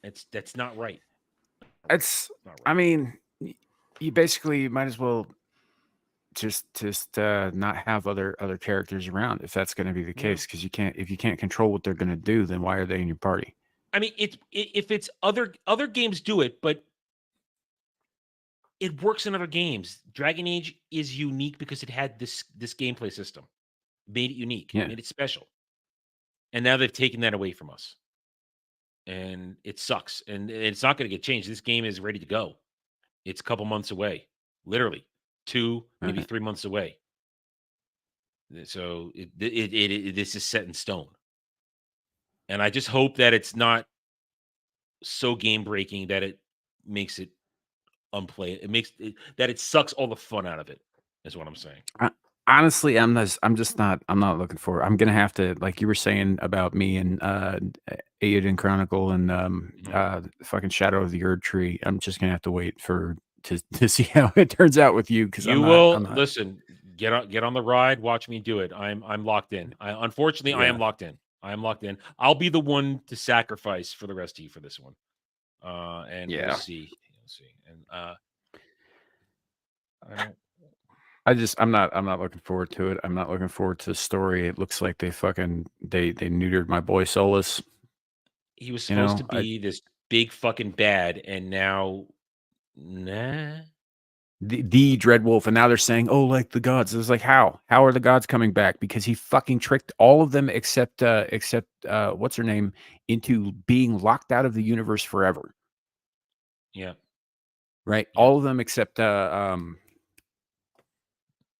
That's not right. It's not right. I mean, you basically might as well just not have other characters around if that's going to be the case, because if you can't control what they're going to do, then why are they in your party? I mean, if it's other games do it, but it works in other games. Dragon Age is unique because it had this gameplay system, made it unique, made it special, and now they've taken that away from us, and it sucks. And it's not going to get changed. This game is ready to go. It's a couple months away, literally 2, maybe 3 months away. So this is set in stone. And I just hope that it's not so game breaking that it makes it unplay. It makes it, that it sucks all the fun out of it. Is what I'm saying. Honestly, I'm not looking for. I'm gonna have to, like you were saying about me and Aiden Chronicle and fucking Shadow of the Erd Tree. I'm just gonna have to wait to see how it turns out with you, because I'm not. Listen. Get on the ride. Watch me do it. I'm locked in. Unfortunately, I am locked in. I am locked in. I'll be the one to sacrifice for the rest of you for this one. And we'll see. And I'm not looking forward to it. I'm not looking forward to the story. It looks like they neutered my boy Solus. He was supposed to be this big fucking bad, and now the Dreadwolf, and now they're saying, oh, like the gods. It was like, how are the gods coming back? Because he fucking tricked all of them except what's her name into being locked out of the universe forever. Yeah. Right. Yeah. All of them except it's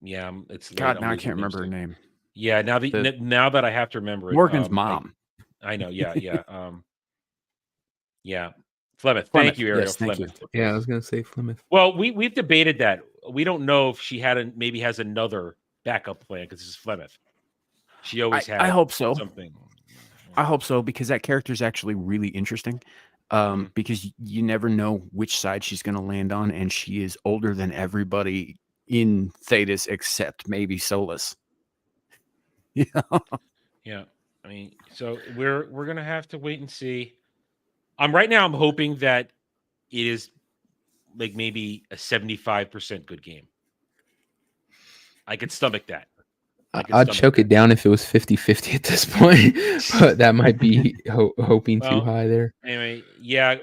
late. God, now I can't remember her name. Yeah, now that I have to remember it. Morgan's mom. I know, yeah. Flemeth. Thank you, Ariel. Yes, thank you. Yeah, I was gonna say Flemeth. Well, we've debated that. We don't know if she maybe has another backup plan, because this is Flemeth. She always had. I hope so. Something. I hope so, because that character is actually really interesting. Because you never know which side she's going to land on, and she is older than everybody in Thetis except maybe Solus. Yeah. I mean, so we're gonna have to wait and see. Right now I'm hoping that it is like maybe a 75% good game. I could stomach that. I'd choke it down if it was 50-50 at this point, but that might be hoping too high there. Anyway, yeah,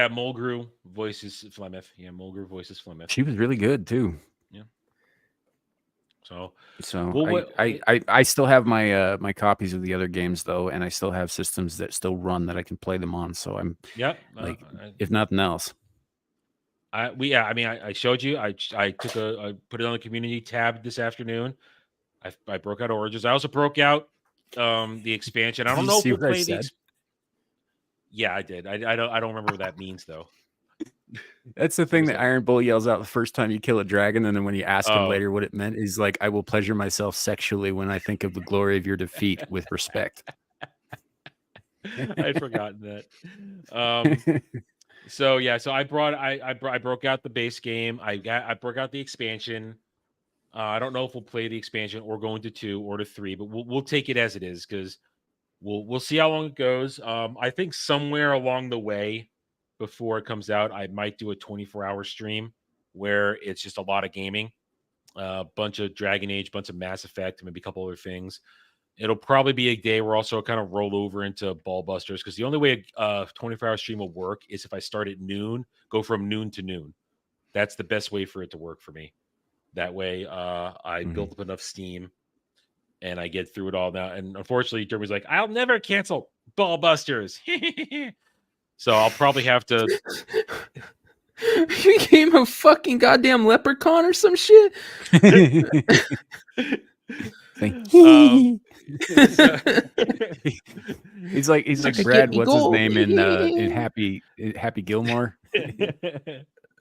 Mulgrew voices Flemeth. Yeah, Mulgrew voices Flemeth. She was really good too. Yeah. So I still have my my copies of the other games though, and I still have systems that still run that I can play them on. So I'm if nothing else. I showed you. I put it on the community tab this afternoon. I broke out Origins. I also broke out the expansion. I don't know if we'll play the. Yeah, I did. I don't remember what that means though. That's the thing that Iron Bull yells out the first time you kill a dragon, and then when you ask him later what it meant, he's like, "I will pleasure myself sexually when I think of the glory of your defeat with respect." I'd forgotten that. So I broke out the base game. I broke out the expansion. I don't know if we'll play the expansion or go into 2 or to 3, but we'll take it as it is, because we'll see how long it goes. I think somewhere along the way, before it comes out, I might do a 24-hour stream where it's just a lot of gaming, a bunch of Dragon Age, bunch of Mass Effect, maybe a couple other things. It'll probably be a day where also kind of roll over into Ballbusters, because the only way a 24-hour stream will work is if I start at noon, go from noon to noon. That's the best way for it to work for me. That way, I built up enough steam, and I get through it all now. And unfortunately, Derby's like, "I'll never cancel Ballbusters." So I'll probably have to. You became a fucking goddamn leprechaun or some shit. He's like Brad. What's his name in Happy Gilmore?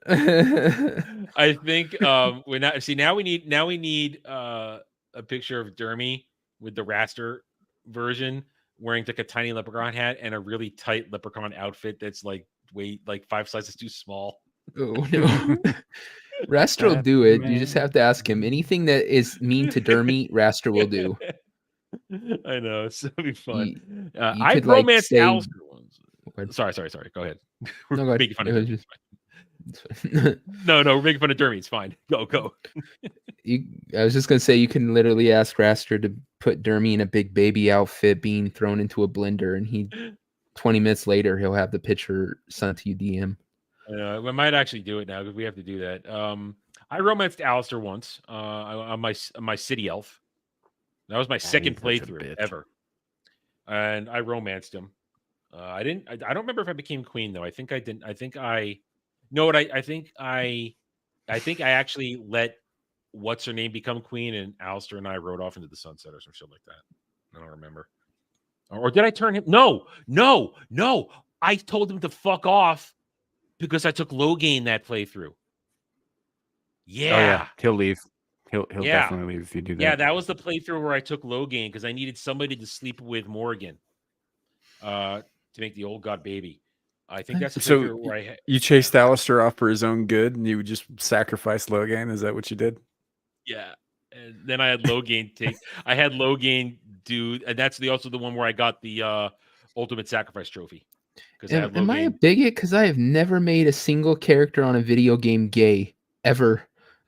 I think now we need a picture of Dermy with the raster version, wearing like a tiny leprechaun hat and a really tight leprechaun outfit that's like 5 sizes too small. Oh no. Raster will do it. Man. You just have to ask him. Anything that is mean to Dermy, Raster will do. I know, it's gonna be fun. I romanced Alistair once. Sorry. Go ahead. We're making fun of it. No, we're making fun of Dermy. It's fine. Go. I was just gonna say, you can literally ask Raster to put Dermy in a big baby outfit being thrown into a blender, and 20 minutes later he'll have the picture sent to you DM. We might actually do it now, because we have to do that. I romanced Alistair once on my city elf. That was my second playthrough ever, and I romanced him. I don't remember if I became queen though. I think I didn't. I think I actually let what's her name become queen, and Alistair and I rode off into the sunset or some shit like that. I don't remember. Or did I turn him? No. I told him to fuck off because I took low gain that playthrough. Yeah. Oh yeah, he'll leave. He'll definitely leave if you do that. Yeah, that was the playthrough where I took Logain because I needed somebody to sleep with Morgan to make the old god baby. I think that's the playthrough where you chased Alistair off for his own good, and you would just sacrifice Logain. Is that what you did? Yeah, and then I had Logain do, and that's also the one where I got the ultimate sacrifice trophy. Am I a bigot? Because I have never made a single character on a video game gay ever.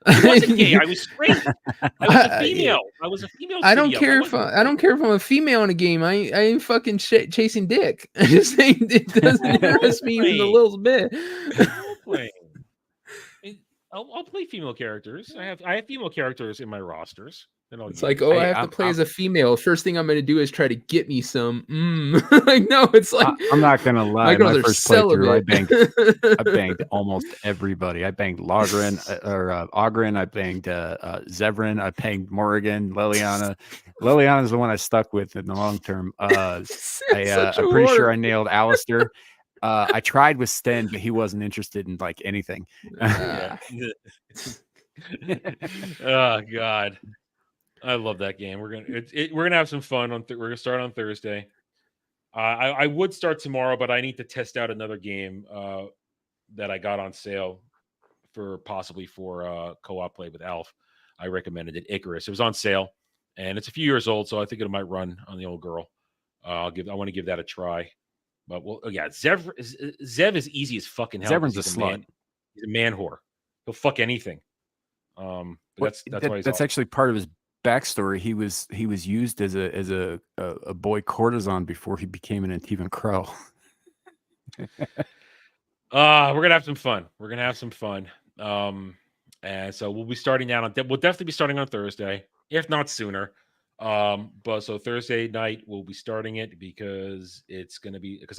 I wasn't gay. I was straight. I was a female. I was a female. I don't care if I'm a female in a game. I ain't fucking chasing dick. I just think it doesn't interest me even a little bit. I'll play female characters. I have female characters in my rosters. It's like, I have to play as a female. First thing I'm going to do is try to get me some. Like, no, it's like I'm not going to lie. My first playthrough, I banged almost everybody. I banged Logren or Ogren. I banged Zevran. I banged Morrigan, Liliana. Liliana is the one I stuck with in the long term. I'm pretty sure I nailed Alistair. I tried with Sten, but he wasn't interested in like anything. Oh God. I love that game. We're gonna have some fun we're gonna start on Thursday. I would start tomorrow, but I need to test out another game that I got on sale for co-op play with Alf. I recommended it, Icarus. It was on sale, and it's a few years old, so I think it might run on the old girl. I want to give that a try. But Zev is easy as fucking hell. Zevran's a slut. He's a man whore. He'll fuck anything. That's why that's actually part of his backstory. He was used as a boy courtesan before he became an Antivan Crow. We're gonna have some fun. And so we'll be starting out we'll definitely be starting on Thursday, if not sooner. But so Thursday night we'll be starting it because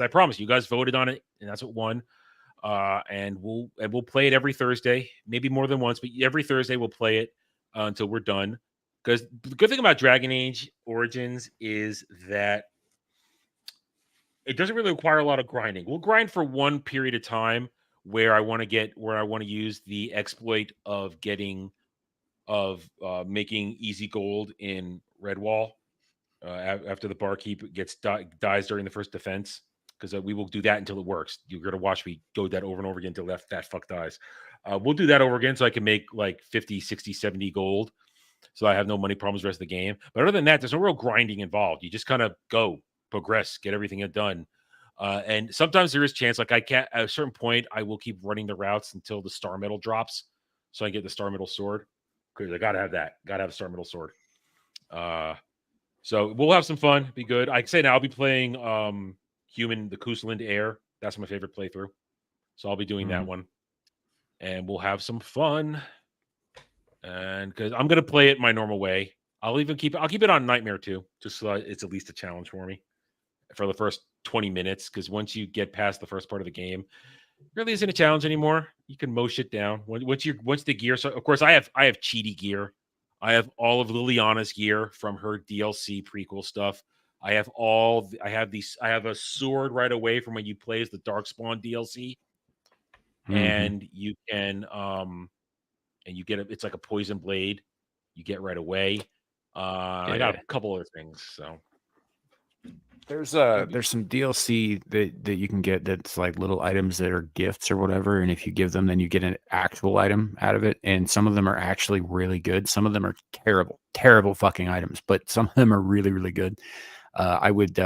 I promise you guys voted on it, and that's what won. And we'll play it every Thursday, maybe more than once, but every Thursday we'll play it until we're done. Because the good thing about Dragon Age Origins is that it doesn't really require a lot of grinding. We'll grind for one period of time where I want to use the exploit of making easy gold in Redwall after the barkeep dies during the first defense. Because we will do that until it works. You're going to watch me go that over and over again until that fuck dies. We'll do that over again so I can make like 50, 60, 70 gold. So I have no money problems the rest of the game. But other than that, there's no real grinding involved. You just kind of progress, get everything done. And sometimes there is chance, like at a certain point, I will keep running the routes until the star medal drops. So I get the star medal sword. Because I got to have that. Got to have a star medal sword. So we'll have some fun. Be good. I can say now I'll be playing the Kusland Air. That's my favorite playthrough. So I'll be doing that one. And we'll have some fun. And because I'm gonna play it my normal way. I'll keep it on Nightmare too, just so it's at least a challenge for me for the first 20 minutes. Because once you get past the first part of the game, it really isn't a challenge anymore. You can mow shit down. Once the gear, so of course I have cheaty gear. I have all of Liliana's gear from her DLC prequel stuff. I have a sword right away from when you play as the Darkspawn DLC. And you can and you get it's like a poison blade you get right away. I got a couple other things. So there's some DLC that you can get that's like little items that are gifts or whatever, and if you give them, then you get an actual item out of it. And some of them are actually really good. Some of them are terrible fucking items, but some of them are really, really good. I would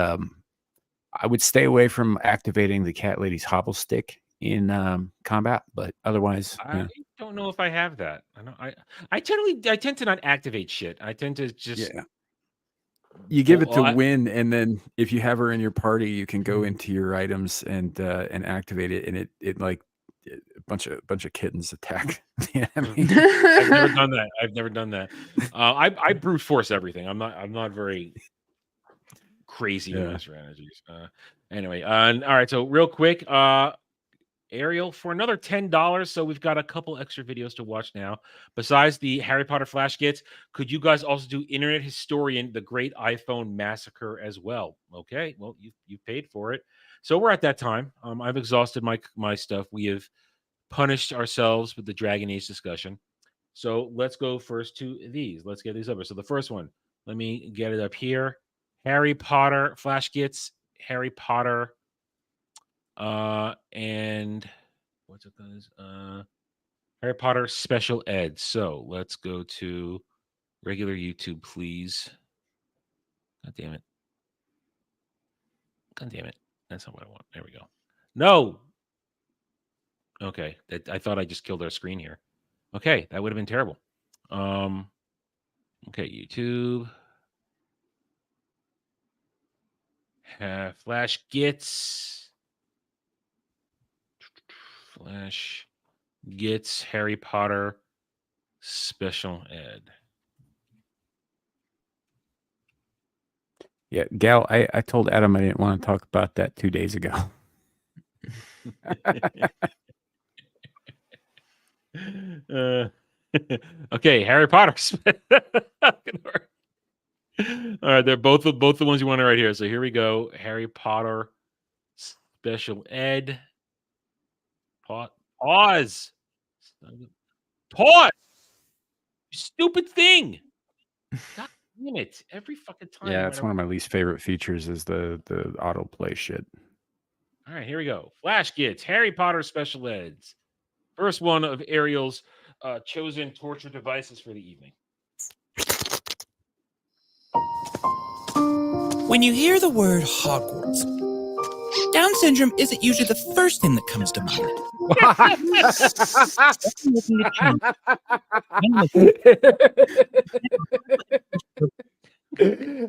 stay away from activating the cat lady's hobble stick in combat, but otherwise I don't know if I have that. I tend to not activate shit. I tend to just you give it to Win, and then if you have her in your party, you can go into your items and activate it, and it like a bunch of kittens attack the enemy. I've never done that. I brute force everything. I'm not very crazy with my strategies. Anyway, all right. So real quick, Ariel, for another $10, so we've got a couple extra videos to watch now. Besides the Harry Potter flash kits, could you guys also do Internet Historian, the Great iPhone Massacre as well? Okay, well, you paid for it. So we're at that time. I've exhausted my stuff. We have punished ourselves with the Dragon Age discussion. So let's go first to these. Let's get these over. So the first one, let me get it up here. Harry Potter, Flash gets Harry Potter, and what's it called? Harry Potter Special Ed. So let's go to regular YouTube, please. God damn it. God damn it. That's not what I want. There we go. No. Okay. I thought I just killed our screen here. Okay. That would have been terrible. Okay. YouTube. Flash gets Harry Potter Special Ed. Yeah, Gal, I told Adam I didn't want to talk about that 2 days ago. Okay, Harry Potter. All right, they're both the ones you want right here. So here we go. Harry Potter Special Ed. Pause. You stupid thing. God damn it. Every fucking time. Yeah, that's one of my least favorite features is the autoplay shit. All right, here we go. Flash gets Harry Potter Special Eds. First one of Ariel's chosen torture devices for the evening. When you hear the word Hogwarts, Down syndrome isn't usually the first thing that comes to mind.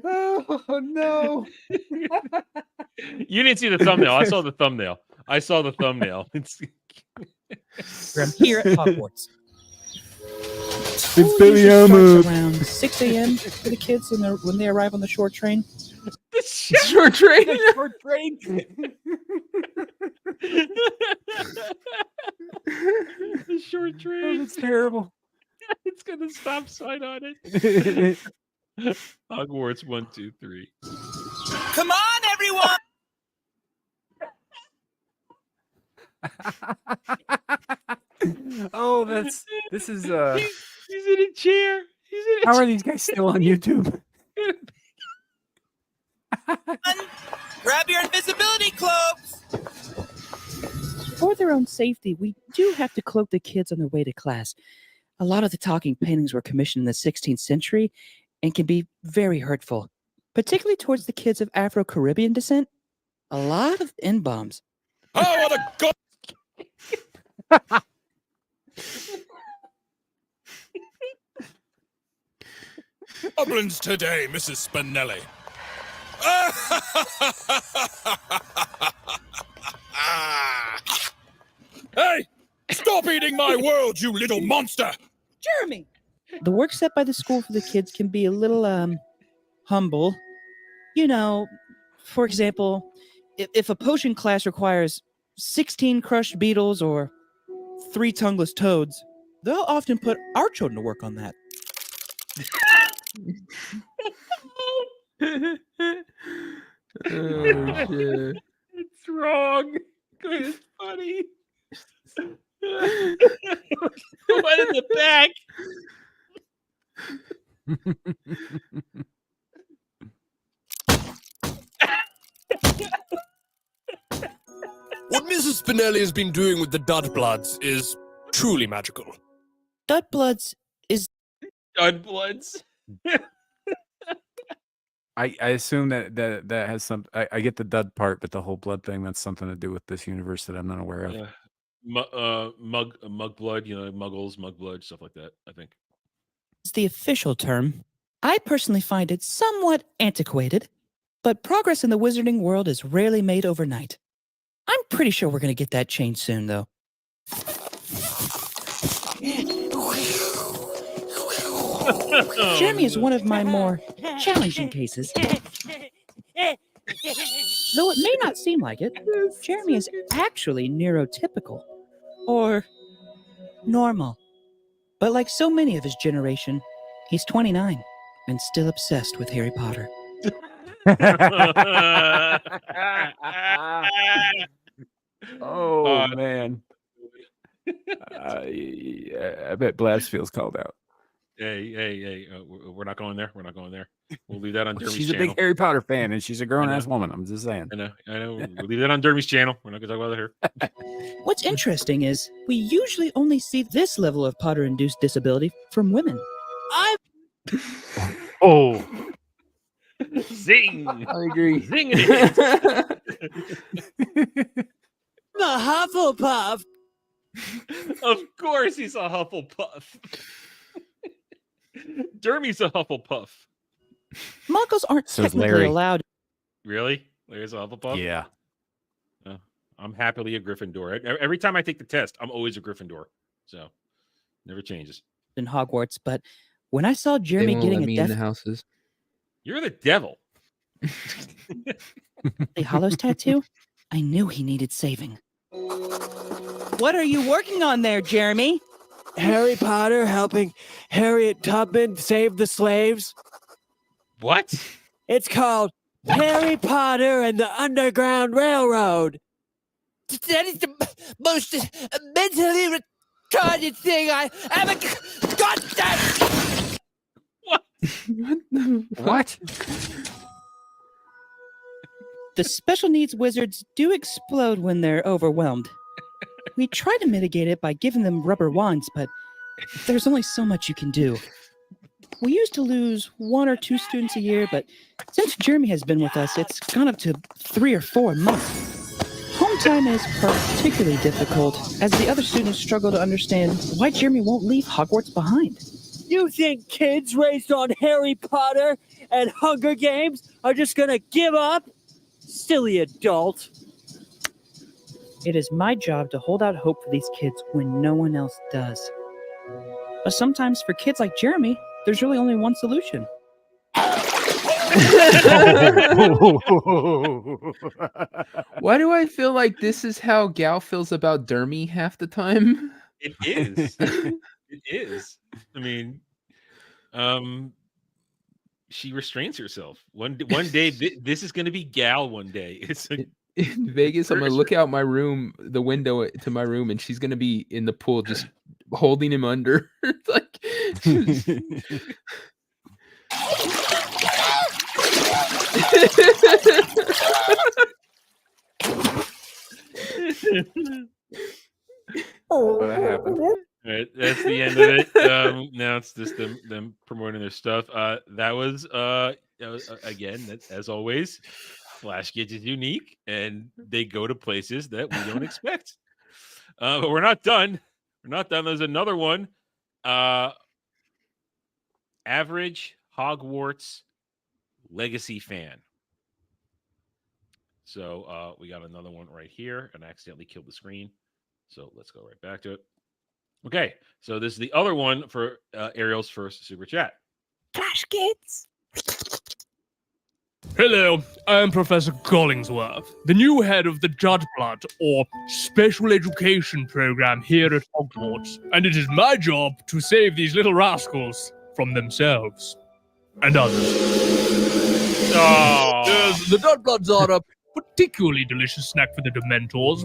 Oh no! You didn't see the thumbnail. I saw the thumbnail. I'm here at Hogwarts. It's Billy Elmo. Around 6 a.m. for the kids when they arrive on the short train. The short train. The short train. The short train. Oh, that's terrible. It's got a stop sign on it. Hogwarts 1, 2, 3. Come on, everyone! Oh, this is He's in a chair. How are these guys still on YouTube? Grab your invisibility cloaks! For their own safety, we do have to cloak the kids on their way to class. A lot of the talking paintings were commissioned in the 16th century and can be very hurtful, particularly towards the kids of Afro-Caribbean descent. A lot of N-bombs. Oh, what a god! Goblins today, Mrs. Spinelli. Hey! Stop eating my world, you little monster! Jeremy! The work set by the school for the kids can be a little, humble. You know, for example, if a potion class requires 16 crushed beetles or 3 tongueless toads, they'll often put our children to work on that. Oh shit! It's wrong. It's funny. What in the back? What Mrs. Spinelli has been doing with the Dudbloods is truly magical. Dudbloods is... Dudbloods? I assume that has some. I get the dud part, but the whole blood thing, that's something to do with this universe that I'm not aware of. Yeah. Mug blood, muggles, mug blood, stuff like that, I think. It's the official term. I personally find it somewhat antiquated, but progress in the wizarding world is rarely made overnight. I'm pretty sure we're going to get that changed soon, though. Jeremy is one of my more challenging cases. Though it may not seem like it, Jeremy is actually neurotypical. Or normal. But like so many of his generation, he's 29 and still obsessed with Harry Potter. Oh man. I bet Blast feels called out. Hey! We're not going there. We're not going there. We'll leave that on Dermy's She's channel. a big Harry Potter fan, and she's a grown-ass woman. I'm just saying. I know. We'll leave that on Dermy's channel. We're not going to talk about it here. What's interesting is we usually only see this level of Potter-induced disability from women. Oh. Zing! I agree. Zing it! The Hufflepuff. Of course he's a Hufflepuff. Dermy's a Hufflepuff. Muggles aren't So is technically Larry. allowed. Really? Larry's a Hufflepuff? Yeah. I'm happily a Gryffindor. Every time I take the test, I'm always a Gryffindor. So, never changes. In Hogwarts, but when I saw They Jeremy won't getting let a me in the Deathly houses. You're the devil. Hallows tattoo, I knew he needed saving. What are you working on there, Jeremy? Harry Potter helping Harriet Tubman save the slaves. What? It's called Harry Potter and the Underground Railroad. That is the most mentally retarded thing I ever got that. What? The special needs wizards do explode when they're overwhelmed. We try to mitigate it by giving them rubber wands, but there's only so much you can do. We used to lose 1 or 2 students a year, but since Jeremy has been with us, it's gone up to 3 or 4 a month. Home time is particularly difficult, as the other students struggle to understand why Jeremy won't leave Hogwarts behind. You think kids raised on Harry Potter and Hunger Games are just gonna give up? Silly adult. It is my job to hold out hope for these kids when no one else does. But sometimes for kids like Jeremy, there's really only one solution. Why do I feel like this is how Gal feels about Dermy half the time? It is. It is. I mean, she restrains herself. One day, this is going to be Gal. One day, it's in Vegas. I'm gonna look out my room, the window to my room, and she's gonna be in the pool, just holding him under. Like, What happened? All right, that's the end of it. Now it's just them promoting their stuff. That was again, as always, Flash Kids is unique, and they go to places that we don't expect. But we're not done. We're not done. There's another one. Average Hogwarts Legacy fan. So we got another one right here, and I accidentally killed the screen. So let's go right back to it. Okay, so this is the other one for Ariel's first super chat. Flash Kids. Hello, I am Professor Collingsworth, the new head of the Judgeblood, or Special Education Program here at Hogwarts, and it is my job to save these little rascals from themselves and others. Oh. The Judgebloods are a particularly delicious snack for the Dementors,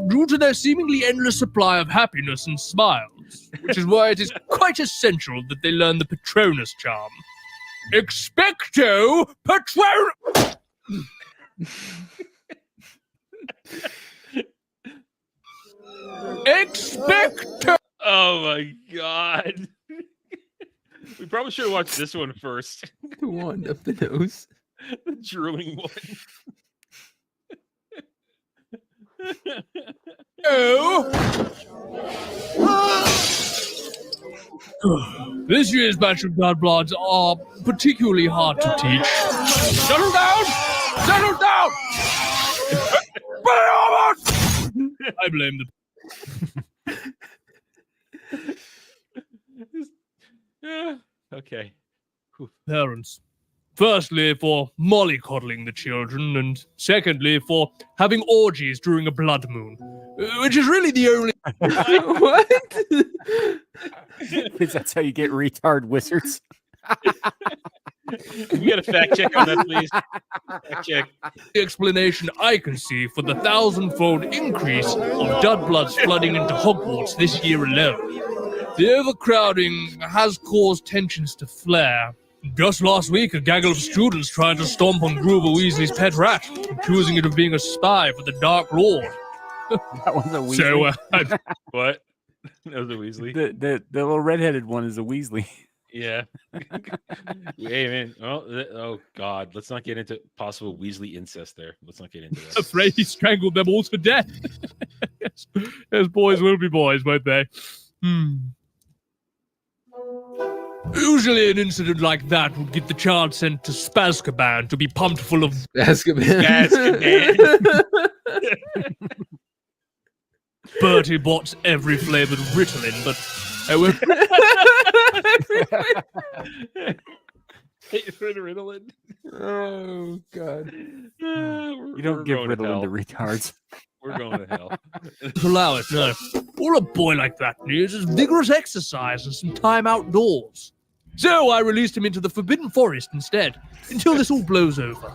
due to their seemingly endless supply of happiness and smiles, which is why it is quite essential that they learn the Patronus charm. Expecto Patronum! Expecto! Oh my god. We probably should have watched this one first. the one up the nose. The drooling one. This year's batch of Judgeblods are particularly hard to teach. Settle down! Settle down! I blame the okay. Parents. Firstly, for mollycoddling the children, and secondly, for having orgies during a blood moon, which is really the only. What? Because that's how you get retard wizards. You got a fact check on that, please. Check. The explanation I can see for the 1,000-fold increase of Dudbloods flooding into Hogwarts this year alone. The overcrowding has caused tensions to flare. Just last week, a gaggle of students tried to stomp on Gruber Weasley's pet rat, accusing it of being a spy for the Dark Lord. That one's a Weasley. So, what? That was a Weasley? The little redheaded one is a Weasley. Yeah. Hey, man. Oh, God. Let's not get into possible Weasley incest there. Let's not get into that. Afraid he strangled them all to death. Yes, boys will be boys, won't they? Usually an incident like that would get the child sent to Spazkaban to be pumped full of... Spazkaban. Bertie bought every flavored Ritalin, but I won't... Ritalin. Oh, God. You don't give Ritalin to retards. We're going to hell. Allow it, no. All a boy like that needs is vigorous exercise and some time outdoors. So I released him into the Forbidden Forest instead, until this all blows over.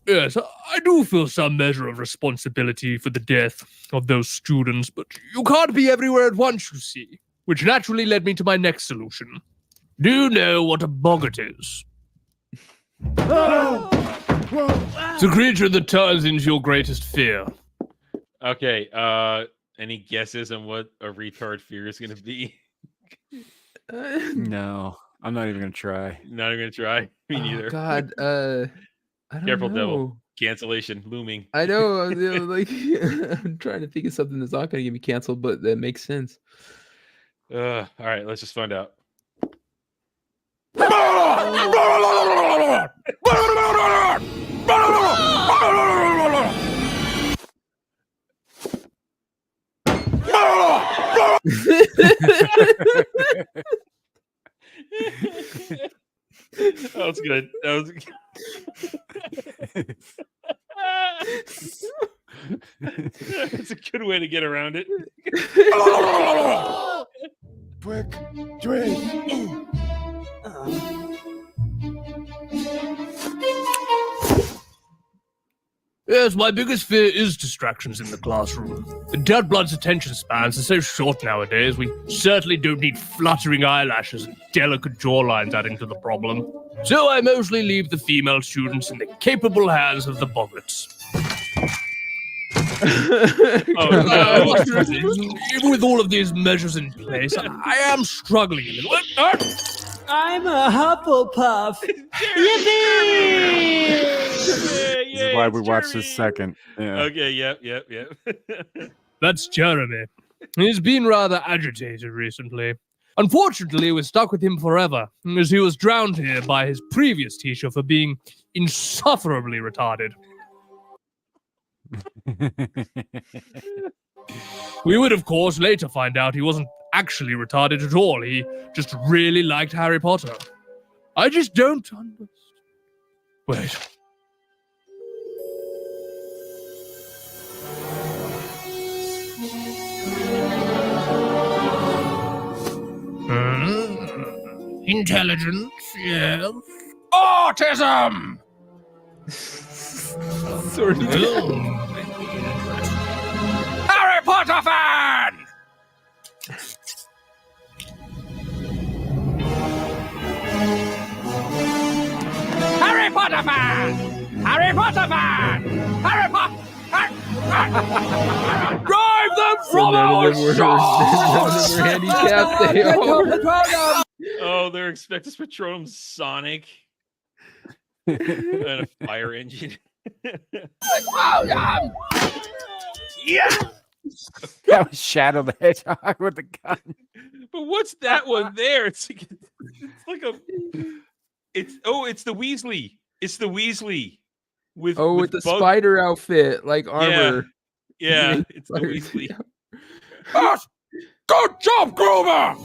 Yes, I do feel some measure of responsibility for the death of those students, but you can't be everywhere at once, you see, which naturally led me to my next solution. Do you know what a boggart is? It's a creature that turns into your greatest fear. Okay, any guesses on what a retard fear is going to be? No, I'm not even going to try. Not even going to try? Me neither. God, I don't Careful, know. devil. Cancellation looming. I know, like, I'm trying to think of something that's not going to get me canceled, but that makes sense. All right, let's just find out. That was good. That was good. It's a good way to get around it. Quick drink. Yes, my biggest fear is distractions in the classroom. Dudblood's attention spans are so short nowadays, we certainly don't need fluttering eyelashes and delicate jawlines adding to the problem. So I mostly leave the female students in the capable hands of the boggarts. Even with all of these measures in place, I am struggling a little. I'm a Hufflepuff. Yippee! This is why we watched this second. Yeah. Okay, yep. That's Jeremy. He's been rather agitated recently. Unfortunately, we're stuck with him forever, as he was drowned here by his previous teacher for being insufferably retarded. We would, of course, later find out he wasn't actually retarded at all. He just really liked Harry Potter. I just don't understand. Wait. Intelligence, yes. Autism! Sorry. Harry Potter fan! Harry Potter fan! Harry Potter fan! Harry Potter! Drive them from our shores! Handicapped, they are. Oh, they're Expectus Patronum Sonic and a fire engine. Yeah! That was Shadow the Hedgehog with the gun. But what's that one there? It's like a. It's the Weasley. It's the Weasley with the spider outfit, like armor. Yeah, it's the Weasley. Good job, Grover!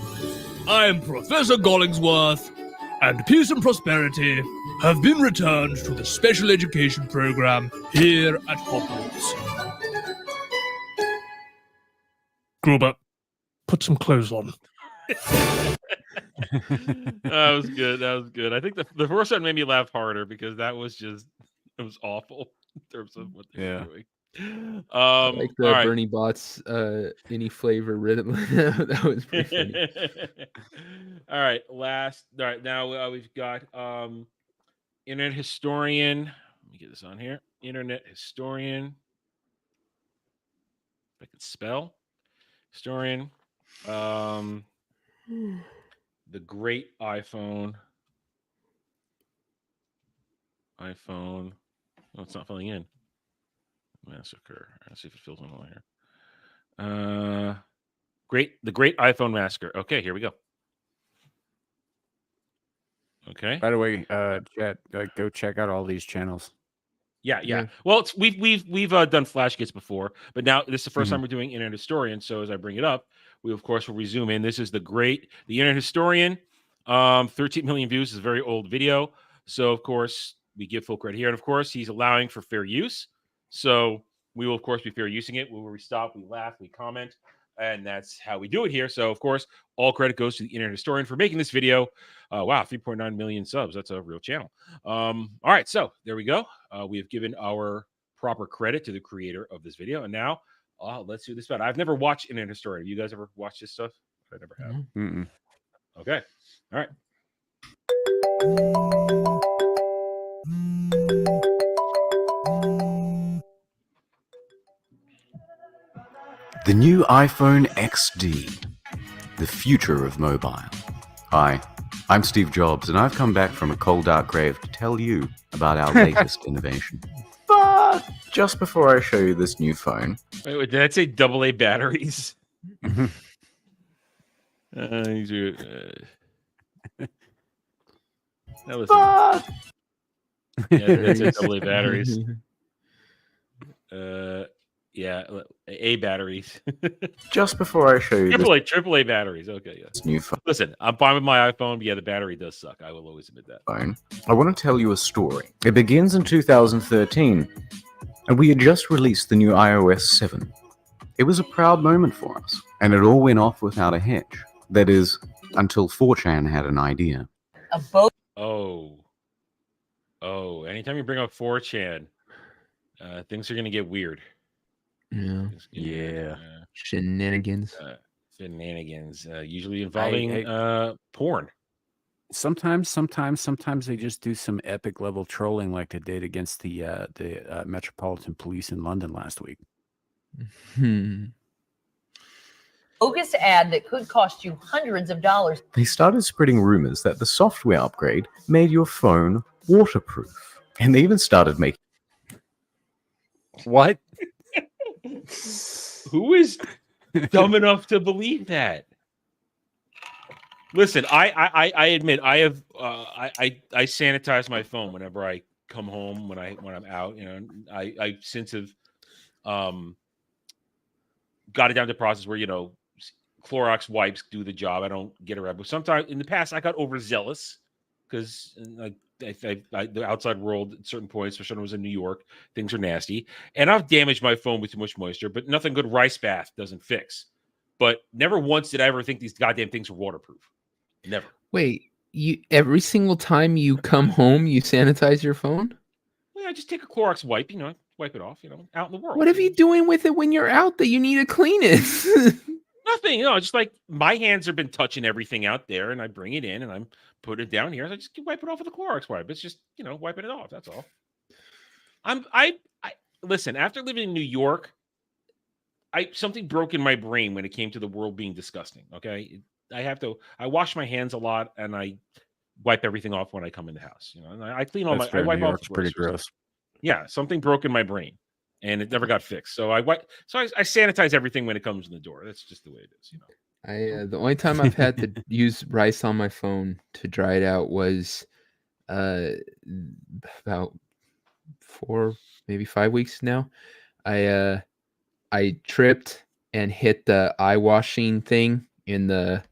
I am Professor Gollingsworth, and peace and prosperity have been returned to the special education program here at Hogwarts. Gruber, put some clothes on. That was good. That was good. I think the first one made me laugh harder because it was awful in terms of what they were doing. I like the all right. Bernie Bots any flavor rhythm. That was pretty funny. All right, now we've got internet historian. Let me get this on here. Internet historian. If I could spell historian. The great iPhone. Oh, it's not filling in. Massacre. Let's see if it fills in all here. The great iPhone massacre. Okay, here we go. Okay. By the way, chat, go check out all these channels. Yeah. Well, we've done flash kits before, but now this is the 1st time we're doing Internet Historian. So as I bring it up, we of course will resume in. This is the Internet Historian. 13 million views is a very old video. So of course we give full credit here, and of course he's allowing for fair use. So we will of course be fair using it. Where we stop, we laugh, we comment, and that's how we do it here. So of course all credit goes to the Internet Historian for making this video. Wow, 3.9 million subs. That's a real channel. All right, so there we go. We have given our proper credit to the creator of this video. And now let's do this better. I've never watched Internet Historian. Have you guys ever watched this stuff? I never have. Mm-mm. Okay. All right. The new iPhone XD, the future of mobile. Hi, I'm Steve Jobs, and I've come back from a cold, dark grave to tell you about our latest innovation. But just before I show you this new phone... Wait, did that say AA batteries? These are... Yeah, that's a AA batteries. Yeah, A batteries. Just before I show you AAA batteries. Okay, yeah. This new phone. Listen, I'm fine with my iPhone, but yeah, the battery does suck. I will always admit that. Phone. I want to tell you a story. It begins in 2013, and we had just released the new iOS 7. It was a proud moment for us, and it all went off without a hitch. That is, until 4chan had an idea. Oh, anytime you bring up 4chan, things are going to get weird. Yeah. Shenanigans. Usually involving porn. Sometimes they just do some epic level trolling like they did against the Metropolitan Police in London last week. Bogus ad that could cost you hundreds of dollars. They started spreading rumors that the software upgrade made your phone waterproof. And they even started making... What? Who is dumb enough to believe that? Listen, I admit I have I sanitize my phone whenever I come home, when I'm out. You know, I since have got it down to the process where, you know, Clorox wipes do the job. I don't get around. But sometimes in the past I got overzealous because the outside world at certain points, especially when I was in New York, things are nasty. And I've damaged my phone with too much moisture, but nothing good rice bath doesn't fix. But never once did I ever think these goddamn things were waterproof. Never. Wait, you every single time you come home, you sanitize your phone? Well, I just take a Clorox wipe, you know, wipe it off, you know, out in the world. What are you doing with it when you're out that you need to clean it? Nothing, you know, just like my hands have been touching everything out there, and I bring it in and I'm put it down here. So I just wipe it off with a Clorox wipe. It's just, you know, wiping it off. That's all. I listen, after living in New York, something broke in my brain when it came to the world being disgusting. Okay. I wash my hands a lot and I wipe everything off when I come in the house. You know, and I clean all I wipe off. It's pretty gross. Yeah. Something broke in my brain and it never got fixed. So I sanitize everything when it comes in the door. That's just the way it is, you know. The only time I've had to use rice on my phone to dry it out was about 4, maybe 5 weeks now. I tripped and hit the eye washing thing in the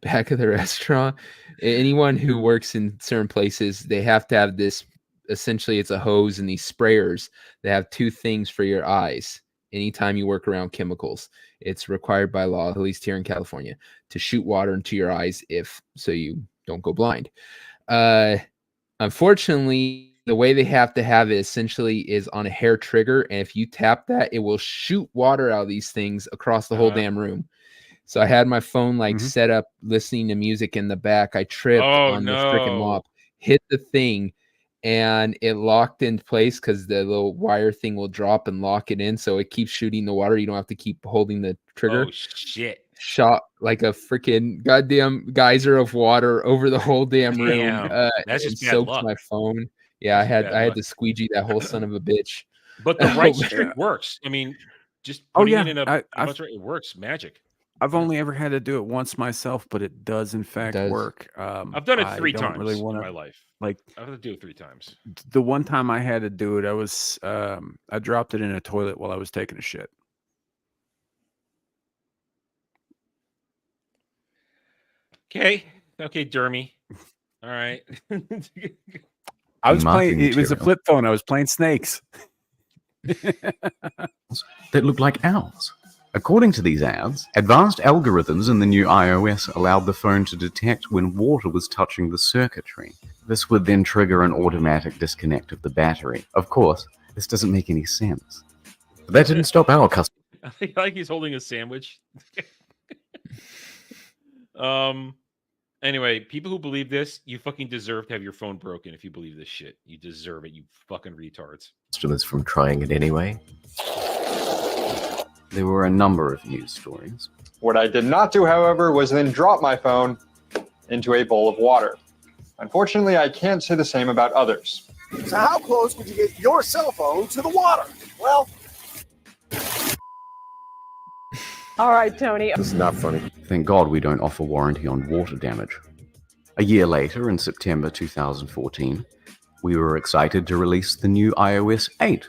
back of the restaurant. Anyone who works in certain places, they have to have this. Essentially, it's a hose and these sprayers that have 2 things for your eyes. anytime you work around chemicals. It's required by law, at least here in California, to shoot water into your eyes so you don't go blind. Unfortunately, the way they have to have it essentially is on a hair trigger, and if you tap that, it will shoot water out of these things across the whole damn room. So I had my phone set up listening to music in the back. I tripped on the freaking mop, hit the thing, and it locked in place because the little wire thing will drop and lock it in, so it keeps shooting the water. You don't have to keep holding the trigger. Oh shit! Shot like a freaking goddamn geyser of water over the whole damn room. That's just bad soaked luck. my phone. Yeah, I had to squeegee that whole son of a bitch. But the right trick works. I mean, just putting it in it works magic. I've only ever had to do it once myself, but it does in fact work. I've done it 3 times in my life. Like I've had to do it 3 times. The one time I had to do it, I dropped it in a toilet while I was taking a shit. Okay, Dermy. All right. I was playing. It was a flip phone. I was playing snakes that looked like owls. According to these ads, advanced algorithms in the new iOS allowed the phone to detect when water was touching the circuitry. This would then trigger an automatic disconnect of the battery. Of course, this doesn't make any sense. But that didn't stop our customers. I think like he's holding a sandwich. Anyway, people who believe this, you fucking deserve to have your phone broken if you believe this shit. You deserve it, you fucking retards. Customers from trying it anyway. There were a number of news stories. What I did not do, however, was then drop my phone into a bowl of water. Unfortunately, I can't say the same about others. So how close would you get your cell phone to the water? Well... All right, Tony. This is not funny. Thank God we don't offer warranty on water damage. A year later, in September 2014, we were excited to release the new iOS 8.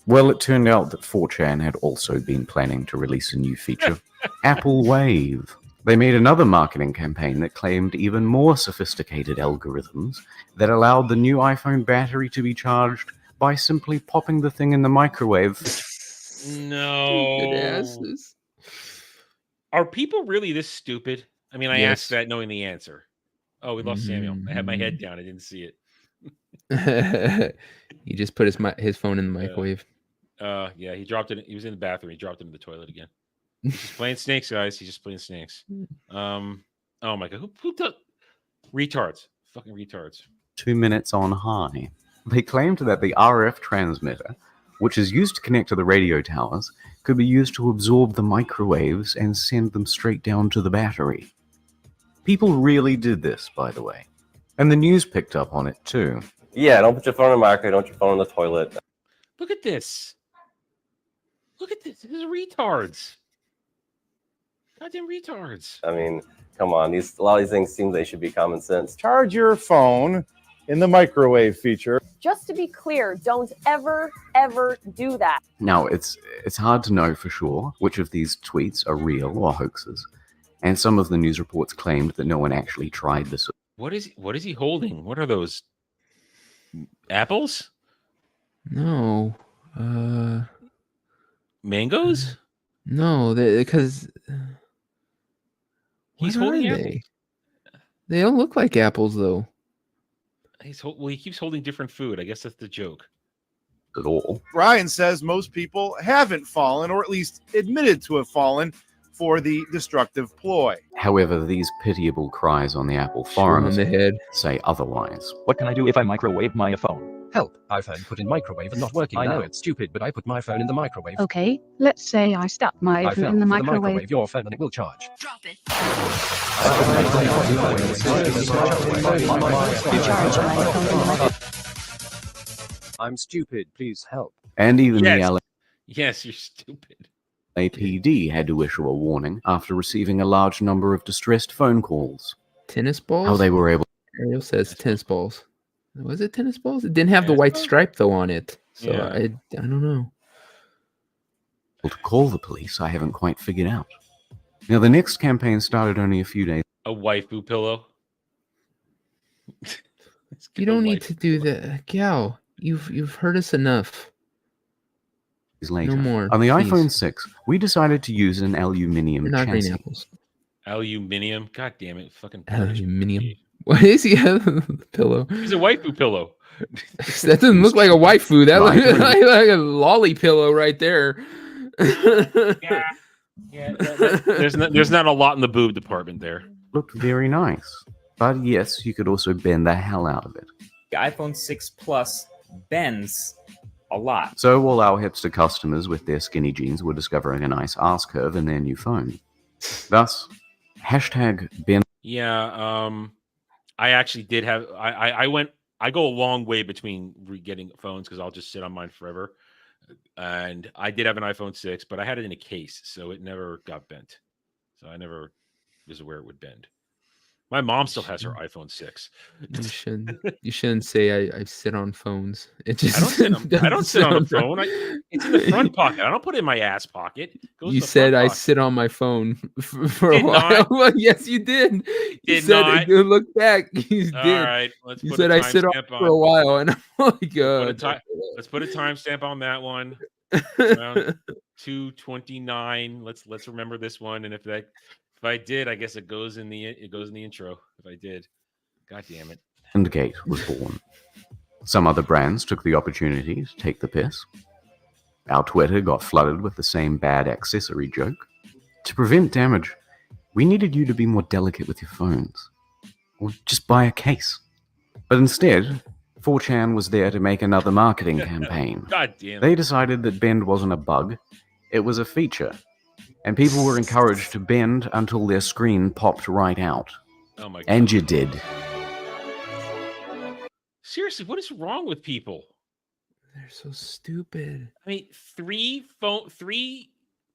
Well, it turned out that 4chan had also been planning to release a new feature, Apple Wave. They made another marketing campaign that claimed even more sophisticated algorithms that allowed the new iPhone battery to be charged by simply popping the thing in the microwave. No. Stupid asses. Are people really this stupid? I mean, I asked that knowing the answer. Oh, we lost Samuel. I had my head down. I didn't see it. He just put his phone in the microwave. Yeah, he dropped it. He was in the bathroom. He dropped it in the toilet again. He's just playing snakes, guys. He's just playing snakes. Oh my God. Who does? Retards. Fucking retards. 2 minutes on high. They claimed that the RF transmitter, which is used to connect to the radio towers, could be used to absorb the microwaves and send them straight down to the battery. People really did this, by the way. And the news picked up on it, too. Yeah, don't put your phone in the microwave, don't put your phone in the toilet. Look at this. Look at this. This is retards. Goddamn retards. I mean, come on. A lot of these things seem they should be common sense. Charge your phone in the microwave feature. Just to be clear, don't ever, ever do that. Now, it's hard to know for sure which of these tweets are real or hoaxes, and some of the news reports claimed that no one actually tried this. What is he holding? What are those? Apples? No. Mangoes? No, because he's holding apples. They don't look like apples, though. He keeps holding different food. I guess that's the joke. At all. Ryan says most people haven't fallen, or at least admitted to have fallen, for the destructive ploy. However, these pitiable cries on the Apple forums say otherwise. What can I do if I microwave my phone? Help! iPhone put in microwave and not working. I know it's stupid, but I put my phone in the microwave. Okay, let's say I stuck my phone in the microwave. Your phone and it will charge. Drop it. I'm stupid, please help. And even the Yes, you're stupid. LAPD had to issue a warning after receiving a large number of distressed phone calls. Tennis balls? How they were able... Ariel says tennis balls. Was it tennis balls? It didn't have the white stripe, though, on it. So I don't know. To call the police, I haven't quite figured out. Now, the next campaign started only a few days. A waifu pillow. You don't need to do that. Gal, you've heard us enough. later. No more. On the please. iPhone 6, we decided to use an aluminium They're not green chassis. apples. Aluminium. God damn it. Fucking aluminium. What is he? The pillow. He's a waifu pillow. That doesn't look like a waifu. That looks like a lolly pillow right there. Yeah. There's not a lot in the boob department there. Looked very nice. But yes, you could also bend the hell out of it. The iPhone 6 Plus bends a lot. So all our hipster customers with their skinny jeans were discovering a nice ass curve in their new phone. Thus, #bend. Yeah, I actually did have. I go a long way between getting phones because I'll just sit on mine forever. And I did have an iPhone 6, but I had it in a case, so it never got bent. So I never was aware it would bend. My mom still has her iPhone 6. You shouldn't say I sit on phones. It just I don't sit on the phone. It's in the front pocket. I don't put it in my ass pocket. You said I sit on my phone for a while. Well, yes, you did. You said not. Look back. You did. All right, let's you put said a I sit on timestamp for a while, and oh my god. Let's put a timestamp on that one. Around 2:29. Let's remember this one. And if I did, I guess it goes in the intro. If I did, god damn it. Gate was born. Some other brands took the opportunity to take the piss. Our Twitter got flooded with the same bad accessory joke. To prevent damage, we needed you to be more delicate with your phones, or just buy a case. But instead, 4chan was there to make another marketing campaign. God damn it. They decided that bend wasn't a bug, it was a feature. And people were encouraged to bend until their screen popped right out. Oh my god. And you did. Seriously, what is wrong with people? They're so stupid. I mean, three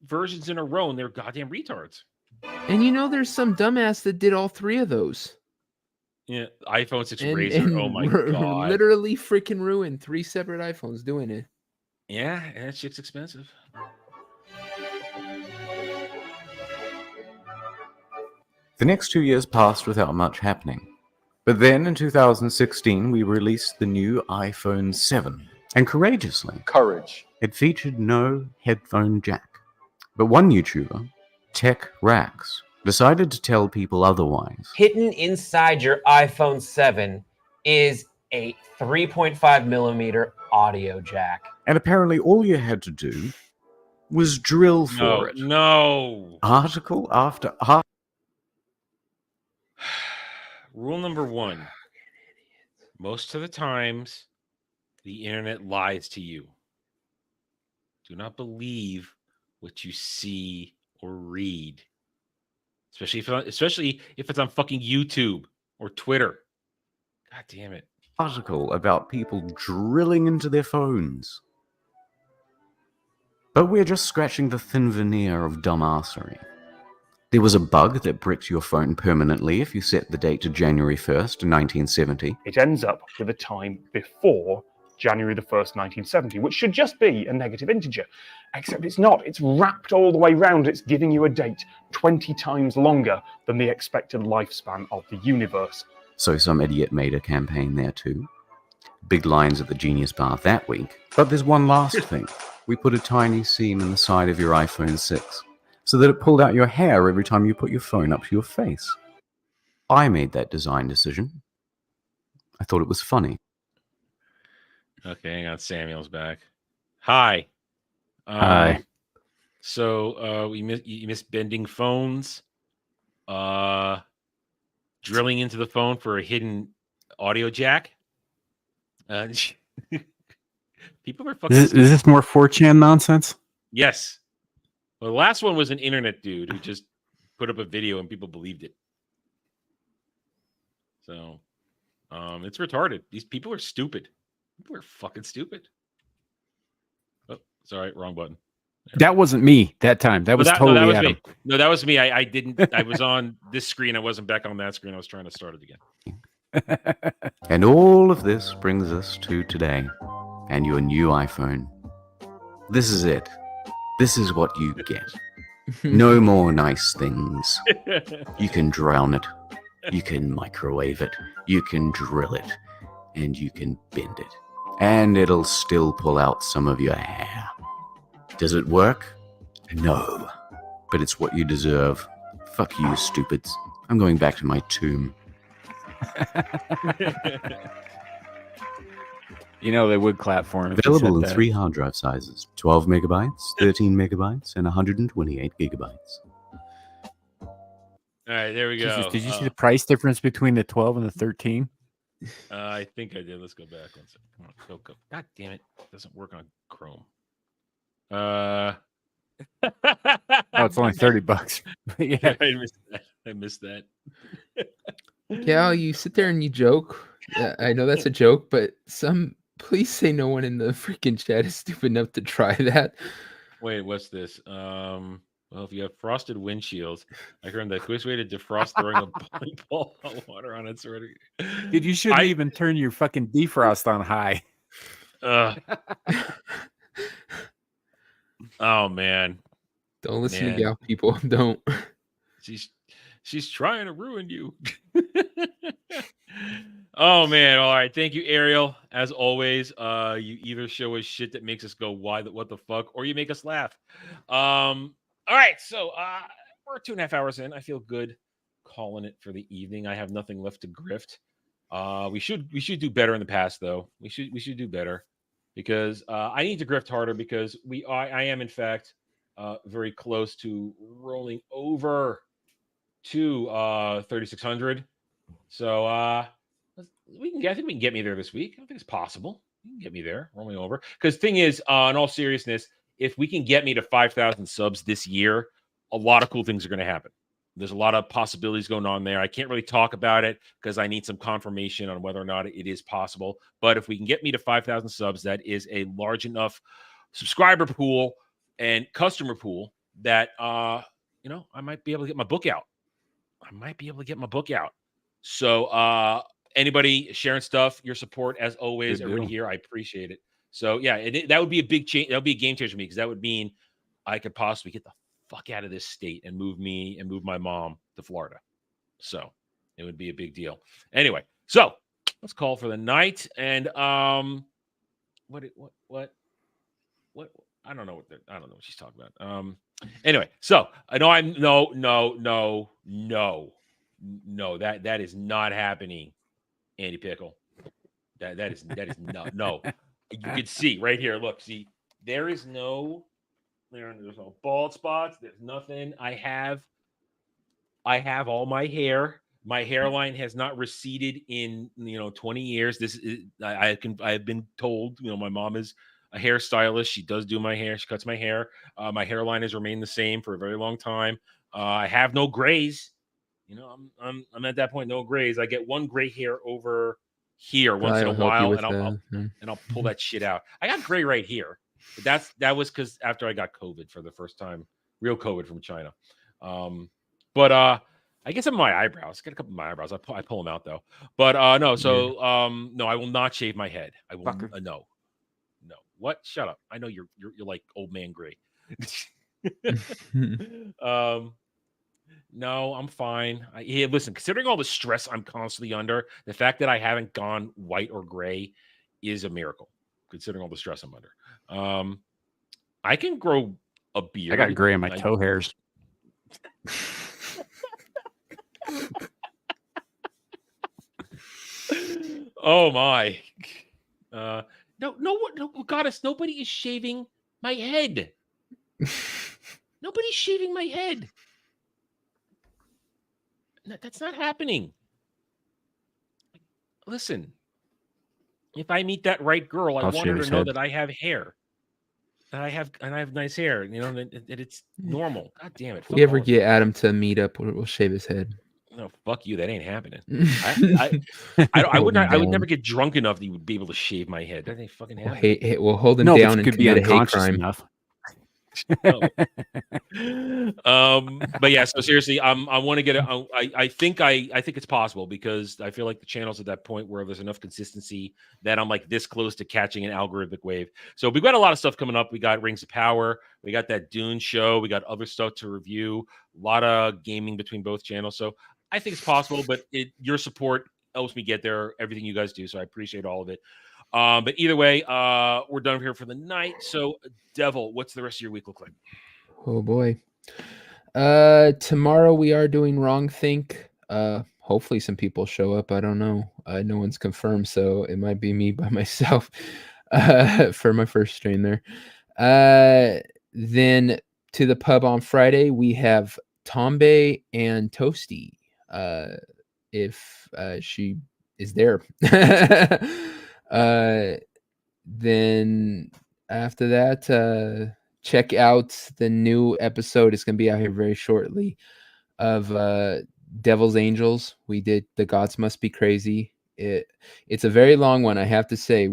versions in a row, and they're goddamn retards. And there's some dumbass that did all three of those. Yeah, iPhone 6 Razr. Oh my god. Literally freaking ruined 3 separate iPhones doing it. Yeah, that shit's expensive. The next 2 years passed without much happening. But then in 2016, we released the new iPhone 7. And courageously, it featured no headphone jack. But one YouTuber, Tech Rax, decided to tell people otherwise. Hidden inside your iPhone 7 is a 3.5 millimeter audio jack. And apparently all you had to do was drill for it. No. Article after article. Rule number 1. Most of the times, the internet lies to you. Do not believe what you see or read. Especially if it's on fucking YouTube or Twitter. God damn it. Article about people drilling into their phones. But we're just scratching the thin veneer of dumbassery. There was a bug that bricked your phone permanently if you set the date to January 1st, 1970. It ends up with a time before January the 1st, 1970, which should just be a negative integer. Except it's not. It's wrapped all the way round. It's giving you a date 20 times longer than the expected lifespan of the universe. So some idiot made a campaign there too. Big lines at the Genius Bar that week. But there's one last thing. We put a tiny seam in the side of your iPhone 6. So that it pulled out your hair every time you put your phone up to your face. I made that design decision. I thought it was funny. Okay, hang on. Samuel's back. Hi. Hi. So you missed bending phones, drilling into the phone for a hidden audio jack. People are fucking. Is this more 4chan nonsense? Yes. Well, the last one was an internet dude who just put up a video and people believed it. So, it's retarded. These people are stupid. People are fucking stupid. Oh, sorry, wrong button. That wasn't me that time. That was totally that was Adam. me. No, that was me. I didn't. I was on this screen. I wasn't back on that screen. I was trying to start it again. And all of this brings us to today and your new iPhone. This is it. This is what you get. No more nice things. You can drown it. You can microwave it. You can drill it. And you can bend it. And it'll still pull out some of your hair. Does it work? No. But it's what you deserve. Fuck you, stupids. I'm going back to my tomb. You know, they would clap for him. Available in 3 hard drive sizes: 12 megabytes, 13 megabytes, and 128 gigabytes. All right, there we go. Jesus, did you see the price difference between the 12 and the 13? I think I did. Let's go back one second. Come on, go. God damn it. It doesn't work on Chrome. Oh, it's only $30. Yeah. I missed that. Cal, you sit there and you joke. I know that's a joke, but please say no one in the freaking chat is stupid enough to try that. Wait, what's this? Well, if you have frosted windshields, I heard the quickest way to defrost throwing a bowling ball of water on it. Dude, you shouldn't even turn your fucking defrost on high. Oh man. Don't listen to Gal, people. Don't. She's trying to ruin you. Oh man. All right. Thank you, Ariel. As always, you either show us shit that makes us go, what the fuck, or you make us laugh. All right. So we're 2.5 hours in. I feel good calling it for the evening. I have nothing left to grift. We should do better in the past, though. We should do better because I need to grift harder because I am in fact very close to rolling over to 3,600. So I think we can get me there this week. I think it's possible. You can get me there, rolling over. Because thing is, in all seriousness, if we can get me to 5,000 subs this year, a lot of cool things are going to happen. There's a lot of possibilities going on there. I can't really talk about it because I need some confirmation on whether or not it is possible. But if we can get me to 5,000 subs, that is a large enough subscriber pool and customer pool that I might be able to get my book out. So anybody sharing stuff, your support as always, everybody here, I appreciate it. So yeah, that would be a big change. That would be a game changer for me because that would mean I could possibly get the fuck out of this state and move my mom to Florida. So it would be a big deal. Anyway, so let's call for the night. And what I don't know what she's talking about. Anyway, so I know no, that is not happening, Andy Pickle. That is not no. You can see right here. Look, see, there's no bald spots. There's nothing. I have all my hair. My hairline has not receded in 20 years. This is I've been told. My mom is a hairstylist. She does do my hair. She cuts my hair. My hairline has remained the same for a very long time. I have no grays. I'm at that point, no grays. I get one gray hair over here once in a while, and I'll pull that shit out. I got gray right here, but that was because after I got COVID for the first time, real COVID from China. But I guess some of my eyebrows. Got a couple of my eyebrows. I pull them out though. But no. So no, I will not shave my head. I will no. What? Shut up. I know you're like old man gray. No, I'm fine. Listen, considering all the stress I'm constantly under, the fact that I haven't gone white or gray is a miracle, considering all the stress I'm under. I can grow a beard. I got gray in my toe hairs. Oh my. No, goddess, nobody is shaving my head. Nobody's shaving my head. That's not happening. Listen, if I meet that right girl, I want her to know that I have hair. And I have nice hair, that it's normal. God damn it. If we ever get Adam to meet up, we'll shave his head. No, fuck you. That ain't happening. I would never get drunk enough that you would be able to shave my head. That ain't fucking happening. We'll hold him down and commit a hate crime. Enough. But yeah, so seriously, I want to get it. I think it's possible because I feel like the channel's at that point where there's enough consistency that I'm like this close to catching an algorithmic wave. So we've got a lot of stuff coming up. We got Rings of Power, we got that Dune show, we got other stuff to review, a lot of gaming between both channels. So I think it's possible, but your support helps me get there, everything you guys do. So I appreciate all of it. But either way, we're done here for the night. So, Devil, what's the rest of your week look like? Oh boy. Tomorrow we are doing Wrong Think. Hopefully some people show up. I don't know. No one's confirmed, so it might be me by myself for my first stream there. Then to the pub on Friday, we have Tombe and Toasty. If she is there. Then after that, check out the new episode. It's gonna be out here very shortly of Devil's Angels. We did The Gods Must Be Crazy. It's a very long one, I have to say.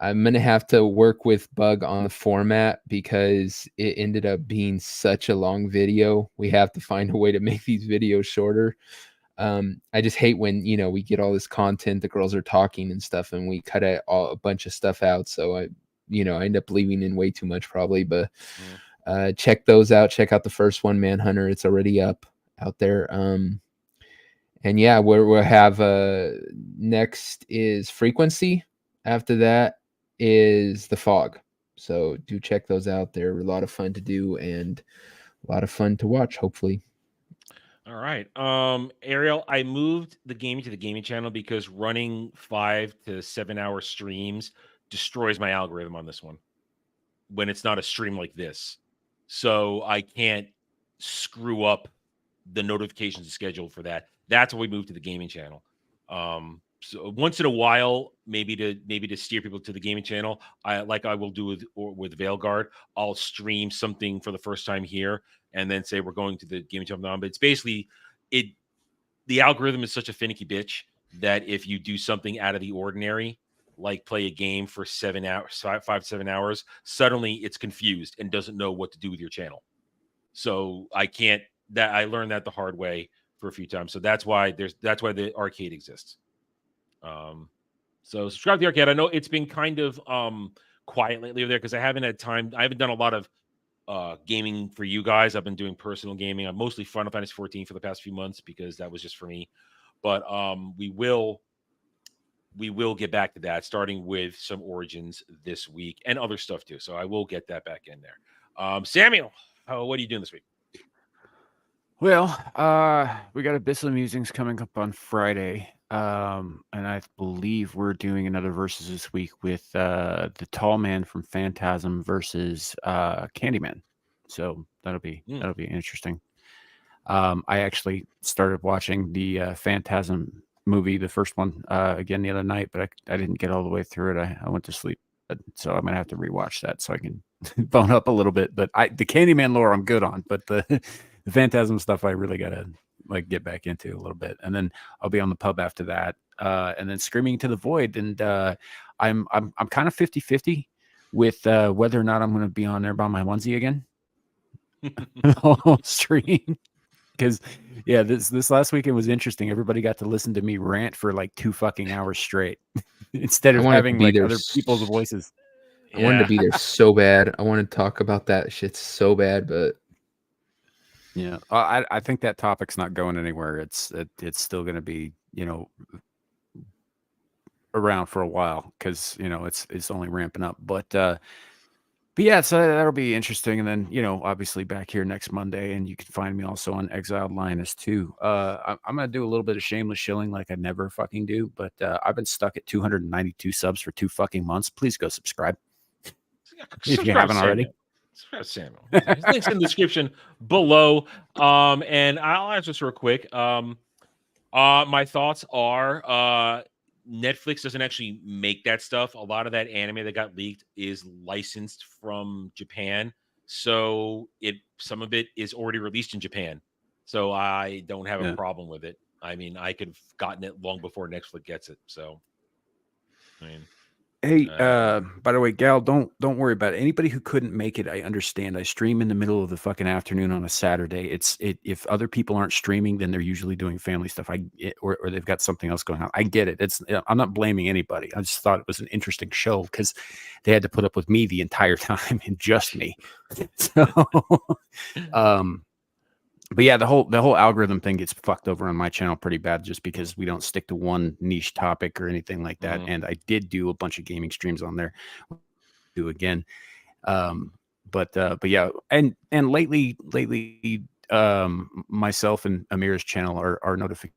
I'm gonna have to work with Bug on the format because it ended up being such a long video. We have to find a way to make these videos shorter. I just hate when, we get all this content, the girls are talking and stuff, and we cut a bunch of stuff out. So I end up leaving in way too much probably, but check those out. Check out the first one, Manhunter. It's already out there. And yeah, we'll have next is Frequency. After that is The Fog. So do check those out. They're a lot of fun to do and a lot of fun to watch, hopefully. All right. Ariel, I moved the gaming to the gaming channel because running 5 to 7 hour streams destroys my algorithm on this one when it's not a stream like this. So I can't screw up the notifications schedule for that. That's why we moved to the gaming channel. So once in a while, maybe to steer people to the gaming channel, I will do with Veilguard, I'll stream something for the first time here and then say we're going to the gaming channel. But it's basically the algorithm is such a finicky bitch that if you do something out of the ordinary, like play a game for 7 hours, 5 to 7 hours, suddenly it's confused and doesn't know what to do with your channel. So I learned that the hard way for a few times. So that's why the arcade exists. So subscribe to the arcade. I know it's been kind of quiet lately over there because I haven't had time. I haven't done a lot of gaming for you guys. I've been doing personal gaming. I'm mostly Final Fantasy 14 for the past few months because that was just for me. But we will get back to that, starting with some Origins this week and other stuff too. So I will get that back in there. Samuel, what are you doing this week? Well, we got Abyssal Musings coming up on Friday. And I believe we're doing another versus this week with the Tall Man from Phantasm versus Candyman. So that'll be interesting. I actually started watching the Phantasm movie, the first one, again the other night, but I didn't get all the way through it. I went to sleep, so I'm gonna have to rewatch that so I can bone up a little bit. But the Candyman lore I'm good on, but the Phantasm stuff I really gotta get back into a little bit, and then I'll be on the pub after that, and then Screaming to the Void, and I'm kind of 50-50 with whether or not I'm going to be on there by my onesie again on stream, because this last weekend was interesting. Everybody got to listen to me rant for like 2 fucking hours straight instead of having like other people's voices. I wanted to be there so bad. I want to talk about that shit so bad, but yeah, I think that topic's not going anywhere. It's still going to be, around for a while because, it's only ramping up. But yeah, so that'll be interesting. And then, obviously back here next Monday, and you can find me also on Exiled Lioness too. I'm going to do a little bit of shameless shilling like I never fucking do. But I've been stuck at 292 subs for 2 fucking months. Please go subscribe if you haven't already. Samuel. His link's in the description below. And I'll answer this real quick. My thoughts are Netflix doesn't actually make that stuff. A lot of that anime that got leaked is licensed from Japan. So some of it is already released in Japan. So I don't have a problem with it. I mean, I could have gotten it long before Netflix gets it. So hey, by the way, Gal, don't worry about it. Anybody who couldn't make it, I understand. I stream in the middle of the fucking afternoon on a Saturday. If other people aren't streaming, then they're usually doing family stuff. Or they've got something else going on. I get it. I'm not blaming anybody. I just thought it was an interesting show because they had to put up with me the entire time and just me. So, But yeah, the whole algorithm thing gets fucked over on my channel pretty bad, just because we don't stick to one niche topic or anything like that. And I did do a bunch of gaming streams on there. Do again. But yeah, and lately, myself and Amir's channel are notified.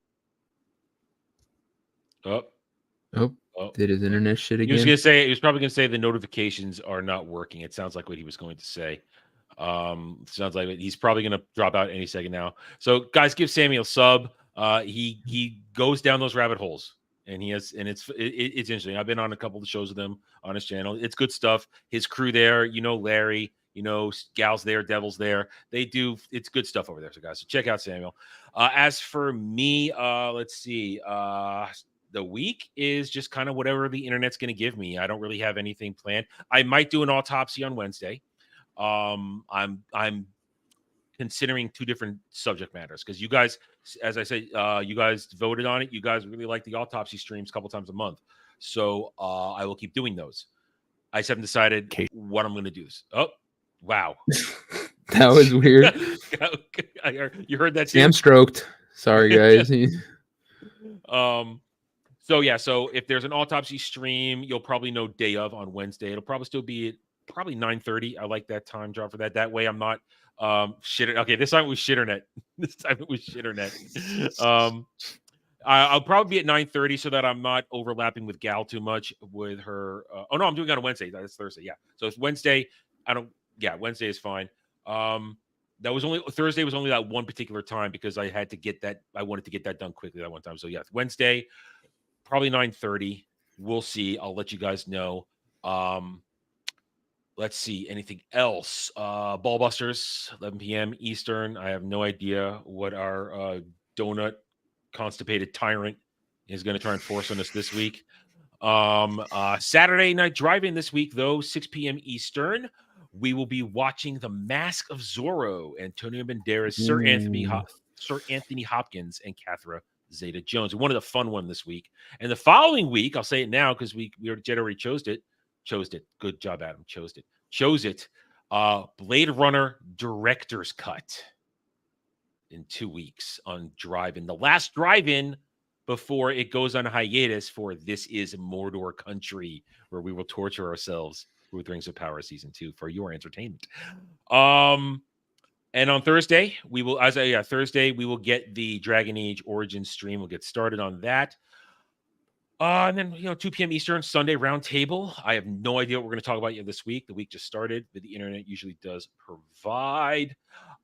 Did his internet shit again? He was probably gonna say the notifications are not working. It sounds like what he was going to say. Sounds like he's probably gonna drop out any second now. So guys, give Samuel a sub. He goes down those rabbit holes, and it's interesting. I've been on a couple of shows with him on his channel. It's good stuff. His crew there, Larry, Gals there, Devils there. It's good stuff over there. So guys, so check out Samuel. As for me, let's see. The week is just kind of whatever the internet's going to give me. I don't really have anything planned. I might do an autopsy on Wednesday. I'm considering 2 different subject matters because you guys, as I said, you guys voted on it. You guys really like the autopsy streams a couple times a month. So I will keep doing those. I just haven't decided what I'm going to do. Oh, wow. That was weird. You heard that? Sam stroked. Sorry, guys. So yeah, so if there's an autopsy stream, you'll probably know day of on Wednesday. It'll probably still be at 9:30. I like that time drop for that. That way I'm not shit. Okay, this time it was shitternet. I'll probably be at 9:30 so that I'm not overlapping with Gal too much with her. Oh no, I'm doing it on Wednesday. That's Thursday. Yeah. So it's Wednesday. Wednesday is fine. Thursday was only that one particular time because I had to get that. I wanted to get that done quickly that one time. So yeah, Wednesday, probably 9:30. We'll see. I'll let you guys know. Let's see. Anything else? Ballbusters, 11 p.m. Eastern. I have no idea what our donut constipated tyrant is going to try and force on us this week. Saturday night drive-in this week, though, 6 p.m. Eastern. We will be watching The Mask of Zorro, Antonio Banderas, Sir Anthony Hopkins, and Catherine Zeta-Jones. One of the fun one this week. And the following week, I'll say it now because we already chose it. Good job, Adam. Chose it. Blade Runner Director's Cut in 2 weeks on drive-in. The last drive-in before it goes on hiatus for This Is Mordor Country, where we will torture ourselves with Rings of Power Season 2 for your entertainment. And on Thursday, we will get the Dragon Age Origins stream. We'll get started on that. And then 2 p.m. Eastern, Sunday roundtable. I have no idea what we're going to talk about yet this week. The week just started, but the internet usually does provide.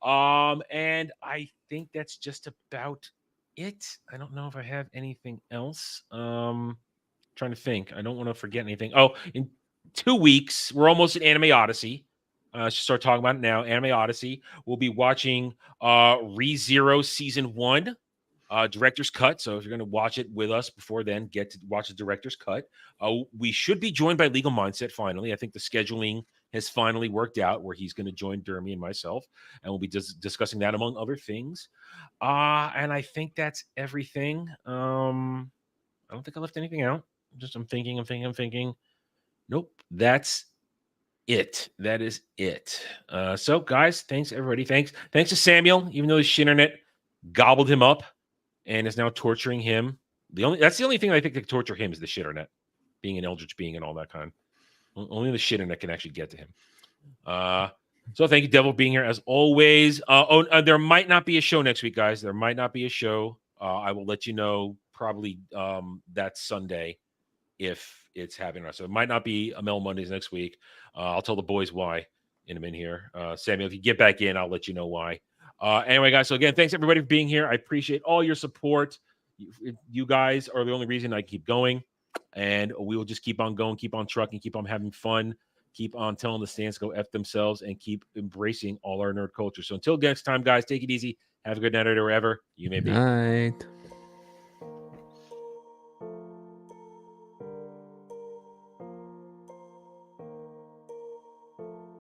And I think that's just about it. I don't know if I have anything else. Trying to think. I don't want to forget anything. Oh, in 2 weeks, we're almost at Anime Odyssey. Should start talking about it now. Anime Odyssey. We'll be watching ReZero Season 1. Director's cut. So if you're going to watch it with us before then, get to watch the director's cut. We should be joined by Legal Mindset finally. I think the scheduling has finally worked out where he's going to join Dermy and myself, and we'll be discussing that among other things. And I think that's everything. I don't think I left anything out. I'm thinking. Nope, that's it. That is it. So guys, thanks everybody. Thanks to Samuel, even though his shit internet gobbled him up and is now torturing him. That's the only thing I think that torture him is the shitternet, being an eldritch being and all that kind. Only the shitternet can actually get to him. So thank you, Devil, being here as always. There might not be a show next week, guys. There might not be a show. I will let you know probably that Sunday if it's happening. So it might not be a Mel Mondays next week. I'll tell the boys why in a minute here. Samuel, if you get back in, I'll let you know why. Anyway, guys, so again, thanks everybody for being here. I appreciate all your support. You guys are the only reason I keep going, and we will just keep on going, keep on trucking, keep on having fun, keep on telling the stands to go F themselves, and keep embracing all our nerd culture. So until next time, guys, take it easy. Have a good night or wherever you may be. Night.